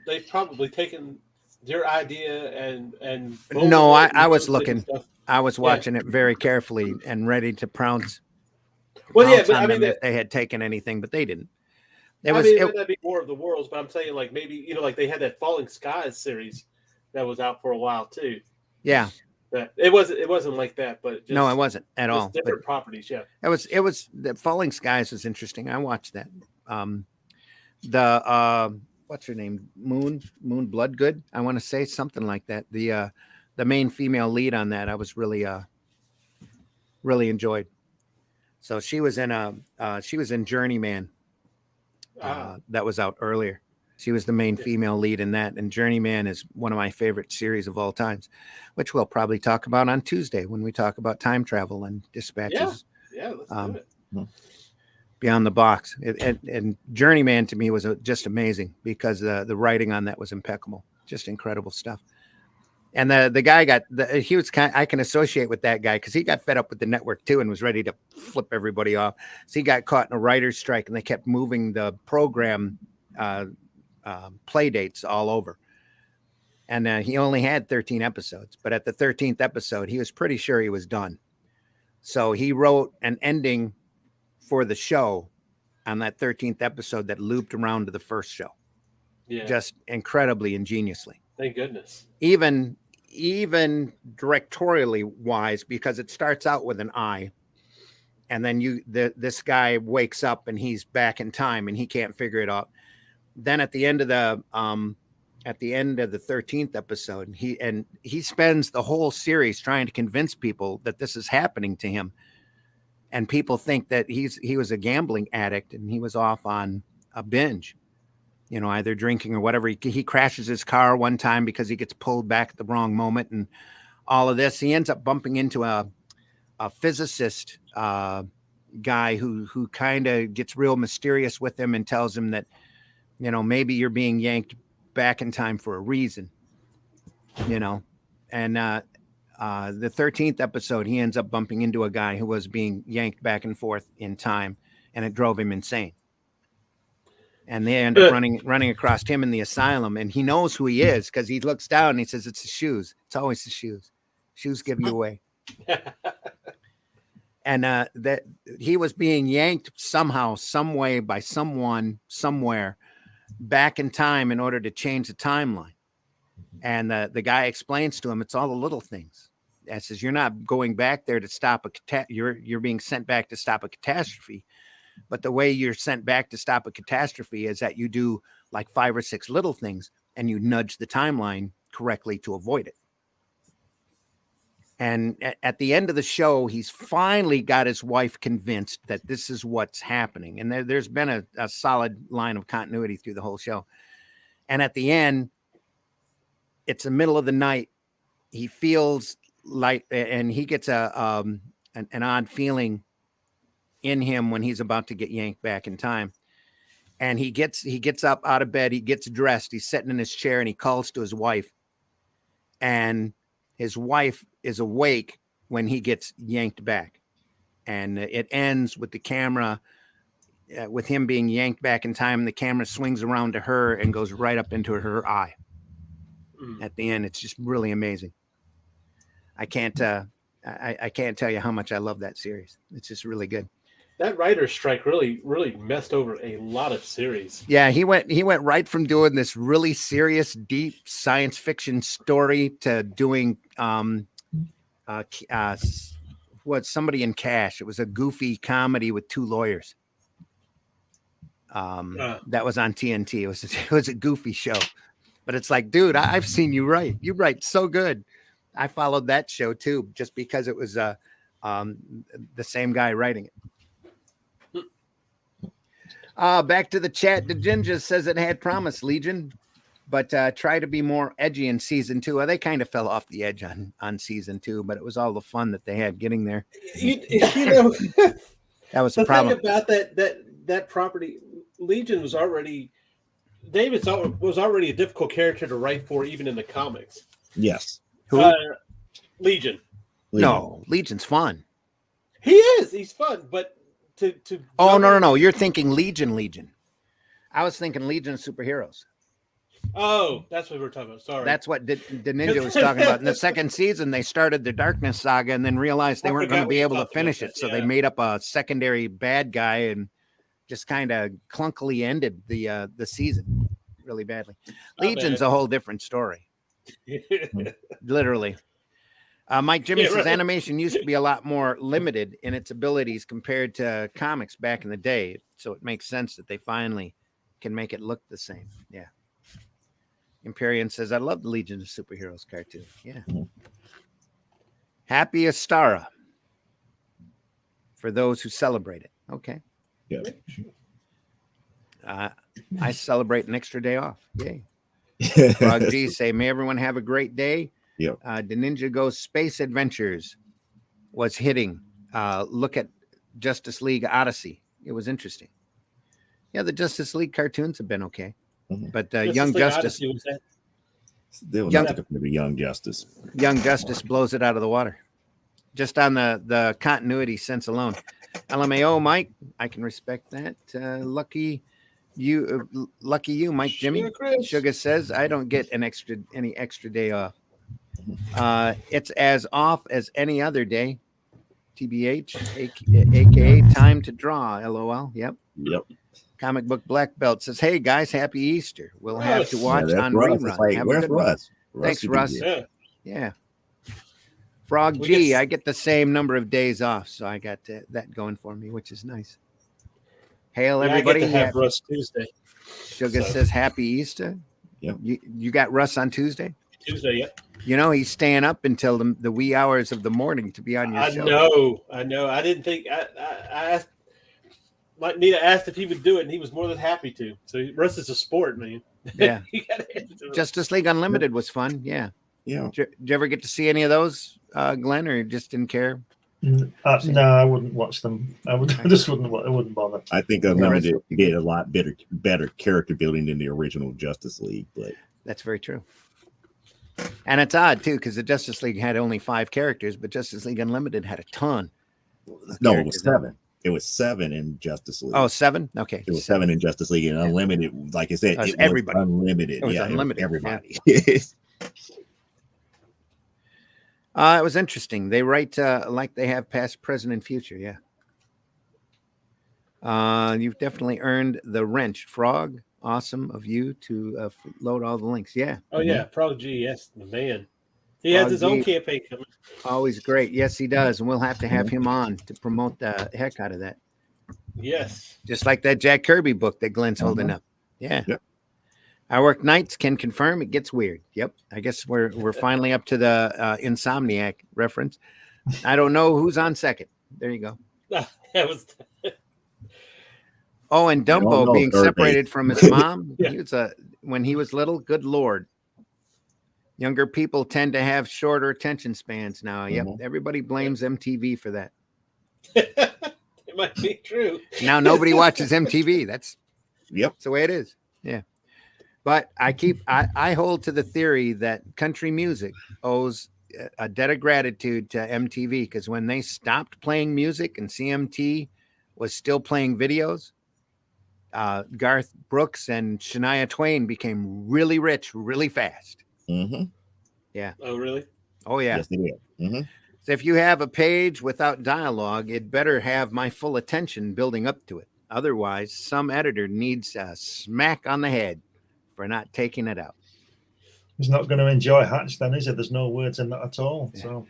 they've probably taken their idea and no, I was looking. I was watching it very carefully and ready to pounce. Well, yeah, but I mean, if they had taken anything, but they didn't. It might not be War of the Worlds, but I'm saying, like, maybe, you know, like they had that Falling Skies series that was out for a while too. Yeah, it wasn't like that, but no, it wasn't at all. Different properties, yeah. It was the Falling Skies was interesting. I watched that. What's her name? Moon Bloodgood. I want to say something like that. The main female lead on that, I was really enjoyed. So she was in Journeyman. That was out earlier. She was the main female lead in that, and Journeyman is one of my favorite series of all times, which we'll probably talk about on Tuesday when we talk about time travel and dispatches. Yeah, let's do it. Beyond the Box. And Journeyman to me was just amazing, because the writing on that was impeccable, just incredible stuff. And the guy I can associate with that guy, because he got fed up with the network too and was ready to flip everybody off. So he got caught in a writer's strike, and they kept moving the program play dates all over. And he only had 13 episodes, but at the 13th episode, he was pretty sure he was done. So he wrote an ending for the show on that 13th episode that looped around to the first show. Yeah. Just incredibly ingeniously. Thank goodness. Even directorially wise, because it starts out with an eye, and then this guy wakes up and he's back in time and he can't figure it out. Then at the end of the 13th episode, he spends the whole series trying to convince people that this is happening to him, and people think that he was a gambling addict and he was off on a binge, either drinking or whatever. He crashes his car one time because he gets pulled back at the wrong moment, and all of this. He ends up bumping into a physicist guy who kind of gets real mysterious with him and tells him that, maybe you're being yanked back in time for a reason, and the 13th episode, he ends up bumping into a guy who was being yanked back and forth in time, and it drove him insane. And they end up running across him in the asylum, and he knows who he is because he looks down and he says, "It's the shoes. It's always the shoes. Shoes give you away." And that he was being yanked somehow, some way, by someone somewhere back in time in order to change the timeline. And the guy explains to him, it's all the little things. That says, you're not going back there to stop you're being sent back to stop a catastrophe. But the way you're sent back to stop a catastrophe is that you do like 5 or 6 little things and you nudge the timeline correctly to avoid it. And at the end of the show, he's finally got his wife convinced that this is what's happening. And there's been a solid line of continuity through the whole show. And at the end, it's the middle of the night. He feels like, and he gets an odd feeling in him when he's about to get yanked back in time. And he gets up out of bed. He gets dressed. He's sitting in his chair and he calls to his wife. And his wife is awake when he gets yanked back. And it ends with the camera, with him being yanked back in time. The camera swings around to her and goes right up into her eye. At the end, it's just really amazing. I can't tell you how much I love that series. It's just really good. That writer's strike really messed over a lot of series. Yeah, he went right from doing this really serious, deep science fiction story to doing Somebody in Cash. It was a goofy comedy with 2 lawyers. That was on TNT. It was a goofy show, but it's like, dude, I've seen you write. You write so good. I followed that show too, just because it was the same guy writing it. Back to the chat. The Ginger says it had promise, Legion, but try to be more edgy in season 2. Well, they kind of fell off the edge on season 2, but it was all the fun that they had getting there. That was the problem thing about that property. Legion was already a difficult character to write for, even in the comics. Yes. Who? Legion. No, Legion's fun. He is. He's fun, but to Oh, no. You're thinking Legion. I was thinking Legion of Superheroes. Oh, that's what we're talking about. Sorry. That's what the Ninja was talking about. In the second season, they started the Darkness Saga and then realized they weren't going to be able to finish it. So they made up a secondary bad guy and just kind of clunkily ended the season really badly. Legion's a whole different story. Literally. Mike Jimmy says animation used to be a lot more limited in its abilities compared to comics back in the day. So it makes sense that they finally can make it look the same. Yeah. Imperium says, I love the Legion of Superheroes cartoon. Yeah. Happy Astara for those who celebrate it. Okay. Yeah. I celebrate an extra day off. Yay. Frog G say, may everyone have a great day. Yep. The Ninja Goes Space Adventures was hitting. Look at Justice League Odyssey. It was interesting. Yeah, the Justice League cartoons have been okay. But Young Justice. They will not take a Young Justice. Young Justice blows it out of the water. Just on the continuity sense alone. LMAO, Mike, I can respect that. Lucky you, Mike Jimmy. Sugar says, I don't get any extra day off. It's as off as any other day. TBH, aka Time to Draw, LOL. Yep. Comic Book Black Belt says, "Hey guys, happy Easter. We'll have to watch on Russ. rerun. Like, have where's Russ? Thanks, Russ. Yeah. Frog We G, get- I get the same number of days off, so I got that going for me, which is nice. Hail everybody! I get to have Russ Tuesday. Sugar says, "Happy Easter." Yep. You got Russ on Tuesday? Tuesday, yep. You know he's staying up until the wee hours of the morning to be on your show. I know. I didn't think I asked. Like Nita asked if he would do it, and he was more than happy to. So Russ is a sport, man. Yeah. Justice League Unlimited was fun. Yeah. Yeah. Did you ever get to see any of those, Glenn, or you just didn't care? No, I wouldn't watch them. I just wouldn't. I wouldn't bother. I think Unlimited did a lot better character building than the original Justice League, but that's very true. And it's odd too, because the Justice League had only 5 characters, but Justice League Unlimited had a ton. No, it was 7. It was 7 in Justice League. Oh, 7? Okay. It was 7 in Justice League, and Unlimited, like I said, was it everybody. was unlimited. It was yeah, unlimited. Everybody. It was interesting. They write like they have past, present, and future. Yeah. You've definitely earned the wrench, Frog. Awesome of you to load all the links. Yeah. Oh yeah, Frog G. Yes, the man. He has his own campaign coming. Always great. Yes, he does, and we'll have to have him on to promote the heck out of that. Yes. Just like that Jack Kirby book that Glenn's holding up. Yeah. Yep. I work nights, can confirm it gets weird. Yep. I guess we're finally up to the Insomniac reference. I don't know who's on second. There you go. That was. Oh, and Dumbo being separated from his mom. Yeah. He was when he was little. Good Lord. Younger people tend to have shorter attention spans now. Yep. Everybody blames MTV for that. It might be true. Now nobody watches MTV. That's Yep. the way it is. Yeah. But I hold to the theory that country music owes a debt of gratitude to MTV, because when they stopped playing music and CMT was still playing videos, Garth Brooks and Shania Twain became really rich really fast. Mm-hmm. Yeah. Oh, really? Oh, yeah. Yes, they did. Mm-hmm. So if you have a page without dialogue, it better have my full attention building up to it. Otherwise, some editor needs a smack on the head for not taking it out. He's not going to enjoy Hatch then, is it? There's no words in that at all. Yeah. So,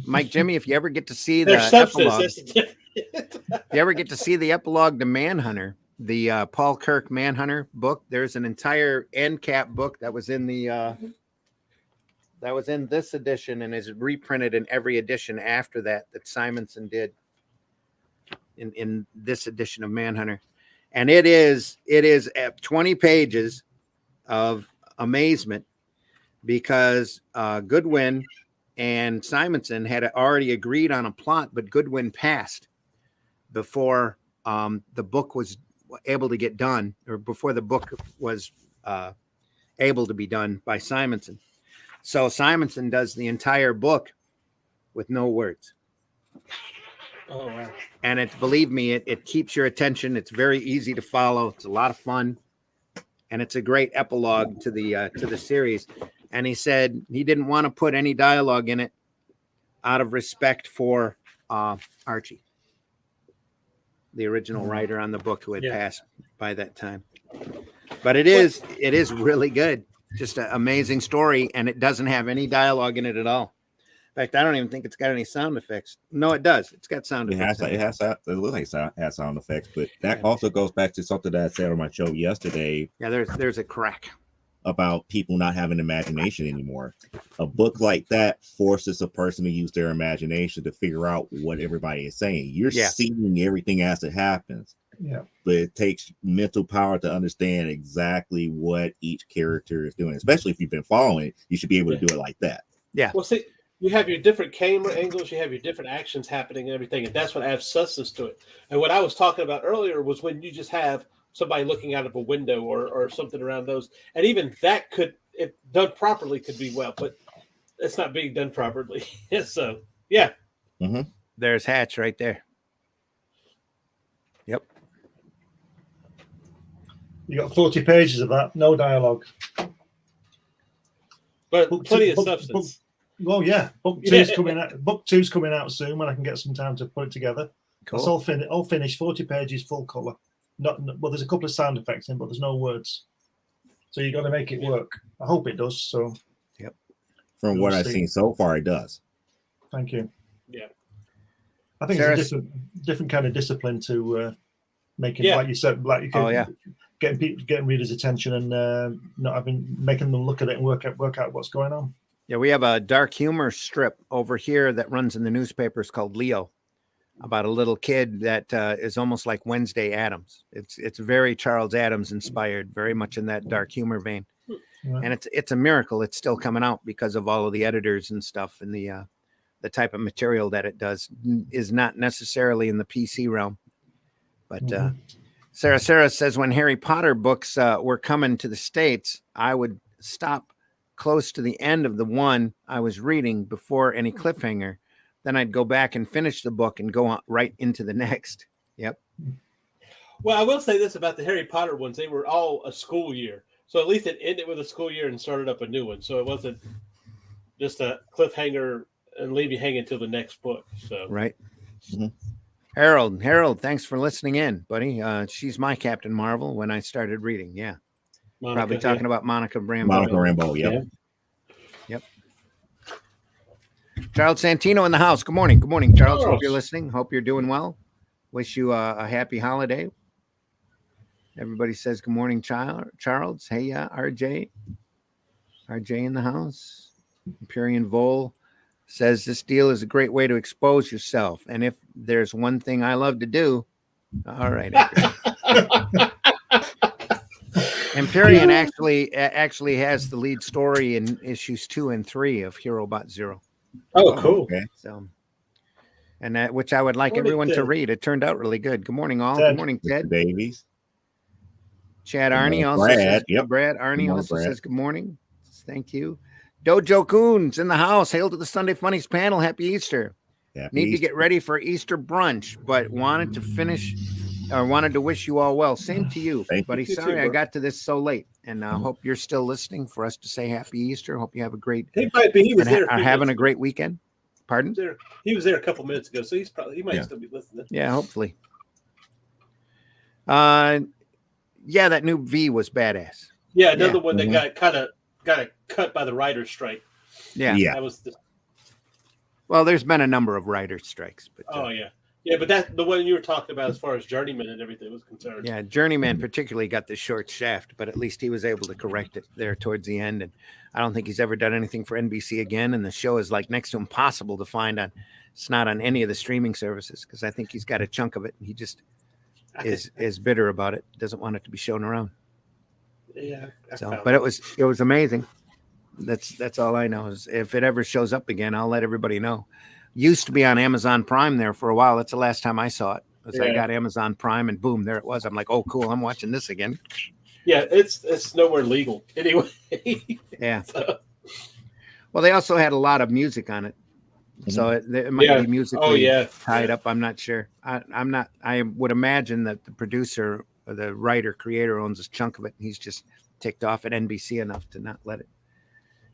Mike, Jimmy, if you ever get to see there's the substance. epilogue, if you ever get to see the epilogue to Manhunter, the Paul Kirk Manhunter book, there's an entire end cap book that was in the that was in this edition and is reprinted in every edition after that Simonson did in this edition of Manhunter. And it is 20 pages of amazement, because Goodwin and Simonson had already agreed on a plot, but Goodwin passed before the book was able to get done, or before the book was able to be done by Simonson. So Simonson does the entire book with no words. Oh, wow. And believe me, it keeps your attention. It's very easy to follow. It's a lot of fun. And it's a great epilogue to the series. And he said he didn't want to put any dialogue in it out of respect for Archie, the original writer on the book, who had passed by that time. But it is really good. Just an amazing story, and it doesn't have any dialogue in it at all. In fact, I don't even think it's got any sound effects. No, it does. It's got sound effects. It looks like it has sound effects, but that also goes back to something that I said on my show yesterday. Yeah, there's a crack about people not having imagination anymore. A book like that forces a person to use their imagination to figure out what everybody is saying. You're seeing everything as it happens. Yeah. But it takes mental power to understand exactly what each character is doing. Especially if you've been following it, you should be able to do it like that. Yeah. Well, see, you have your different camera angles, you have your different actions happening and everything, and that's what adds substance to it. And what I was talking about earlier was when you just have somebody looking out of a window or something around those. And even that could, if done properly, could be well, but it's not being done properly. So, yeah. Mm-hmm. There's Hatch right there. Yep. You got 40 pages of that, no dialogue. But plenty of substance. Well, yeah, book two's coming out. Book two's coming out soon when I can get some time to put it together. Cool. It's all finished. 40 pages, full color. Well, there's a couple of sound effects in, but there's no words. So you got to make it work. I hope it does. So, yep. From what I've seen so far, it does. Thank you. Yeah. I think it's a different kind of discipline to making, like you said, like you can, getting readers' attention and not making them look at it and work out what's going on. Yeah, we have a dark humor strip over here that runs in the newspapers called Leo, about a little kid that is almost like Wednesday Addams. It's very Charles Addams inspired, very much in that dark humor vein. Right. And it's a miracle it's still coming out because of all of the editors and stuff, and the type of material that it does is not necessarily in the PC realm. But Sarah says when Harry Potter books were coming to the States, I would stop close to the end of the one I was reading before any cliffhanger. Then I'd go back and finish the book and go on right into the next. Yep. Well, I will say this about the Harry Potter ones. They were all a school year. So at least it ended with a school year and started up a new one. So it wasn't just a cliffhanger and leave you hanging till the next book. So right. Mm-hmm. Harold, thanks for listening in, buddy. She's my Captain Marvel when I started reading. Yeah. Monica, probably talking about Monica Rambeau. Monica Rambeau, yep. Yep. Charles Santino in the house. Good morning. Good morning, Charles. Hope you're listening. Hope you're doing well. Wish you a happy holiday. Everybody says good morning, Charles. Hey, RJ. RJ in the house. Imperial Vol says this deal is a great way to expose yourself. And if there's one thing I love to do, all right. Empyrean actually has the lead story in issues 2 and 3 of HeroBot Zero. Oh, cool. Okay. So, and that which I would like everyone to read. It turned out really good. Good morning, all. Good morning, Ted. Davies. Chad Arney also says, Brad Arney also says good morning. Thank you. Dojo Coons in the house. Hail to the Sunday Funnies panel. Happy Easter. Need to get ready for Easter brunch, but wanted to wish you all well. Same to you, buddy. Sorry I got to this so late, and hope you're still listening for us to say Happy Easter. Hope you have a great. He might be. He was there. Having a great weekend. Pardon? He was there a couple minutes ago, so he might still be listening. Yeah, hopefully. That new V was badass. Yeah, another one that got cut by the writer's strike. Yeah. That was Well, there's been a number of writer's strikes, but but that's the one you were talking about as far as Journeyman and everything was concerned. Yeah, Journeyman particularly got the short shaft, but at least he was able to correct it there towards the end. And I don't think he's ever done anything for NBC again. And the show is like next to impossible to find on. It's not on any of the streaming services because I think he's got a chunk of it. And he just is bitter about it. Doesn't want it to be shown around. Yeah. But it was amazing. That's all I know is if it ever shows up again, I'll let everybody know. Used to be on Amazon Prime there for a while. That's the last time I saw it. I got Amazon Prime and boom, there it was. I'm like, oh, cool. I'm watching this again. Yeah, it's nowhere legal anyway. Yeah. Well, they also had a lot of music on it, so it might be musically tied up. I'm not sure. I would imagine that the producer or the writer creator owns a chunk of it. And he's just ticked off at NBC enough to not let it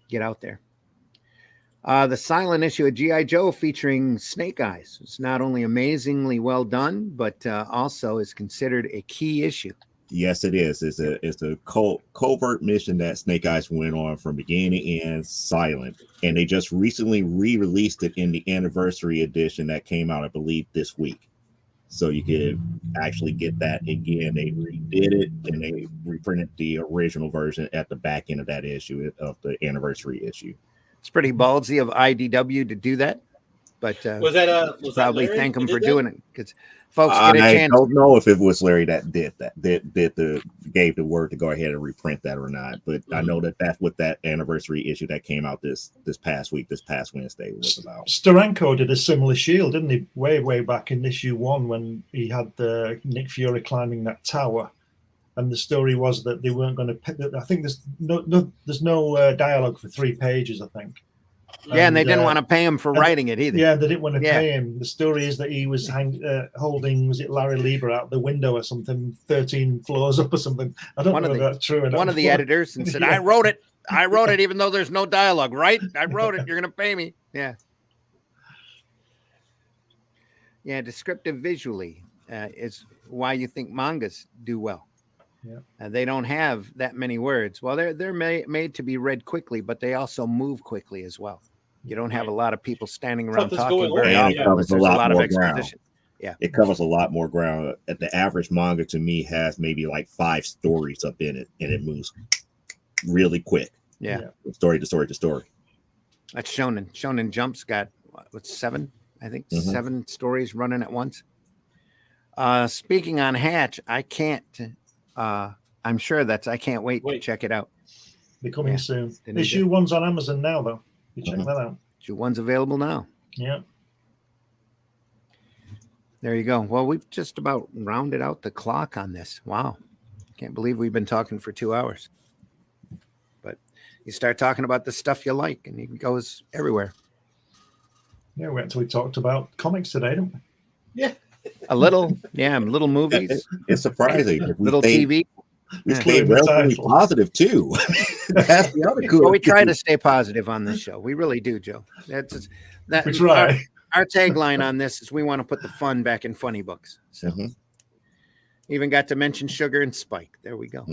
get out there. The silent issue of G.I. Joe featuring Snake Eyes. It's not only amazingly well done, but also is considered a key issue. Yes, it is. It's a covert mission that Snake Eyes went on from beginning to end, silent. And they just recently re-released it in the anniversary edition that came out, I believe, this week. So you could actually get that again. They redid it and they reprinted the original version at the back end of that issue of the anniversary issue. It's pretty ballsy of IDW to do that, but was probably Larry thank them for doing it because folks get a chance. I don't know if it was Larry that did gave the word to go ahead and reprint that or not, but I know that's what that anniversary issue that came out this past Wednesday was about. Steranko did a similar shield, didn't he? Way back in issue 1 when he had Nick Fury climbing that tower. And the story was that they weren't going to. I think there's no dialogue for 3 pages. I think. Yeah, and they didn't want to pay him for writing it either. Yeah, they didn't want to pay him. The story is that he was holding, was it Larry Lieber out the window or something, 13 floors up or something. I don't know if that's true. One of the editors and said, "I wrote it. I wrote it, even though there's no dialogue, right? I wrote it. You're going to pay me. Yeah. Yeah. Descriptive visually is why you think mangas do well. Yeah. They don't have that many words. Well, they're made to be read quickly, but they also move quickly as well. You don't have a lot of people standing around talking very often. It covers a lot more ground. Yeah, it covers a lot more ground. The average manga to me has maybe like 5 stories up in it, and it moves really quick. Yeah. Story to story to story. That's Shonen. Shonen Jump's got what's 7? I think 7 stories running at once. Speaking on Hatch, I can't. I'm sure I can't wait to check it out. They're coming soon. Issue 1's on Amazon now, though. You check that out. Issue 1's available now. Yeah. There you go. Well, we've just about rounded out the clock on this. Wow. Can't believe we've been talking for 2 hours. But you start talking about the stuff you like, and it goes everywhere. Yeah, we talked about comics today, didn't we? Yeah. A little. Yeah, little movies. It's surprising. Little TV. We stayed relatively positive, too. That's the other cool. Well, we try to stay positive on this show. We really do, Joe. We try. Our tagline on this is we want to put the fun back in funny books. So even got to mention Sugar and Spike. There we go.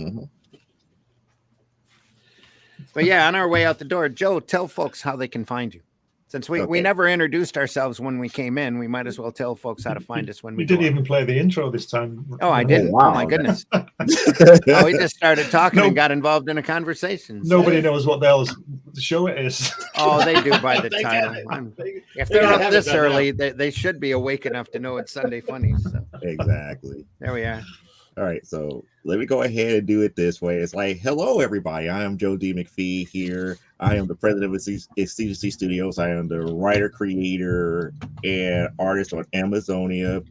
But yeah, on our way out the door, Joe, tell folks how they can find you. Since we never introduced ourselves when we came in, we might as well tell folks how to find us when we didn't even play the intro this time. Oh, I didn't. Wow. Oh, my goodness. We just started talking and got involved in a conversation. Nobody knows what the hell the show it is. Oh, they do by the title. If they're up this early, they should be awake enough to know it's Sunday Funnies. So. Exactly. There we are. All right, so let me go ahead and do it this way. It's like, hello, everybody. I am Joe D. McPhee here. I am the president of CGC Studios. I am the writer, creator, and artist on Amazonia,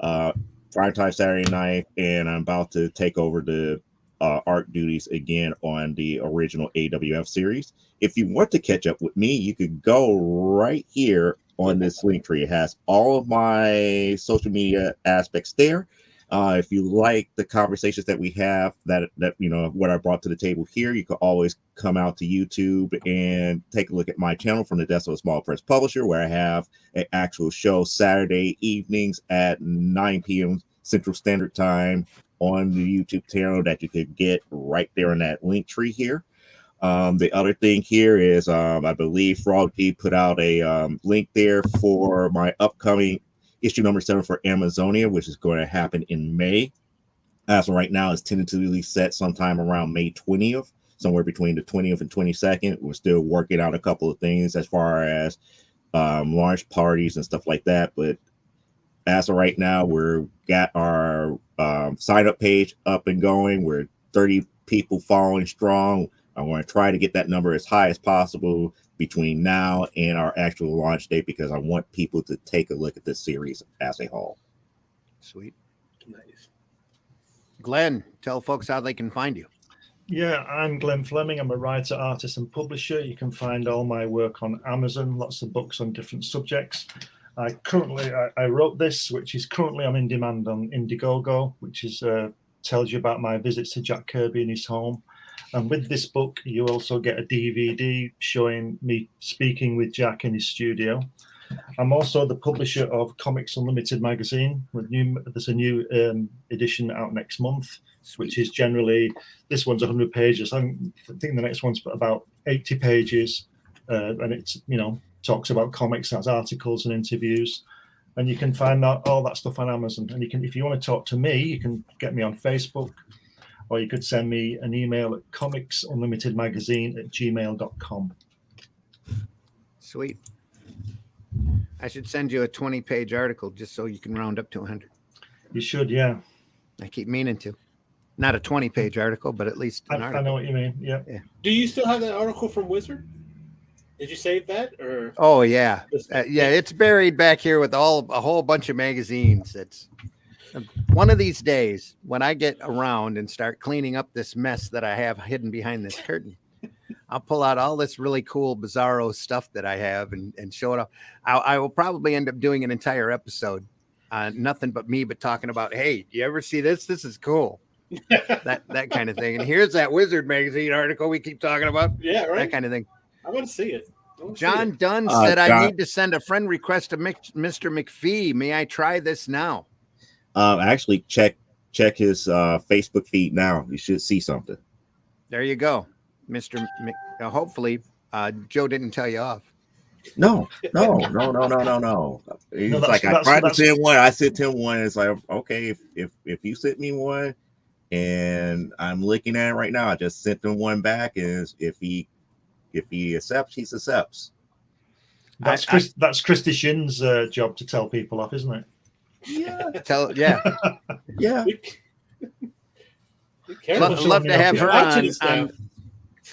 Primetime Saturday night, and I'm about to take over the art duties again on the original AWF series. If you want to catch up with me, you could go right here on this link tree. It has all of my social media aspects there. If you like the conversations that we have, that what I brought to the table here, you can always come out to YouTube and take a look at my channel From the Desk of a Small Press Publisher, where I have an actual show Saturday evenings at 9 p.m. Central Standard Time on the YouTube channel that you could get right there in that link tree here. The other thing here is I believe Frog-P put out a link there for my upcoming issue number 7 for Amazonia, which is going to happen in May. As of right now, it's tentatively set sometime around May 20th, somewhere between the 20th and 22nd. We're still working out a couple of things as far as launch parties and stuff like that. But as of right now, we're got our sign up page up and going. We're 30 people following strong. I want to try to get that number as high as possible between now and our actual launch date, because I want people to take a look at this series as a whole. Sweet. Nice. Glenn, tell folks how they can find you. Yeah, I'm Glenn Fleming. I'm a writer, artist, and publisher. You can find all my work on Amazon, lots of books on different subjects. I wrote this, which is currently on in demand on Indiegogo, which is tells you about my visits to Jack Kirby in his home. And with this book, you also get a DVD showing me speaking with Jack in his studio. I'm also the publisher of Comics Unlimited magazine. There's a new edition out next month, which is generally, this one's 100 pages. I think the next one's about 80 pages. And it's, talks about comics, has articles and interviews. And you can find all that stuff on Amazon. And if you want to talk to me, you can get me on Facebook, or you could send me an email at comicsunlimitedmagazine@gmail.com. Sweet. I should send you a 20-page article just so you can round up to 100. You should, yeah. I keep meaning to. Not a 20-page article, but at least an article. I know what you mean, yeah. Do you still have that article from Wizard? Did you save that? Or Oh, yeah. It's buried back here with a whole bunch of magazines. It's one of these days when I get around and start cleaning up this mess that I have hidden behind this curtain, I'll pull out all this really cool, bizarro stuff that I have and show it off. I will probably end up doing an entire episode, nothing but me, but talking about, hey, do you ever see this? This is cool. that kind of thing. And here's that Wizard magazine article we keep talking about. Yeah, right. That kind of thing. I want to see it. John Dunn said, I need to send a friend request to Mr. McPhee. May I try this now? Actually, check his Facebook feed now. You should see something. There you go, Mr. Hopefully, Joe didn't tell you off. No. He's like, I tried to send one. I sent him one. It's like, okay, if you sent me one, and I'm looking at it right now, I just sent him one back, and if he accepts, he accepts. That's Christy Shin's job to tell people off, isn't it? Yeah. Yeah. Love to have her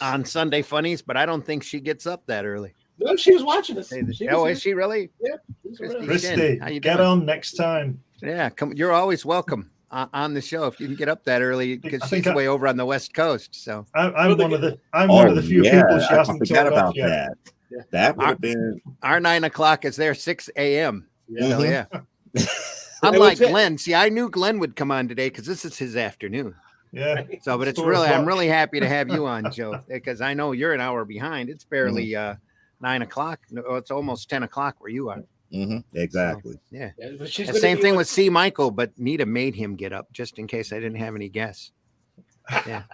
on Sunday Funnies, but I don't think she gets up that early. No, she was watching us. Is she really? Yeah. Christy, get on next time. Yeah, come. You're always welcome on the show if you can get up that early, because she's way over on the West Coast. So I'm one of the few people she hasn't told about that. Yeah. That would have been our 9 o'clock is there 6 a.m. Yeah. So yeah. Unlike Glenn, see, I knew Glenn would come on today because this is his afternoon. Yeah. So, but I'm really happy to have you on, Joe, because I know you're an hour behind. It's barely 9 o'clock. No, it's almost 10 o'clock where you are. Exactly. So, yeah. The same thing with C. Michael, but Nita made him get up just in case I didn't have any guests. Yeah.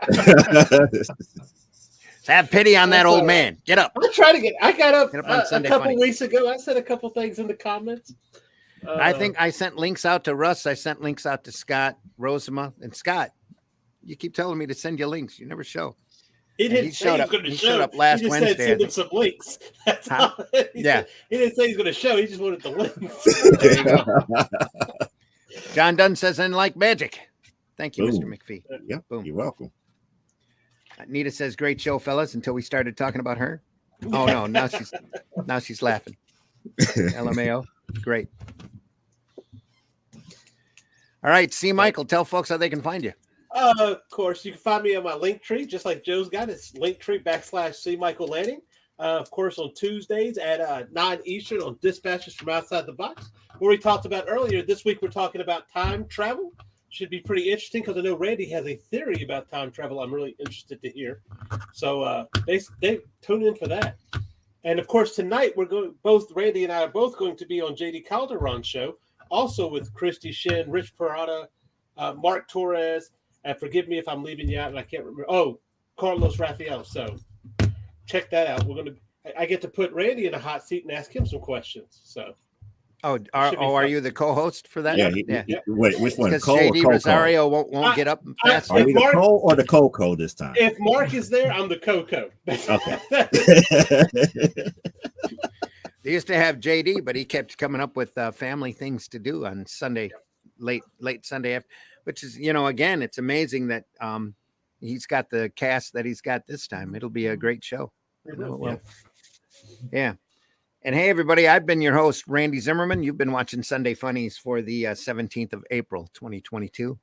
So have pity on that old man. Get up. I got up on a couple weeks ago. I said a couple things in the comments. I think I sent links out to Russ. I sent links out to Scott, Rosema, and Scott. You keep telling me to send you links. You never show. He showed up last Wednesday. Said send him some links. That's all. He didn't say he's going to show. He just wanted the links. There you go. John Dunn says, and like magic. Thank you, Mr. McPhee. Yeah, boom. You're welcome. Nita says, great show, fellas, until we started talking about her. Oh, no. Now she's laughing. LMAO. Great. All right. C. Michael, tell folks how they can find you. Of course, you can find me on my link tree, just like Joe's got. It's linktree.com/C. Michael Lanning. Of course, on Tuesdays at 9 Eastern on Dispatches from Outside the Box, where we talked about earlier. This week, we're talking about time travel. Should be pretty interesting because I know Randy has a theory about time travel I'm really interested to hear. So they tune in for that. And, of course, tonight, both Randy and I are both going to be on J.D. Calderon's show, also with Christy Shin, Rich Parada, Mark Torres, and forgive me if I'm leaving you out and I can't remember. Oh, Carlos Raphael. So check that out. I get to put Randy in a hot seat and ask him some questions. So. Are you the co-host for that? Yeah. Wait, which one? Because JD Rosario won't get up fast. Are you the co or the Coco this time? If Mark is there, I'm the Coco. Okay. They used to have JD, but he kept coming up with family things to do on Sunday, late Sunday after. Which is, again, it's amazing that he's got the cast that he's got this time. It'll be a great show. Yeah. And hey, everybody, I've been your host, Randy Zimmerman. You've been watching Sunday Funnies for the 17th of April, 2022.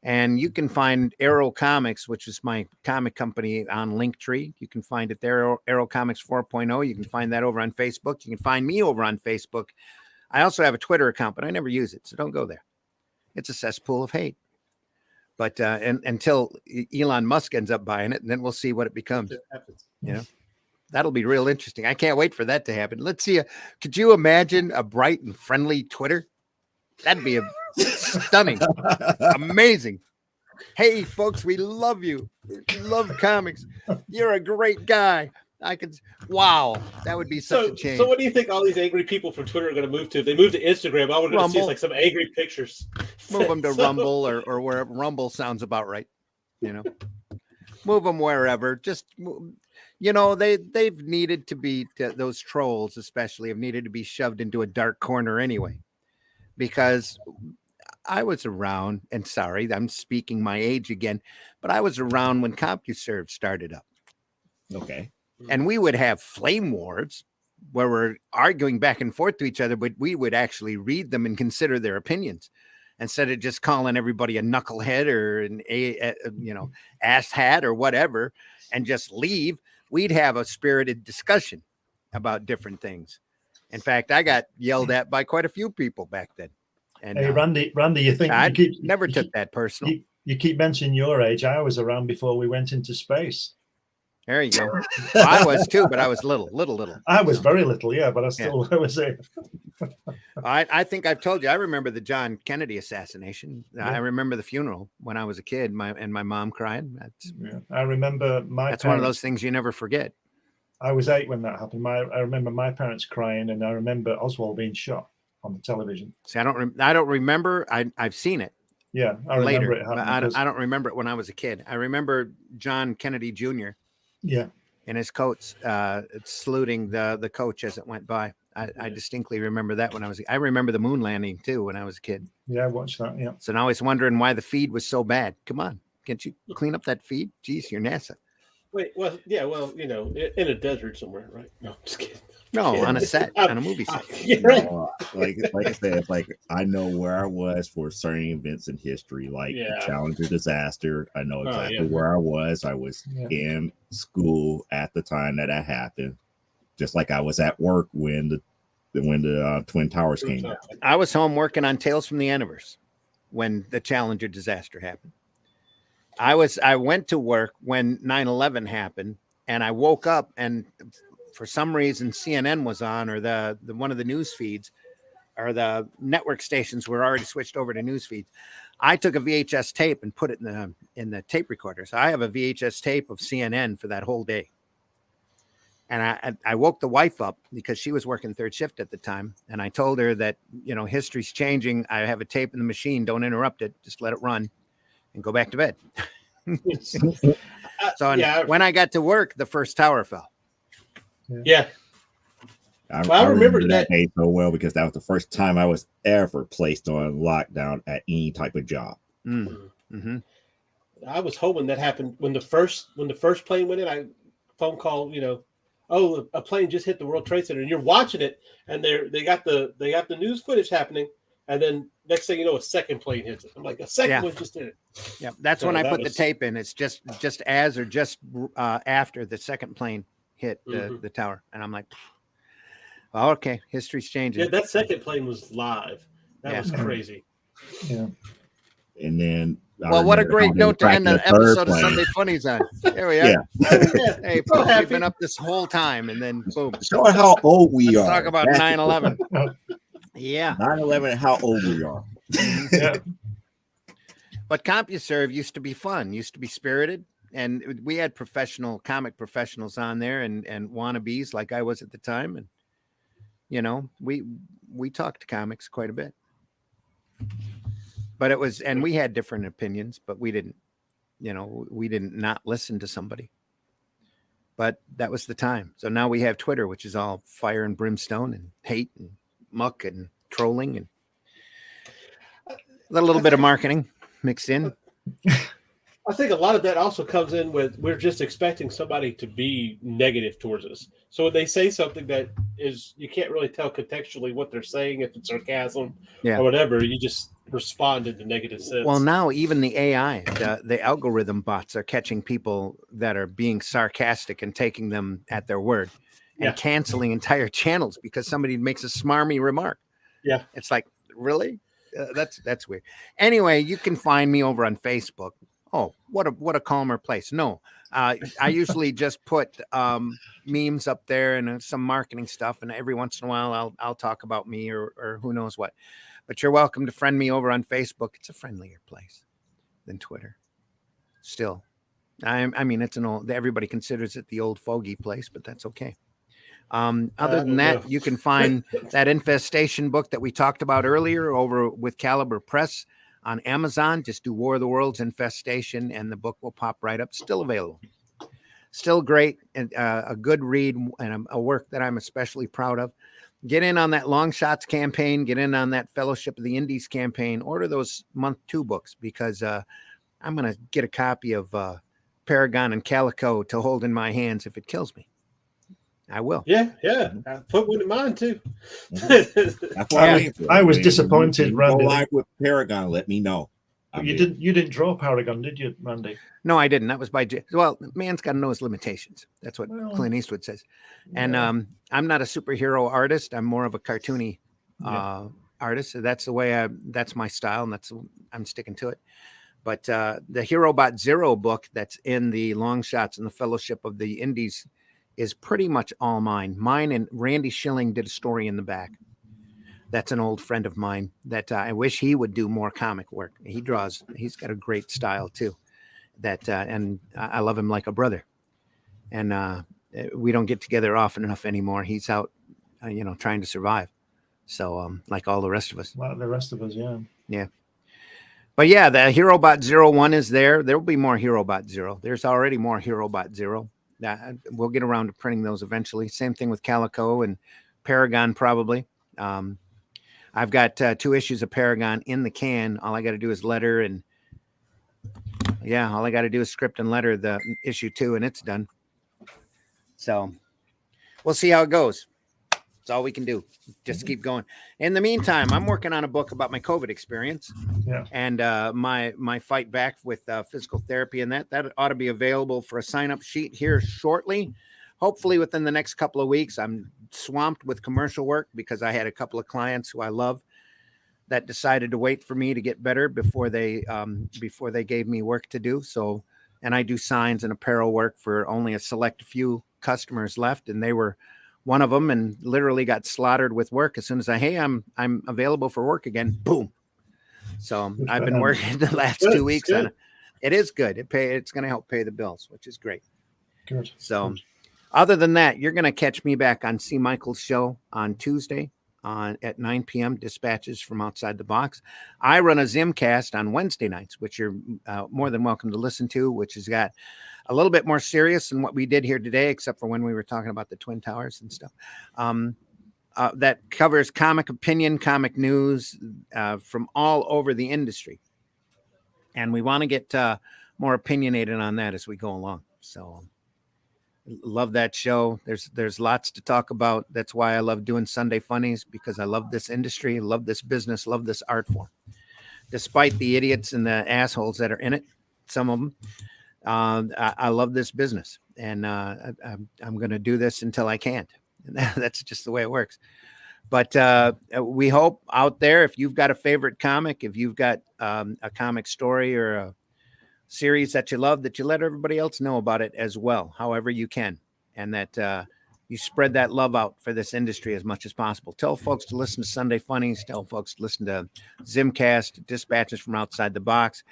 And you can find Arrow Comics, which is my comic company, on Linktree. You can find it there, Arrow Comics 4.0. You can find that over on Facebook. You can find me over on Facebook. I also have a Twitter account, but I never use it, so don't go there. It's a cesspool of hate. But until Elon Musk ends up buying it, and then we'll see what it becomes. That'll be real interesting. I can't wait for that to happen. Let's see. Could you imagine a bright and friendly Twitter? That'd be stunning, amazing. Hey, folks, we love you. We love comics. You're a great guy. Wow, that would be such a change. So what do you think all these angry people from Twitter are going to move to? If they move to Instagram, all we're going to see is like some angry pictures. Move them to Rumble or wherever. Rumble sounds about right. Move them wherever. Just, they've needed to be, those trolls especially have needed to be shoved into a dark corner anyway. Because I was around, and sorry, I'm speaking my age again, but I was around when CompuServe started up. Okay. And we would have flame wars where we're arguing back and forth to each other, but we would actually read them and consider their opinions instead of just calling everybody a knucklehead or an ass hat or whatever and just leave. We'd have a spirited discussion about different things. In fact, I got yelled at by quite a few people back then. And hey, Randy, you think I never took that personal. You keep mentioning your age. I was around before we went into space. There you go. Well, I was too, but I was little. I was very little, yeah, but I still was a. I think I've told you. I remember the John Kennedy assassination. Yeah. I remember the funeral when I was a kid. My mom crying. I remember my. That's one of those things you never forget. I was 8 when that happened. I remember my parents crying, and I remember Oswald being shot on the television. See, I don't remember. I've seen it. Yeah, I later, remember it happening. I don't remember it when I was a kid. I remember John Kennedy Jr. Yeah. In his coats, saluting the coach as it went by. I distinctly remember that when I remember the moon landing too when I was a kid. Yeah, I watched that. Yeah. So now I was wondering why the feed was so bad. Come on, can't you clean up that feed? Jeez, you're NASA. Wait, well, yeah, well, you know, in a desert somewhere, right? No, just kidding. No, on a set, on a movie set. No, like I said, like I know where I was for certain events in history, like the Challenger disaster. I know exactly where I was. I was in school at the time that happened, just like I was at work when the Twin Towers came down. I was home working on Tales from the Universe when the Challenger disaster happened. I went to work when 9/11 happened, and I woke up and for some reason CNN was on, or the one of the news feeds or the network stations were already switched over to news feeds. I took a VHS tape and put it in the tape recorder. So I have a VHS tape of CNN for that whole day. And I woke the wife up because she was working third shift at the time. And I told her that, you know, history's changing. I have a tape in the machine. Don't interrupt it. Just let it run and go back to bed. When I got to work, the first tower fell. Yeah. I remember that day so well because that was the first time I was ever placed on lockdown at any type of job. Mm-hmm. I was hoping that happened when the first plane went in. I phone call, you know, oh, a plane just hit the World Trade Center, and you're watching it, and they got the news footage happening, and then next thing you know, a second plane hits it. I'm like, a second one just did it. Yeah, that's when I put the tape in. It's just as or just after the second plane hit the tower, and I'm like, oh, okay, history's changing. Yeah, that second plane was live. That was crazy. Yeah, and then what a great note to end an episode of Sunday Funnies on. There we are. Yeah. Hey, we've been up this whole time, and then boom. Showing how old we are. Talk about 9/11. Yeah, 9/11. How old we are. Yeah. But CompuServe used to be fun, used to be spirited. And we had comic professionals on there and wannabes like I was at the time. And, you know, we talked comics quite a bit. But and we had different opinions, but we didn't not listen to somebody. But that was the time. So now we have Twitter, which is all fire and brimstone and hate and muck and trolling and a little bit of marketing mixed in. I think a lot of that also comes in with we're just expecting somebody to be negative towards us. So when they say something that is, you can't really tell contextually what they're saying, if it's sarcasm or whatever, you just respond in the negative sense. Well, now even the AI, the algorithm bots are catching people that are being sarcastic and taking them at their word and canceling entire channels because somebody makes a smarmy remark. Yeah. It's like, really? That's weird. Anyway, you can find me over on Facebook. Oh, what a calmer place. No, I usually just put memes up there and some marketing stuff. And every once in a while, I'll talk about me or who knows what. But you're welcome to friend me over on Facebook. It's a friendlier place than Twitter. Still, I mean, it's everybody considers it the old fogey place, but that's okay. Other than that, you can find that Infestation book that we talked about earlier over with Caliber Press on Amazon. Just do War of the Worlds Infestation and the book will pop right up. Still available. Still great and a good read and a work that I'm especially proud of. Get in on that Long Shots campaign. Get in on that Fellowship of the Indies campaign. Order those month 2 books because I'm going to get a copy of Paragon and Calico to hold in my hands if it kills me. I will. Yeah. I put one in mine too. I was disappointed, Randy. Go live with Paragon. Let me know. You didn't draw Paragon, did you, Randy? No, I didn't. That was by man's got to know his limitations. That's what Clint Eastwood says. And I'm not a superhero artist. I'm more of a cartoony artist. So that's the way that's my style, and I'm sticking to it. But the Hero Bot Zero book that's in the Long Shots and the Fellowship of the Indies is pretty much all mine. Mine and Randy Schilling did a story in the back. That's an old friend of mine that I wish he would do more comic work. He's got a great style too. And I love him like a brother. And we don't get together often enough anymore. He's out, trying to survive. So like all the rest of us. Like the rest of us, yeah. Yeah. But yeah, the HeroBot 01 is there. There will be more HeroBot 0. There's already more HeroBot 0. We'll get around to printing those eventually. Same thing with Calico and Paragon probably. I've got 2 issues of Paragon in the can. All I got to do is letter and all I got to do is script and letter the issue 2 and it's done. So we'll see how it goes. That's all we can do. Just keep going. In the meantime, I'm working on a book about my COVID experience and my fight back with physical therapy, and that ought to be available for a sign-up sheet here shortly. Hopefully within the next couple of weeks. I'm swamped with commercial work because I had a couple of clients who I love that decided to wait for me to get better before they gave me work to do. So, and I do signs and apparel work for only a select few customers left, and they were one of them, and literally got slaughtered with work as soon as I'm available for work again. Boom. So I've been working the last 2 weeks, and it is good. It's going to help pay the bills, which is great. Good. So other than that, you're going to catch me back on C. Michael's show on Tuesday at 9 p.m. Dispatches from Outside the Box. I run a Zimcast on Wednesday nights, which you're more than welcome to listen to, which has got a little bit more serious than what we did here today, except for when we were talking about the Twin Towers and stuff. That covers comic opinion, comic news from all over the industry. And we want to get more opinionated on that as we go along. So love that show. There's lots to talk about. That's why I love doing Sunday Funnies, because I love this industry, love this business, love this art form. Despite the idiots and the assholes that are in it, some of them, I love this business, and I'm going to do this until I can't. And that's just the way it works. But we hope out there, if you've got a favorite comic, if you've got a comic story or a series that you love, that you let everybody else know about it as well, however you can, and that you spread that love out for this industry as much as possible. Tell folks to listen to Sunday Funnies. Tell folks to listen to Zimcast, Dispatches from Outside the Box.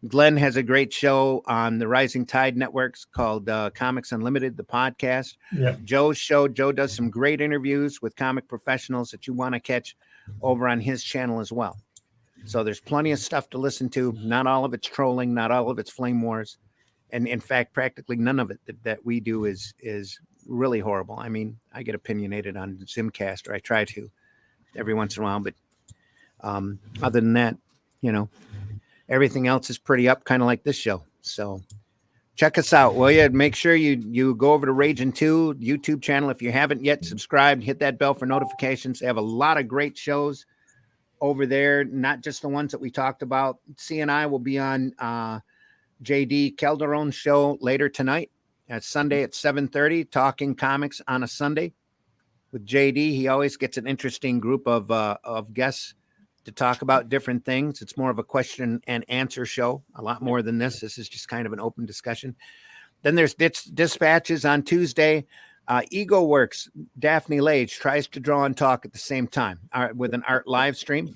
Glenn has a great show on the Rising Tide Networks called Comics Unlimited, the podcast. Yeah. Joe's show. Joe does some great interviews with comic professionals that you want to catch over on his channel as well. So there's plenty of stuff to listen to. Not all of it's trolling, not all of it's flame wars. And in fact, practically none of it that we do is really horrible. I mean, I get opinionated on Zimcast, or I try to every once in a while. But other than that, everything else is pretty up, kind of like this show. So check us out, will you? Make sure you go over to Ragin 2 YouTube channel. If you haven't yet subscribed, hit that bell for notifications. They have a lot of great shows over there, not just the ones that we talked about. C and I will be on JD Calderon's show later tonight at Sunday at 7:30, talking comics on a Sunday with JD. He always gets an interesting group of guests to talk about different things. It's more of a question and answer show, a lot more than this. This is just kind of an open discussion. Then there's Dispatches on Tuesday. Ego Works, Daphne Lage tries to draw and talk at the same time with an art live stream.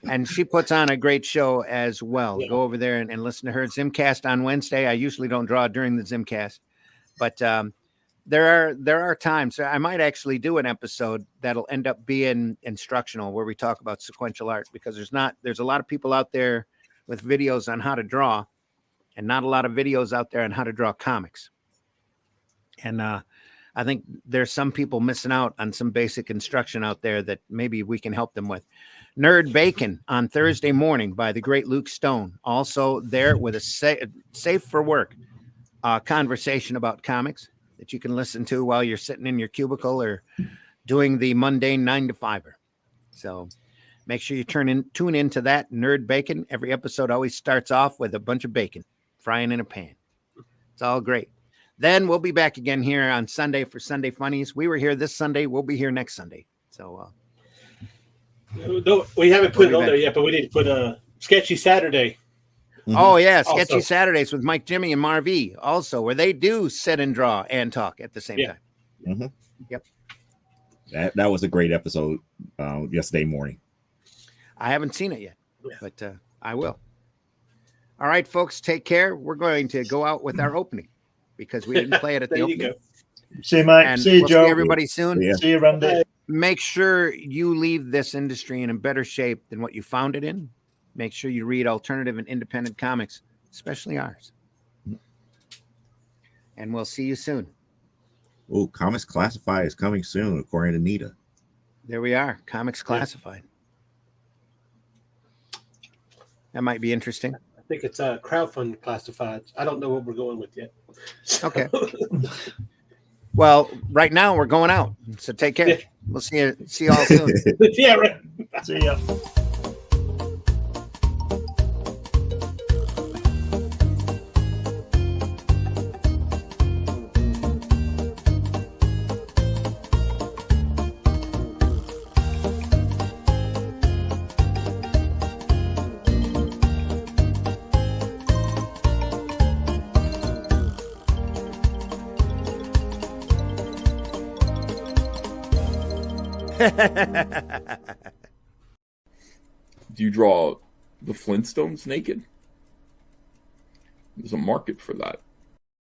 and she puts on a great show as well. Go over there and listen to her. Zimcast on Wednesday. I usually don't draw during the Zimcast, but there are times I might actually do an episode that'll end up being instructional, where we talk about sequential art, because there's a lot of people out there with videos on how to draw, and not a lot of videos out there on how to draw comics. And I think there's some people missing out on some basic instruction out there that maybe we can help them with. Nerd Bacon on Thursday morning by the great Luke Stone. Also there with a safe for work conversation about comics that you can listen to while you're sitting in your cubicle or doing the mundane 9-to-5er. So make sure you tune into that Nerd Bacon. Every episode always starts off with a bunch of bacon frying in a pan. It's all great. Then we'll be back again here on Sunday for Sunday Funnies. We were here this Sunday. We'll be here next Sunday. So No, we haven't put it on there yet, but we need to put a Sketchy Saturday. Oh yeah, Sketchy Also. Saturdays with Mike, Jimmy, and Marv also, where they do sit and draw and talk at the same time. Mm-hmm. Yep. That was a great episode yesterday morning. I haven't seen it yet, but I will. All right, folks, take care. We're going to go out with our opening because we didn't play it at the opening. Go. See you, Mike. And See you, we'll Joe. See everybody soon. Yeah. See you, Randy. Make sure you leave this industry in a better shape than what you found it in. Make sure you read alternative and independent comics, especially ours. And we'll see you soon. Oh, Comics Classified is coming soon, according to Nita. There we are. Comics Classified. That might be interesting. I think it's crowdfund classified. I don't know what we're going with yet. Okay. Well, right now we're going out. So take care. Yeah. We'll see you all soon. Yeah, right. See ya. Do you draw the Flintstones naked? There's a market for that.